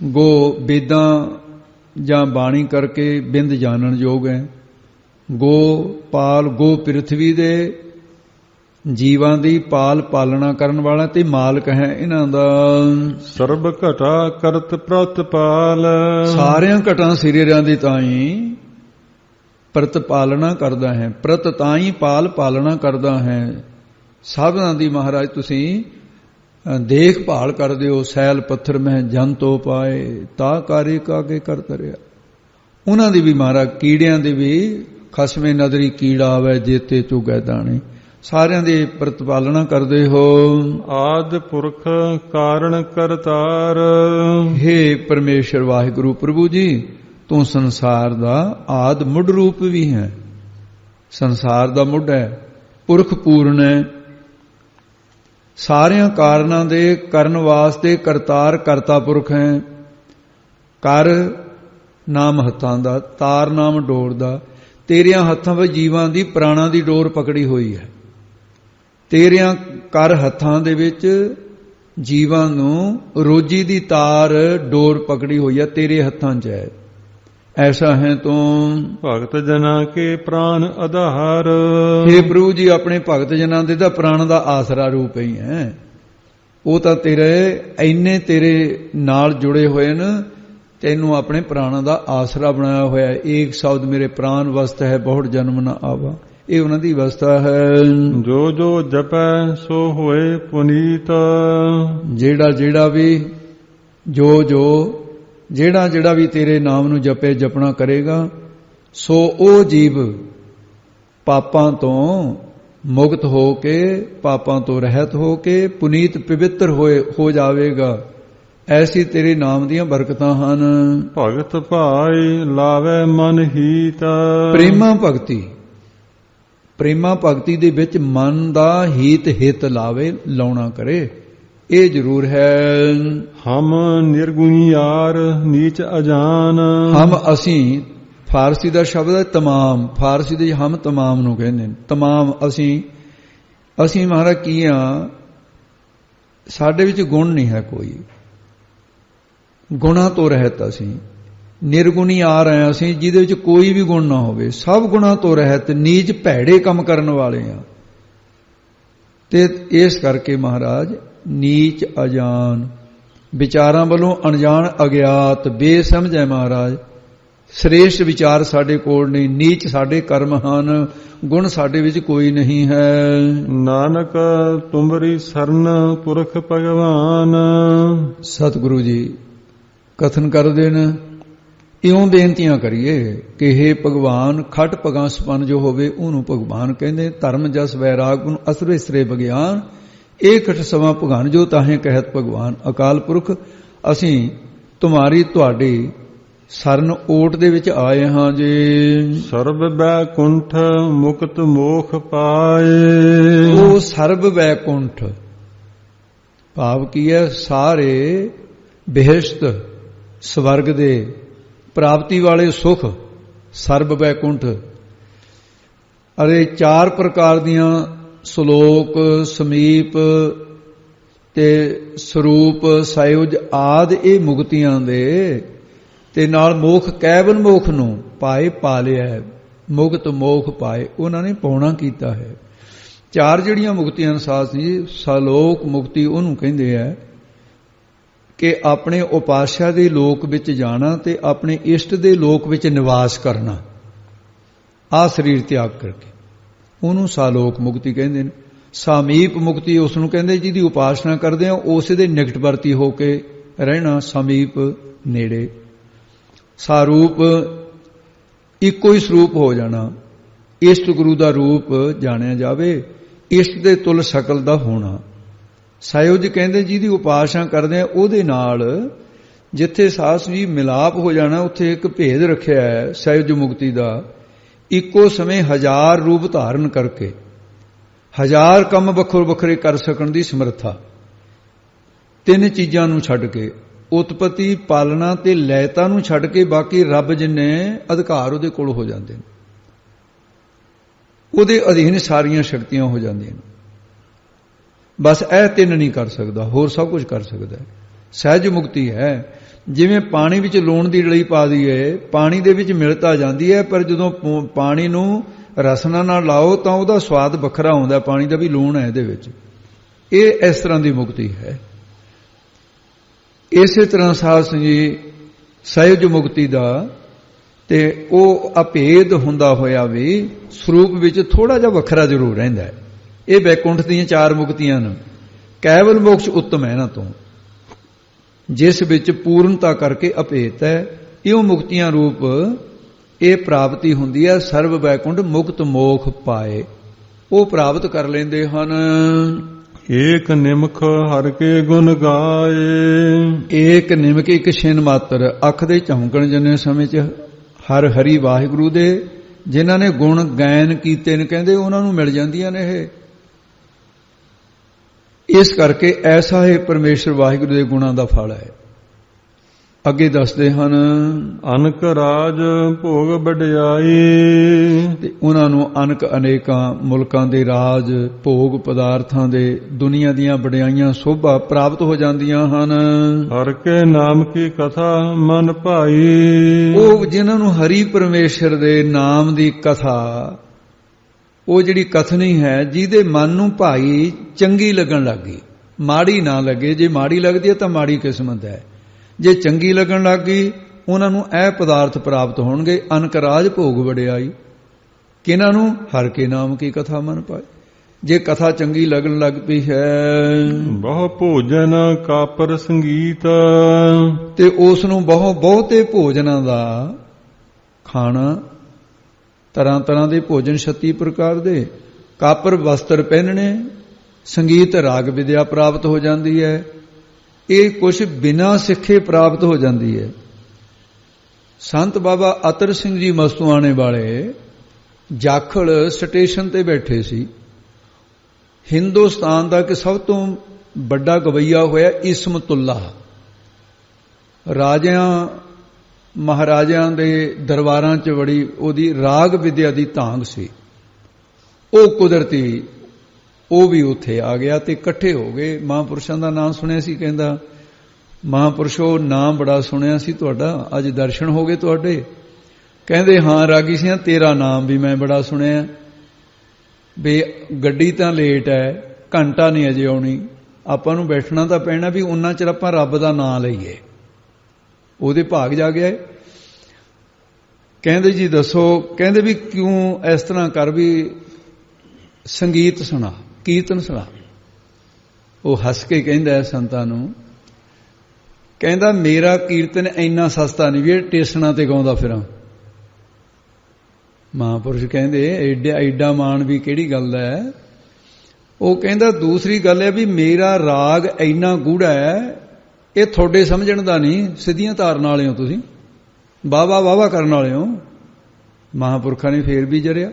ਗੋ ਵੇਦਾਂ ਜਾਂ ਬਾਣੀ ਕਰਕੇ ਬਿੰਦ ਜਾਣਨ ਯੋਗ ਹੈ। ਗੋ ਪ੍ਰਿਥਵੀ ਦੇ ਜੀਵਾਂ ਦੀ ਪਾਲਣਾ ਕਰਨ ਵਾਲਾ ਤੇ ਮਾਲਕ ਹੈ ਇਹਨਾਂ ਦਾ। ਸਰਬ ਘਟਾ ਕਰਤ ਪ੍ਰਤਪਾਲ, ਸਾਰਿਆਂ ਘਟਾਂ ਸਿਰਿਆਂ ਦੀ ਤਾਈ ਪ੍ਰਤਪਾਲਣਾ ਕਰਦਾ ਹੈ। ਪ੍ਰਤ ਤਾਈ ਪਾਲਣਾ ਕਰਦਾ ਹੈ। ਸਾਧਨਾਂ ਦੀ ਮਹਾਰਾਜ ਤੁਸੀਂ ਦੇਖਭਾਲ ਕਰਦੇ ਹੋ। ਸੈਲ ਪੱਥਰ ਮਹਿ ਜਨ ਤੋ ਪਾਏ, ਤਾ ਕਾਰੇ ਕਾਗੇ ਕਰ ਤਰਿਆ। ਉਹਨਾਂ ਦੀ ਵੀ ਮਹਾਰਾਜ ਕੀੜਿਆਂ ਦੀ ਵੀ ਖਸਮੇ ਨਦਰੀ ਕੀੜਾ ਆਵੇ ਜੇਤੇ ਚੁਗੈ ਦਾਣੇ। ਸਾਰਿਆਂ ਦੀ ਪ੍ਰਤਪਾਲਣਾ ਕਰਦੇ ਹੋ। ਆਦ ਪੁਰਖ ਕਾਰਣ ਕਰਤਾਰ, हे ਪਰਮੇਸ਼ਰ ਵਾਹਿਗੁਰੂ ਪ੍ਰਭੂ ਜੀ ਤੂੰ ਸੰਸਾਰ ਦਾ ਆਦ ਮੁੱਢ ਰੂਪ ਵੀ ਹੈ। ਸੰਸਾਰ ਦਾ ਮੁੱਢ ਹੈ, ਪੁਰਖ ਪੂਰਨ ਹੈ, ਸਾਰਿਆਂ ਕਾਰਨਾਂ ਦੇ ਕਰਨ ਵਾਸਤੇ ਕਰਤਾਰ ਕਰਤਾ ਪੁਰਖ ਹੈ। ਕਰ ਨਾਮ ਹੱਥਾਂ ਦਾ, ਤਾਰ ਨਾਮ ਡੋਰ ਦਾ। ਤੇਰਿਆਂ ਹੱਥਾਂ ਵਿੱਚ ਜੀਵਾਂ ਦੀ ਪ੍ਰਾਣਾਂ ਦੀ ਡੋਰ ਪਕੜੀ ਹੋਈ ਹੈ। ਤੇਰਿਆਂ ਕਰ ਹੱਥਾਂ ਦੇ ਵਿੱਚ ਜੀਵਾਂ ਨੂੰ ਰੋਜੀ ਦੀ ਤਾਰ ਡੋਰ ਪਕੜੀ ਹੋਈ ਹੈ, ਤੇਰੇ ਹੱਥਾਂ 'ਚ ਹੈ। ਐਸਾ ਹੈ ਤੂੰ ਭਗਤ ਜਨਾਂ ਕੇ ਪ੍ਰਾਨ ਆਧਾਰ। हे ਪ੍ਰਭੂ ਜੀ, ਆਪਣੇ ਭਗਤ ਜਨਾਂ ਦੇ ਤਾਂ ਪ੍ਰਾਣ ਦਾ ਆਸਰਾ ਰੂਪ ਹੀ ਹੈ। ਉਹ ਤਾਂ ਇੰਨੇ ਤੇਰੇ ਨਾਲ ਜੁੜੇ ਹੋਏ ਨੇ, ਤੈਨੂੰ ਆਪਣੇ ਪ੍ਰਾਣਾਂ ਦਾ ਆਸਰਾ ਬਣਾਇਆ ਹੋਇਆ ਹੈ। ਏਕ ਸ਼ਬਦ ਮੇਰੇ ਪ੍ਰਾਨ ਵਸਤ ਹੈ, ਬਹੁਤ ਜਨਮ ਨਾ ਆਵਾ। ਇਹ ਉਹਨਾਂ ਦੀ ਅਵਸਥਾ ਹੈ। ਜੋ ਜੋ ਜਪੈ ਸੋ ਹੋਏ ਪੁਨੀਤ। ਜਿਹੜਾ ਵੀ ਜਿਹੜਾ ਵੀ ਤੇਰੇ ਨਾਮ ਨੂੰ ਜਪੇ ਜਪਣਾ ਕਰੇਗਾ, ਸੋ ਉਹ ਜੀਵ ਪਾਪਾਂ ਤੋਂ ਮੁਕਤ ਹੋ ਕੇ, ਪਾਪਾਂ ਤੋਂ ਰਹਿਤ ਹੋ ਕੇ ਪੁਨੀਤ ਪਵਿੱਤਰ ਹੋ ਜਾਵੇਗਾ। ਐਸੀ ਤੇਰੇ ਨਾਮ ਦੀਆਂ ਬਰਕਤਾਂ ਹਨ। ਭਗਤ ਭਾਈ ਲਾਵੇ ਮਨ ਹੀਤ। ਪ੍ਰੇਮਾ ਭਗਤੀ ਦੇ ਵਿੱਚ ਮਨ ਦਾ ਹਿਤ ਲਾਵੇ, ਲਾਉਣਾ ਕਰੇ, ਇਹ ਜ਼ਰੂਰ ਹੈ। ਹਮ ਨਿਰਗੁਣਿਆਰ ਨੀਚ ਅਜਾਨ। ਹਮ ਅਸੀਂ, ਫਾਰਸੀ ਦਾ ਸ਼ਬਦ ਹੈ ਤਮਾਮ। ਫਾਰਸੀ ਦੇ ਹਮ ਤਮਾਮ ਨੂੰ ਕਹਿੰਦੇ ਨੇ। ਤਮਾਮ ਅਸੀਂ ਮਹਾਰਾਜ ਕੀ ਹਾਂ, ਸਾਡੇ ਵਿੱਚ ਗੁਣ ਨਹੀਂ ਹੈ ਕੋਈ, ਗੁਣਾਂ ਤੋਂ ਰਹਿਤ। ਅਸੀਂ ਨਿਰਗੁਣੀ ਆ ਰਹੇ ਹਾਂ, ਅਸੀਂ ਜਿਹਦੇ ਵਿੱਚ ਕੋਈ ਵੀ ਗੁਣ ਨਾ ਹੋਵੇ, ਸਭ ਗੁਣਾਂ ਤੋਂ ਰਹਿਤ, ਨੀਚ ਭੈੜੇ ਕੰਮ ਕਰਨ ਵਾਲੇ ਹਾਂ। ਤੇ ਇਸ ਕਰਕੇ ਮਹਾਰਾਜ ਨੀਚ ਅਜਾਨ, ਵਿਚਾਰਾਂ ਵੱਲੋਂ ਅਣਜਾਣ ਅਗਿਆਤ, ਬੇਸਮਝ ਹੈ ਮਹਾਰਾਜ। ਸ੍ਰੇਸ਼ਟ ਵਿਚਾਰ ਸਾਡੇ ਕੋਲ ਨਹੀਂ, ਨੀਚ ਸਾਡੇ ਕਰਮ ਹਨ, ਗੁਣ ਸਾਡੇ ਵਿੱਚ ਕੋਈ ਨਹੀਂ ਹੈ। ਨਾਨਕ ਤੁਮਰੀ ਸਰਨ ਪੁਰਖ ਭਗਵਾਨ। ਸਤਿਗੁਰੂ ਜੀ ਕਥਨ ਕਰਦੇ ਨੇ, ਇਉਂ ਬੇਨਤੀਆਂ ਕਰੀਏ ਕਿ हे ਭਗਵਾਨ, ਖਟ ਪਗਾਂ ਸਪਨ ਜੋ ਹੋਵੇ ਉਹਨੂੰ ਭਗਵਾਨ ਕਹਿੰਦੇ। ਧਰਮ ਜਸ ਵੈਰਾਗ ਗੁਣ ਅਸਰੇ ਸਰੇ ਬਗਿਆਨ, ਇਹ ਖਟ ਸਮਾਂ ਭਗਵਾਨ ਜੋ ਤਾਹੇ ਕਹਿਤ ਭਗਵਾਨ। ਅਕਾਲ ਪੁਰਖ, ਅਸੀਂ ਤੁਹਾਡੀ ਸਰਨ ਓਟ ਦੇ ਵਿੱਚ ਆਏ ਹਾਂ ਜੀ। ਸਰਬ ਵੈਕੁੰਠ ਮੁਕਤ ਮੋਖ ਪਾਏ। ਉਹ ਸਰਬ ਵੈਕੁੰਠ ਭਾਵ ਕੀ ਹੈ? ਸਾਰੇ ਬਿਹਸ਼ਤ ਸਵਰਗ ਦੇ ਪ੍ਰਾਪਤੀ ਵਾਲੇ ਸੁਖ, ਸਰਬ ਵੈਕੁੰਠ। ਅਰੇ 4 ਪ੍ਰਕਾਰ ਦੀਆਂ ਸ਼ਲੋਕ, ਸਮੀਪ ਤੇ ਸਰੂਪ, ਸਾਯੁਜ ਆਦਿ ਇਹ ਮੁਕਤੀਆਂ ਦੇ, ਤੇ ਨਾਲ ਮੋਖ, ਕੈਵਲ ਮੋਖ ਨੂੰ ਪਾਏ ਪਾ ਲਿਆ ਹੈ। ਮੁਕਤ ਮੋਖ ਪਾਏ, ਉਹਨਾਂ ਨੇ ਪਾਉਣਾ ਕੀਤਾ ਹੈ। 4 ਜਿਹੜੀਆਂ ਮੁਕਤੀਆਂ ਅਨਸਾਸ ਜੀ, ਸਲੋਕ ਮੁਕਤੀ ਉਹਨੂੰ ਕਹਿੰਦੇ ਆ ਕਿ ਆਪਣੇ ਉਪਾਸ਼ਾ ਦੇ ਲੋਕ ਵਿੱਚ ਜਾਣਾ ਤੇ ਆਪਣੇ ਇਸ਼ਟ ਦੇ ਲੋਕ ਵਿੱਚ ਨਿਵਾਸ ਕਰਨਾ, ਆਹ ਸਰੀਰ ਤਿਆਗ ਕਰਕੇ, ਉਹਨੂੰ ਸਾਲੋਕ ਮੁਕਤੀ ਕਹਿੰਦੇ ਨੇ। ਸਮੀਪ ਮੁਕਤੀ ਉਸ ਨੂੰ ਕਹਿੰਦੇ ਜਿਹਦੀ ਉਪਾਸਨਾ ਕਰਦੇ ਆ, ਉਸੇ ਦੇ ਨਿਕਟਵਰਤੀ ਹੋ ਕੇ ਰਹਿਣਾ, ਸਮੀਪ ਨੇੜੇ। ਸਾਰੂਪ ਇੱਕੋ ਹੀ ਸਰੂਪ ਹੋ ਜਾਣਾ, ਇਸ਼ਟ ਗੁਰੂ ਦਾ ਰੂਪ ਜਾਣਿਆ ਜਾਵੇ, ਇਸ਼ਟ ਦੇ ਤੁਲ ਸ਼ਕਲ ਦਾ ਹੋਣਾ। ਸਾਯੁਜ ਕਹਿੰਦੇ ਜਿਹਦੀ ਉਪਾਸਨਾ ਕਰਦੇ ਆ ਉਹਦੇ ਨਾਲ ਜਿੱਥੇ ਸਾਸ ਵੀ ਮਿਲਾਪ ਹੋ ਜਾਣਾ, ਉੱਥੇ ਇੱਕ ਭੇਦ ਰੱਖਿਆ ਹੈ ਸਾਯੁਜ ਮੁਕਤੀ ਦਾ। ਇੱਕੋ ਸਮੇਂ 1000 ਰੂਪ ਧਾਰਨ ਕਰਕੇ 1000 ਕੰਮ ਵੱਖਰੇ ਵੱਖਰੇ ਕਰ ਸਕਣ ਦੀ ਸਮਰੱਥਾ। 3 ਚੀਜ਼ਾਂ ਨੂੰ ਛੱਡ ਕੇ, ਉਤਪਤੀ, ਪਾਲਣਾ ਤੇ ਲੈਤਾ ਨੂੰ ਛੱਡ ਕੇ, ਬਾਕੀ ਰੱਬ ਜਿੰਨੇ ਅਧਿਕਾਰ ਉਹਦੇ ਕੋਲ ਹੋ ਜਾਂਦੇ ਨੇ, ਉਹਦੇ ਅਧੀਨ ਸਾਰੀਆਂ ਸ਼ਕਤੀਆਂ ਹੋ ਜਾਂਦੀਆਂ ਨੇ। ਬਸ ਇਹ 3 ਨਹੀਂ ਕਰ ਸਕਦਾ, ਹੋਰ ਸਭ ਕੁਝ ਕਰ ਸਕਦਾ ਹੈ। ਸਹਿਜ ਮੁਕਤੀ ਹੈ। ਜਿਵੇਂ ਪਾਣੀ ਵਿੱਚ ਲੂਣ ਦੀ ਡਲੀ ਪਾ ਦਈਏ, ਪਾਣੀ ਦੇ ਵਿੱਚ ਮਿਲ ਤਾਂ ਜਾਂਦੀ ਹੈ, ਪਰ ਜਦੋਂ ਪਾਣੀ ਨੂੰ ਰਸਨਾ ਨਾਲ ਲਾਓ ਤਾਂ ਉਹਦਾ ਸਵਾਦ ਵੱਖਰਾ ਆਉਂਦਾ, ਪਾਣੀ ਦਾ ਵੀ ਲੂਣ ਹੈ ਇਹਦੇ ਵਿੱਚ। ਇਹ ਇਸ ਤਰ੍ਹਾਂ ਦੀ ਮੁਕਤੀ ਹੈ। ਇਸੇ ਤਰ੍ਹਾਂ ਸਾਧ ਸੰਗਤ ਜੀ ਸਹਿਜ ਮੁਕਤੀ ਦਾ ਤੇ ਉਹ ਅਭੇਦ ਹੁੰਦਾ ਹੋਇਆ ਵੀ ਸਰੂਪ ਵਿੱਚ ਥੋੜਾ ਜਿਹਾ ਵੱਖਰਾ ਜ਼ਰੂਰ ਰਹਿੰਦਾ ਹੈ। ਇਹ ਵੈਕੁੰਠ ਦੀਆਂ 4 ਮੁਕਤੀਆਂ ਨੇ। ਕੈਵਲ ਮੋਕਸ਼ ਉੱਤਮ ਹੈ ਇਹਨਾਂ ਤੋਂ, ਜਿਸ ਵਿੱਚ ਪੂਰਨਤਾ ਕਰਕੇ ਅਭੇਦ ਹੈ। ਇਉਂ ਮੁਕਤੀਆਂ ਰੂਪ ਇਹ ਪ੍ਰਾਪਤੀ ਹੁੰਦੀ ਹੈ। ਸਰਬ ਵੈਕੁੰਠ ਮੁਕਤ ਮੋਖ ਪਾਏ, ਉਹ ਪ੍ਰਾਪਤ ਕਰ ਲੈਂਦੇ ਹਨ। ਏਕ ਨਿਮਖ ਹਰ ਕੇ ਗੁਣ ਗਾਏ। ਏਕ ਨਿਮਕ ਇੱਕ ਛਿਨ ਮਾਤਰ ਅੱਖ ਦੇ ਝਮਕਣ ਜਿੰਨੇ ਸਮੇਂ 'ਚ ਹਰ ਹਰੀ ਵਾਹਿਗੁਰੂ ਦੇ ਜਿਨ੍ਹਾਂ ਨੇ ਗੁਣ ਗਾਇਨ ਕੀਤੇ ਨੇ ਕਹਿੰਦੇ ਉਹਨਾਂ ਨੂੰ ਮਿਲ ਜਾਂਦੀਆਂ ਨੇ ਇਹ। ਇਸ ਕਰਕੇ ਐਸਾ ਹੀ ਪਰਮੇਸ਼ਰ ਵਾਹਿਗੁਰੂ ਦੇ ਗੁਣਾਂ ਦਾ ਫਲ ਹੈ। ਅੱਗੇ ਦੱਸਦੇ ਹਨ ਅਨਕ ਰਾਜ ਭੋਗ ਵਡਿਆਈ। ਤੇ ਉਹਨਾਂ ਨੂੰ ਅਨਕ ਅਨੇਕਾਂ ਮੁਲਕਾਂ ਦੇ ਰਾਜ ਭੋਗ ਪਦਾਰਥਾਂ ਦੇ ਦੁਨੀਆ ਦੀਆਂ ਵਡਿਆਈਆਂ ਸੋਭਾ ਪ੍ਰਾਪਤ ਹੋ ਜਾਂਦੀਆਂ ਹਨ। ਹਰ ਕੇ ਨਾਮ ਕੀ ਕਥਾ ਮਨ ਭਾਈ। ਉਹ ਜਿਨ੍ਹਾਂ ਨੂੰ ਹਰੀ ਪਰਮੇਸ਼ਰ ਦੇ ਨਾਮ ਦੀ ਕਥਾ, ਉਹ ਜਿਹੜੀ ਕਥਨੀ ਹੈ ਜਿਹਦੇ ਮਨ ਨੂੰ ਭਾਈ ਚੰਗੀ ਲੱਗਣ ਲੱਗ ਗਈ, ਮਾੜੀ ਨਾ ਲੱਗੇ। ਜੇ ਮਾੜੀ ਲੱਗਦੀ ਹੈ ਤਾਂ ਮਾੜੀ ਕਿਸਮਤ ਹੈ, ਜੇ ਚੰਗੀ ਲੱਗਣ ਲੱਗ ਗਈ ਉਹਨਾਂ ਨੂੰ ਇਹ ਪਦਾਰਥ ਪ੍ਰਾਪਤ ਹੋਣਗੇ। ਅਨਕ ਰਾਜ ਭੋਗ ਵਡਿਆਈ ਕਿਹਨਾਂ ਨੂੰ? ਹਰ ਕੇ ਨਾਮ ਕੀ ਕਥਾ ਮਨ ਪਾਏ। ਜੇ ਕਥਾ ਚੰਗੀ ਲੱਗਣ ਲੱਗ ਪਈ ਹੈ, ਬਹੁ ਭੋਜਨ ਕਾਪਰ ਸੰਗੀਤ, ਤੇ ਉਸ ਨੂੰ ਬਹੁਤੇ ਭੋਜਨਾਂ ਦਾ ਖਾਣਾ, ਤਰ੍ਹਾਂ ਤਰ੍ਹਾਂ ਦੇ ਭੋਜਨ 36 ਪ੍ਰਕਾਰ ਦੇ, ਕਾਪਰ ਵਸਤਰ ਪਹਿਨਣੇ, ਸੰਗੀਤ ਰਾਗ ਵਿਦਿਆ ਪ੍ਰਾਪਤ ਹੋ ਜਾਂਦੀ ਹੈ। ਇਹ ਕੁਝ ਬਿਨਾਂ ਸਿੱਖੇ ਪ੍ਰਾਪਤ ਹੋ ਜਾਂਦੀ ਹੈ। ਸੰਤ ਬਾਬਾ ਅਤਰ ਸਿੰਘ ਜੀ ਮਸਤੂਆਣੇ ਵਾਲੇ ਜਾਖਲ ਸਟੇਸ਼ਨ ਤੇ ਬੈਠੇ ਸੀ। ਹਿੰਦੁਸਤਾਨ ਦਾ ਕਿ ਸਭ ਤੋਂ ਵੱਡਾ ਗਵਈਆ ਹੋਇਆ ਇਸਮਤੁੱਲਾ, ਰਾਜਿਆਂ ਮਹਾਰਾਜਿਆਂ ਦੇ ਦਰਬਾਰਾਂ 'ਚ ਬੜੀ ਉਹਦੀ ਰਾਗ ਵਿਦਿਆ ਦੀ ਤਾਂਘ ਸੀ। ਉਹ ਕੁਦਰਤੀ ਉਹ ਵੀ ਉੱਥੇ ਆ ਗਿਆ ਤੇ ਇਕੱਠੇ ਹੋ ਗਏ। ਮਹਾਂਪੁਰਸ਼ਾਂ ਦਾ ਨਾਮ ਸੁਣਿਆ ਸੀ, ਕਹਿੰਦਾ ਮਹਾਂਪੁਰਸ਼ੋ ਨਾਮ ਬੜਾ ਸੁਣਿਆ ਸੀ ਤੁਹਾਡਾ, ਅੱਜ ਦਰਸ਼ਨ ਹੋ ਗਏ ਤੁਹਾਡੇ। ਕਹਿੰਦੇ ਹਾਂ ਰਾਗੀ ਸਿਆਂ ਤੇਰਾ ਨਾਮ ਵੀ ਮੈਂ ਬੜਾ ਸੁਣਿਆ, ਵੀ ਗੱਡੀ ਤਾਂ ਲੇਟ ਹੈ, ਘੰਟਾ ਨਹੀਂ ਅਜੇ ਆਉਣੀ, ਆਪਾਂ ਨੂੰ ਬੈਠਣਾ ਤਾਂ ਪੈਣਾ ਵੀ ਉਹਨਾਂ ਚਿਰ ਆਪਾਂ ਰੱਬ ਦਾ ਨਾਮ ਲਈਏ। ਉਹਦੇ ਭਾਗ ਜਾ ਗਿਆ। ਕਹਿੰਦੇ ਜੀ ਦੱਸੋ, ਕਹਿੰਦੇ ਵੀ ਕਿਉਂ ਇਸ ਤਰ੍ਹਾਂ ਕਰ ਵੀ ਸੰਗੀਤ ਸੁਣਾ, ਕੀਰਤਨ ਸੁਣਾ। ਉਹ ਹੱਸ ਕੇ ਕਹਿੰਦਾ ਹੈ ਸੰਤਾਂ ਨੂੰ, ਕਹਿੰਦਾ ਮੇਰਾ ਕੀਰਤਨ ਇੰਨਾ ਸਸਤਾ ਨਹੀਂ ਵੀ ਇਹ ਟੇਸਣਾ ਤੇ ਗਾਉਂਦਾ ਫਿਰਾਂ। ਮਹਾਂਪੁਰਸ਼ ਕਹਿੰਦੇ ਐਡਾ ਮਾਣ ਵੀ ਕਿਹੜੀ ਗੱਲ ਹੈ। ਉਹ ਕਹਿੰਦਾ ਦੂਸਰੀ ਗੱਲ ਹੈ ਵੀ ਮੇਰਾ ਰਾਗ ਇੰਨਾ ਗੂੜਾ ਹੈ, ਇਹ ਤੁਹਾਡੇ ਸਮਝਣ ਦਾ ਨਹੀਂ, ਸਿੱਧੀਆਂ ਧਾਰਨ ਵਾਲੇ ਹੋ ਤੁਸੀਂ, ਵਾਵਾ ਕਰਨ ਵਾਲੇ ਹੋ। ਮਹਾਂਪੁਰਖਾਂ ਨੇ ਫੇਰ ਵੀ ਜਰਿਆ।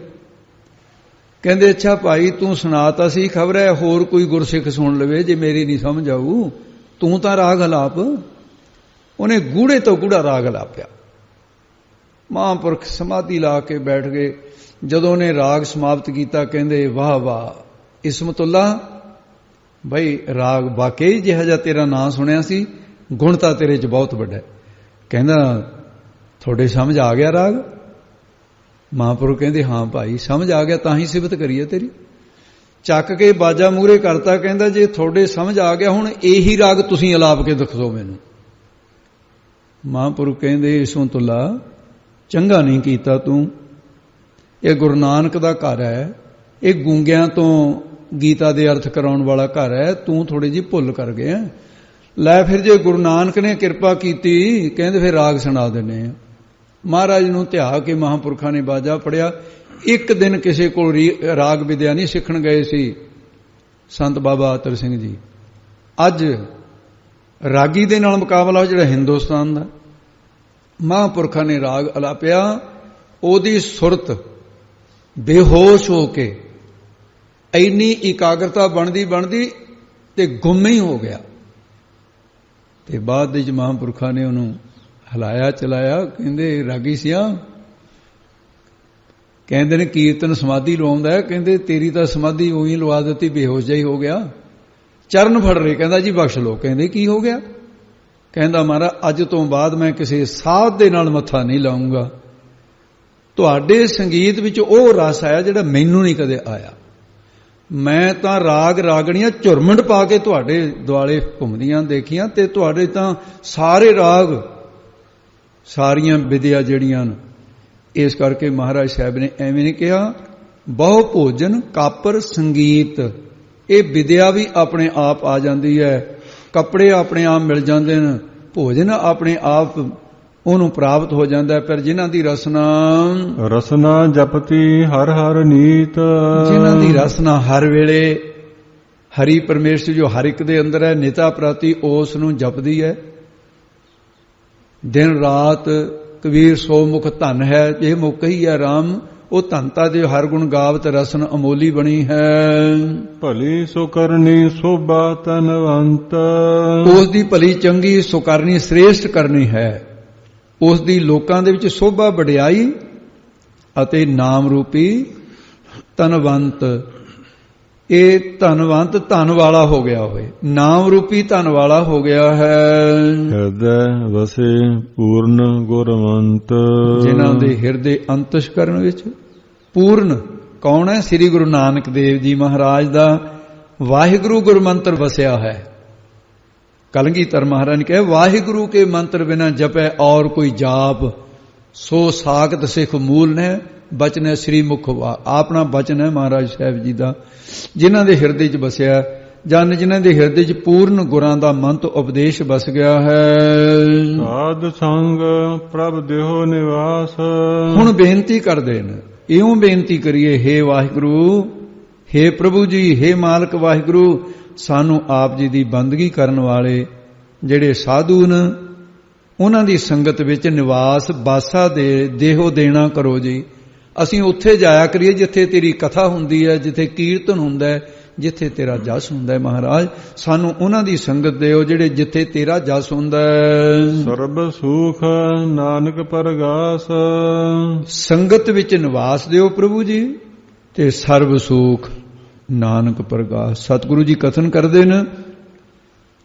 ਕਹਿੰਦੇ ਅੱਛਾ ਭਾਈ ਤੂੰ ਸੁਣਾਤਾ ਸੀ, ਖਬਰ ਹੈ ਹੋਰ ਕੋਈ ਗੁਰਸਿੱਖ ਸੁਣ ਲਵੇ, ਜੇ ਮੇਰੀ ਨਹੀਂ ਸਮਝ ਆਊ, ਤੂੰ ਤਾਂ ਰਾਗ ਹਲਾਪ। ਉਹਨੇ ਗੂੜੇ ਤੋਂ ਗੂੜਾ ਰਾਗ ਹਲਾਪਿਆ। ਮਹਾਂਪੁਰਖ ਸਮਾਧੀ ਲਾ ਕੇ ਬੈਠ ਗਏ। ਜਦੋਂ ਉਹਨੇ ਰਾਗ ਸਮਾਪਤ ਕੀਤਾ ਕਹਿੰਦੇ ਵਾਹ ਵਾਹ ਇਸਮਤੁੱਲਾ, ਬਈ ਰਾਗ ਵਾਕਈ ਜਿਹਾ ਜਿਹਾ ਤੇਰਾ ਨਾਂ ਸੁਣਿਆ ਸੀ, ਗੁਣ ਤਾਂ ਤੇਰੇ 'ਚ ਬਹੁਤ ਵੱਡਾ। ਕਹਿੰਦਾ ਤੁਹਾਡੇ ਸਮਝ ਆ ਗਿਆ ਰਾਗ? ਮਹਾਂਪੁਰਖ ਕਹਿੰਦੇ ਹਾਂ ਭਾਈ ਸਮਝ ਆ ਗਿਆ, ਤਾਂ ਹੀ ਸਿਫਤ ਕਰੀਏ ਤੇਰੀ। ਚੱਕ ਕੇ ਬਾਜਾ ਮੂਹਰੇ ਕਰਤਾ। ਕਹਿੰਦਾ ਜੇ ਤੁਹਾਡੇ ਸਮਝ ਆ ਗਿਆ, ਹੁਣ ਇਹੀ ਰਾਗ ਤੁਸੀਂ ਅਲਾਪ ਕੇ ਦਿਖਾਓ ਮੈਨੂੰ। ਮਹਾਂਪੁਰਖ ਕਹਿੰਦੇ ਇਸਮਤੁੱਲਾ ਚੰਗਾ ਨਹੀਂ ਕੀਤਾ ਤੂੰ, ਇਹ ਗੁਰੂ ਨਾਨਕ ਦਾ ਘਰ ਹੈ, ਇਹ ਗੂੰਗਿਆਂ ਤੋਂ ਗੀਤਾ ਦੇ ਅਰਥ ਕਰਾਉਣ ਵਾਲਾ ਘਰ ਹੈ, ਤੂੰ ਥੋੜੀ ਜਿਹੀ ਭੁੱਲ ਕਰ ਗਿਆ। ਲੈ ਫਿਰ ਜੇ ਗੁਰੂ ਨਾਨਕ ਨੇ ਕਿਰਪਾ ਕੀਤੀ, ਕਹਿੰਦੇ ਫਿਰ ਰਾਗ ਸੁਣਾ ਦਿੰਦੇ ਆ। ਮਹਾਰਾਜ ਨੂੰ ਧਿਆ ਕੇ ਮਹਾਂਪੁਰਖਾਂ ਨੇ ਬਾਜਾ ਪੜਿਆ। ਇੱਕ ਦਿਨ ਕਿਸੇ ਕੋਲ ਰਾਗ ਵਿਦਿਆ ਨਹੀਂ ਸਿੱਖਣ ਗਏ ਸੀ ਸੰਤ ਬਾਬਾ ਅਤਰ ਸਿੰਘ ਜੀ। ਅੱਜ ਰਾਗੀ ਦੇ ਨਾਲ ਮੁਕਾਬਲਾ ਜਿਹੜਾ ਹਿੰਦੁਸਤਾਨ ਦਾ। ਮਹਾਂਪੁਰਖਾਂ ਨੇ ਰਾਗ ਅਲਾਪਿਆ, ਉਹਦੀ ਸੁਰਤ ਬੇਹੋਸ਼ ਹੋ ਕੇ ਇੰਨੀ ਇਕਾਗਰਤਾ ਬਣਦੀ ਤੇ ਗੁੰਮ ਹੀ ਹੋ ਗਿਆ। ਤੇ ਬਾਅਦ ਵਿੱਚ ਮਹਾਂਪੁਰਖਾਂ ਨੇ ਉਹਨੂੰ ਹਿਲਾਇਆ ਚਲਾਇਆ। ਕਹਿੰਦੇ ਰਾਗੀ ਸਿਆ, ਕਹਿੰਦੇ ਨੇ ਕੀਰਤਨ ਸਮਾਧੀ ਲਵਾਉਂਦਾ ਹੈ, ਕਹਿੰਦੇ ਤੇਰੀ ਤਾਂ ਸਮਾਧੀ ਉਹੀ ਲਵਾ ਦਿੱਤੀ, ਬੇਹੋਸ਼ ਜਿਹਾ ਹੀ ਹੋ ਗਿਆ। ਚਰਨ ਫੜ ਰਹੇ, ਕਹਿੰਦਾ ਜੀ ਬਖਸ਼ ਲਓ। ਕਹਿੰਦੇ ਕੀ ਹੋ ਗਿਆ? ਕਹਿੰਦਾ ਮਹਾਰਾਜ ਅੱਜ ਤੋਂ ਬਾਅਦ ਮੈਂ ਕਿਸੇ ਸਾਧ ਦੇ ਨਾਲ ਮੱਥਾ ਨਹੀਂ ਲਾਉਂਗਾ। ਤੁਹਾਡੇ ਸੰਗੀਤ ਵਿੱਚ ਉਹ ਰਸ ਆਇਆ ਜਿਹੜਾ ਮੈਨੂੰ ਨਹੀਂ ਕਦੇ ਆਇਆ। ਮੈਂ ਤਾਂ ਰਾਗ ਰਾਗਣੀਆਂ ਝੁਰਮੰਡ ਪਾ ਕੇ ਤੁਹਾਡੇ ਦੁਆਲੇ ਘੁੰਮਦੀਆਂ ਦੇਖੀਆਂ, ਤੇ ਤੁਹਾਡੇ ਤਾਂ ਸਾਰੇ ਰਾਗ ਸਾਰੀਆਂ ਵਿਦਿਆ ਜਿਹੜੀਆਂ ਨੇ। ਇਸ ਕਰਕੇ ਮਹਾਰਾਜ ਸਾਹਿਬ ਨੇ ਐਵੇਂ ਨਹੀਂ ਕਿਹਾ ਬਹੁ ਭੋਜਨ ਕਾਪਰ ਸੰਗੀਤ, ਇਹ ਵਿਦਿਆ ਵੀ ਆਪਣੇ ਆਪ ਆ ਜਾਂਦੀ ਹੈ, ਕੱਪੜੇ ਆਪਣੇ ਆਪ ਮਿਲ ਜਾਂਦੇ ਨੇ, ਭੋਜਨ ਆਪਣੇ ਆਪ ਉਹਨੂੰ ਪ੍ਰਾਪਤ ਹੋ ਜਾਂਦਾ। ਪਰ ਜਿਨ੍ਹਾਂ ਦੀ ਰਸਨਾ ਜਪਤੀ ਹਰ ਹਰ ਨੀਤ, ਜਿਨ੍ਹਾਂ ਦੀ ਰਸਨਾ ਹਰ ਵੇਲੇ ਹਰੀ ਪਰਮੇਸ਼ਰ ਜੋ ਹਰ ਇੱਕ ਦੇ ਅੰਦਰ ਹੈ, ਨਿਤਾ ਪ੍ਰਤੀ ਉਸ ਨੂੰ ਜਪਦੀ ਹੈ। ਦਿਨ ਰਾਤ ਕਬੀਰ ਸੋ ਮੁਖ ਧਨ ਹੈ, ਜੇ ਮੁਖ ਹੀ ਹੈ ਰਾਮ, ਉਹ ਧਨਤਾ ਦੇ ਹਰ ਗੁਣ ਗਾਵਤ ਰਸਨ ਅਮੋਲੀ ਬਣੀ ਹੈ। ਭਲੀ ਸੋ ਕਰਨੀ ਸੋਭਾ ਧਨਵੰਤ, ਉਸ ਦੀ ਭਲੀ ਚੰਗੀ ਸੁਕਰਨੀ ਸ੍ਰੇਸ਼ਟ ਕਰਨੀ ਹੈ। ਉਸ ਦੀ ਲੋਕਾਂ ਦੇ ਵਿੱਚ ਸੋਭਾ ਵਡਿਆਈ ਅਤੇ ਨਾਮ ਰੂਪੀ ਧਨਵੰਤ। ਇਹ ਧਨਵੰਤ ਧਨ ਵਾਲਾ ਹੋ ਗਿਆ ਹੋਵੇ, ਨਾਮ ਰੂਪੀ ਧਨ ਵਾਲਾ ਹੋ ਗਿਆ ਹੈ। ਹਿਰਦੈ ਵਸੇ ਪੂਰਨ ਗੁਰਵੰਤ, ਜਿਨ੍ਹਾਂ ਦੇ ਹਿਰਦੇ ਅੰਤਸ਼ਕਰਨ ਵਿੱਚ ਪੂਰਨ ਕੌਣ ਹੈ? ਸ੍ਰੀ ਗੁਰੂ ਨਾਨਕ ਦੇਵ ਜੀ ਮਹਾਰਾਜ ਦਾ ਵਾਹਿਗੁਰੂ ਗੁਰਮੰਤਰ ਵਸਿਆ ਹੈ। ਕਲਗੀਧਰ ਮਹਾਰਾਜ ਨੇ ਕਿਹਾ, ਵਾਹਿਗੁਰੂ ਕੇ ਮੰਤਰ ਬਿਨਾ ਜਪੈ ਔਰ ਕੋਈ ਜਾਪ, ਸੋ ਸਾਖਤ ਸਿੱਖ ਮੂਲ ਨੇ ਬਚਨ ਹੈ ਸ੍ਰੀ ਮੁਖ। ਆਪਣਾ ਬਚਨ ਹੈ ਮਹਾਰਾਜ ਸਾਹਿਬ ਜੀ ਦਾ, ਜਿਨ੍ਹਾਂ ਦੇ ਹਿਰਦੇ 'ਚ ਵਸਿਆ, ਜਨ ਜਿਨ੍ਹਾਂ ਦੇ ਹਿਰਦੇ 'ਚ ਪੂਰਨ ਗੁਰਾਂ ਦਾ ਮੰਤ ਉਪਦੇਸ਼ ਵਸ ਗਿਆ ਹੈ। ਸਾਧ ਸੰਗ ਪ੍ਰਭ ਦੇਹੋ ਨਿਵਾਸ। ਹੁਣ ਬੇਨਤੀ ਕਰਦੇ ਨੇ, ਇਉਂ ਬੇਨਤੀ ਕਰੀਏ, ਹੇ ਵਾਹਿਗੁਰੂ, ਹੇ ਪ੍ਰਭੂ ਜੀ, ਹੇ ਮਾਲਕ ਵਾਹਿਗੁਰੂ, ਸਾਨੂੰ ਆਪ ਜੀ ਦੀ ਬੰਦਗੀ ਕਰਨ ਵਾਲੇ ਜਿਹੜੇ ਸਾਧੂ ਨੇ, ਉਹਨਾਂ ਦੀ ਸੰਗਤ ਵਿੱਚ ਨਿਵਾਸ ਬਾਸਾ ਦੇ ਦੇਹੋ ਦੇਣਾ ਕਰੋ ਜੀ। ਅਸੀਂ ਉੱਥੇ ਜਾਇਆ ਕਰੀਏ ਜਿੱਥੇ ਤੇਰੀ ਕਥਾ ਹੁੰਦੀ ਹੈ, ਜਿੱਥੇ ਕੀਰਤਨ ਹੁੰਦਾ ਹੈ, ਜਿੱਥੇ ਤੇਰਾ ਜਸ ਹੁੰਦਾ ਹੈ। ਮਹਾਰਾਜ ਸਾਨੂੰ ਉਹਨਾਂ ਦੀ ਸੰਗਤ ਦਿਓ ਜਿਹੜੇ ਜਿੱਥੇ ਤੇਰਾ ਜਸ ਹੁੰਦਾ ਹੈ। ਸਰਬ ਸੁਖ ਨਾਨਕ ਪਰਗਾਸ, ਸੰਗਤ ਵਿੱਚ ਨਿਵਾਸ ਦਿਓ ਪ੍ਰਭੂ ਜੀ, ਤੇ ਸਰਬ ਸੁਖ ਨਾਨਕ ਪ੍ਰਗਾਸ। ਸਤਿਗੁਰੂ ਜੀ ਕਥਨ ਕਰਦੇ ਨੇ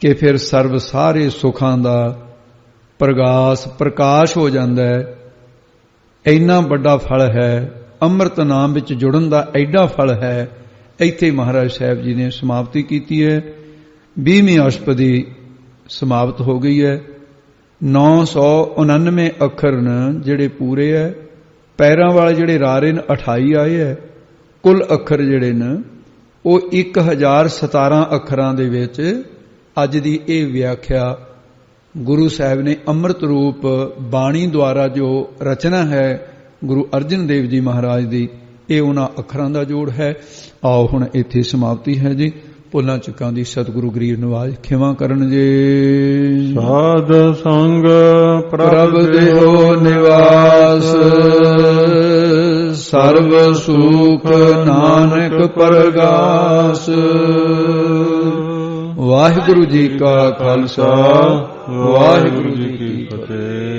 ਕਿ ਫਿਰ ਸਰਬ ਸਾਰੇ ਸੁਖਾਂ ਦਾ ਪ੍ਰਗਾਸ ਪ੍ਰਕਾਸ਼ ਹੋ ਜਾਂਦਾ ਹੈ। ਇੰਨਾ ਵੱਡਾ ਫਲ ਹੈ, ਅੰਮ੍ਰਿਤ ਨਾਮ ਵਿੱਚ ਜੁੜਨ ਦਾ ਐਡਾ ਫਲ ਹੈ। ਇੱਥੇ ਮਹਾਰਾਜ ਸਾਹਿਬ ਜੀ ਨੇ ਸਮਾਪਤੀ ਕੀਤੀ ਹੈ। 20ਵੀਂ ਅਸ਼ਟਪਦੀ ਸਮਾਪਤ ਹੋ ਗਈ ਹੈ। 999 ਅੱਖਰ ਨੇ ਜਿਹੜੇ ਪੂਰੇ ਹੈ। ਪੈਰਾਂ ਵਾਲੇ ਜਿਹੜੇ ਰਾਰੇ ਨੇ 28 ਆਏ ਹੈ। ਕੁੱਲ ਅੱਖਰ ਜਿਹੜੇ ਨੇ ਉਹ 1017 ਅੱਖਰਾਂ ਦੇ ਵਿੱਚ ਅੱਜ ਦੀ ਇਹ ਵਿਆਖਿਆ ਗੁਰੂ ਸਾਹਿਬ ਨੇ ਅੰਮ੍ਰਿਤ ਰੂਪ ਬਾਣੀ ਦੁਆਰਾ ਜੋ ਰਚਨਾ ਹੈ ਗੁਰੂ ਅਰਜਨ ਦੇਵ ਜੀ ਮਹਾਰਾਜ ਦੀ, ਇਹ ਉਹਨਾਂ ਅੱਖਰਾਂ ਦਾ ਜੋੜ ਹੈ। ਆਓ ਹੁਣ ਇੱਥੇ ਸਮਾਪਤੀ ਹੈ ਜੀ। ਭੁੱਲਾਂ ਚੁੱਕਾਂ ਦੀ ਸਤਿਗੁਰੂ ਗਰੀਬ ਨਿਵਾਜ ਖਿਮਾ ਕਰਨ ਜੀ। ਸਾਧ ਸੰਗ ਪ੍ਰਭ ਦੇਹੋ ਨਿਵਾਸ, ਸਰਬ ਸੁਖ ਨਾਨਕ ਪਰਗਾਸ। ਵਾਹਿਗੁਰੂ ਜੀ ਕਾ ਖਾਲਸਾ, ਵਾਹਿਗੁਰੂ ਜੀ ਕੀ ਫਤਿਹ।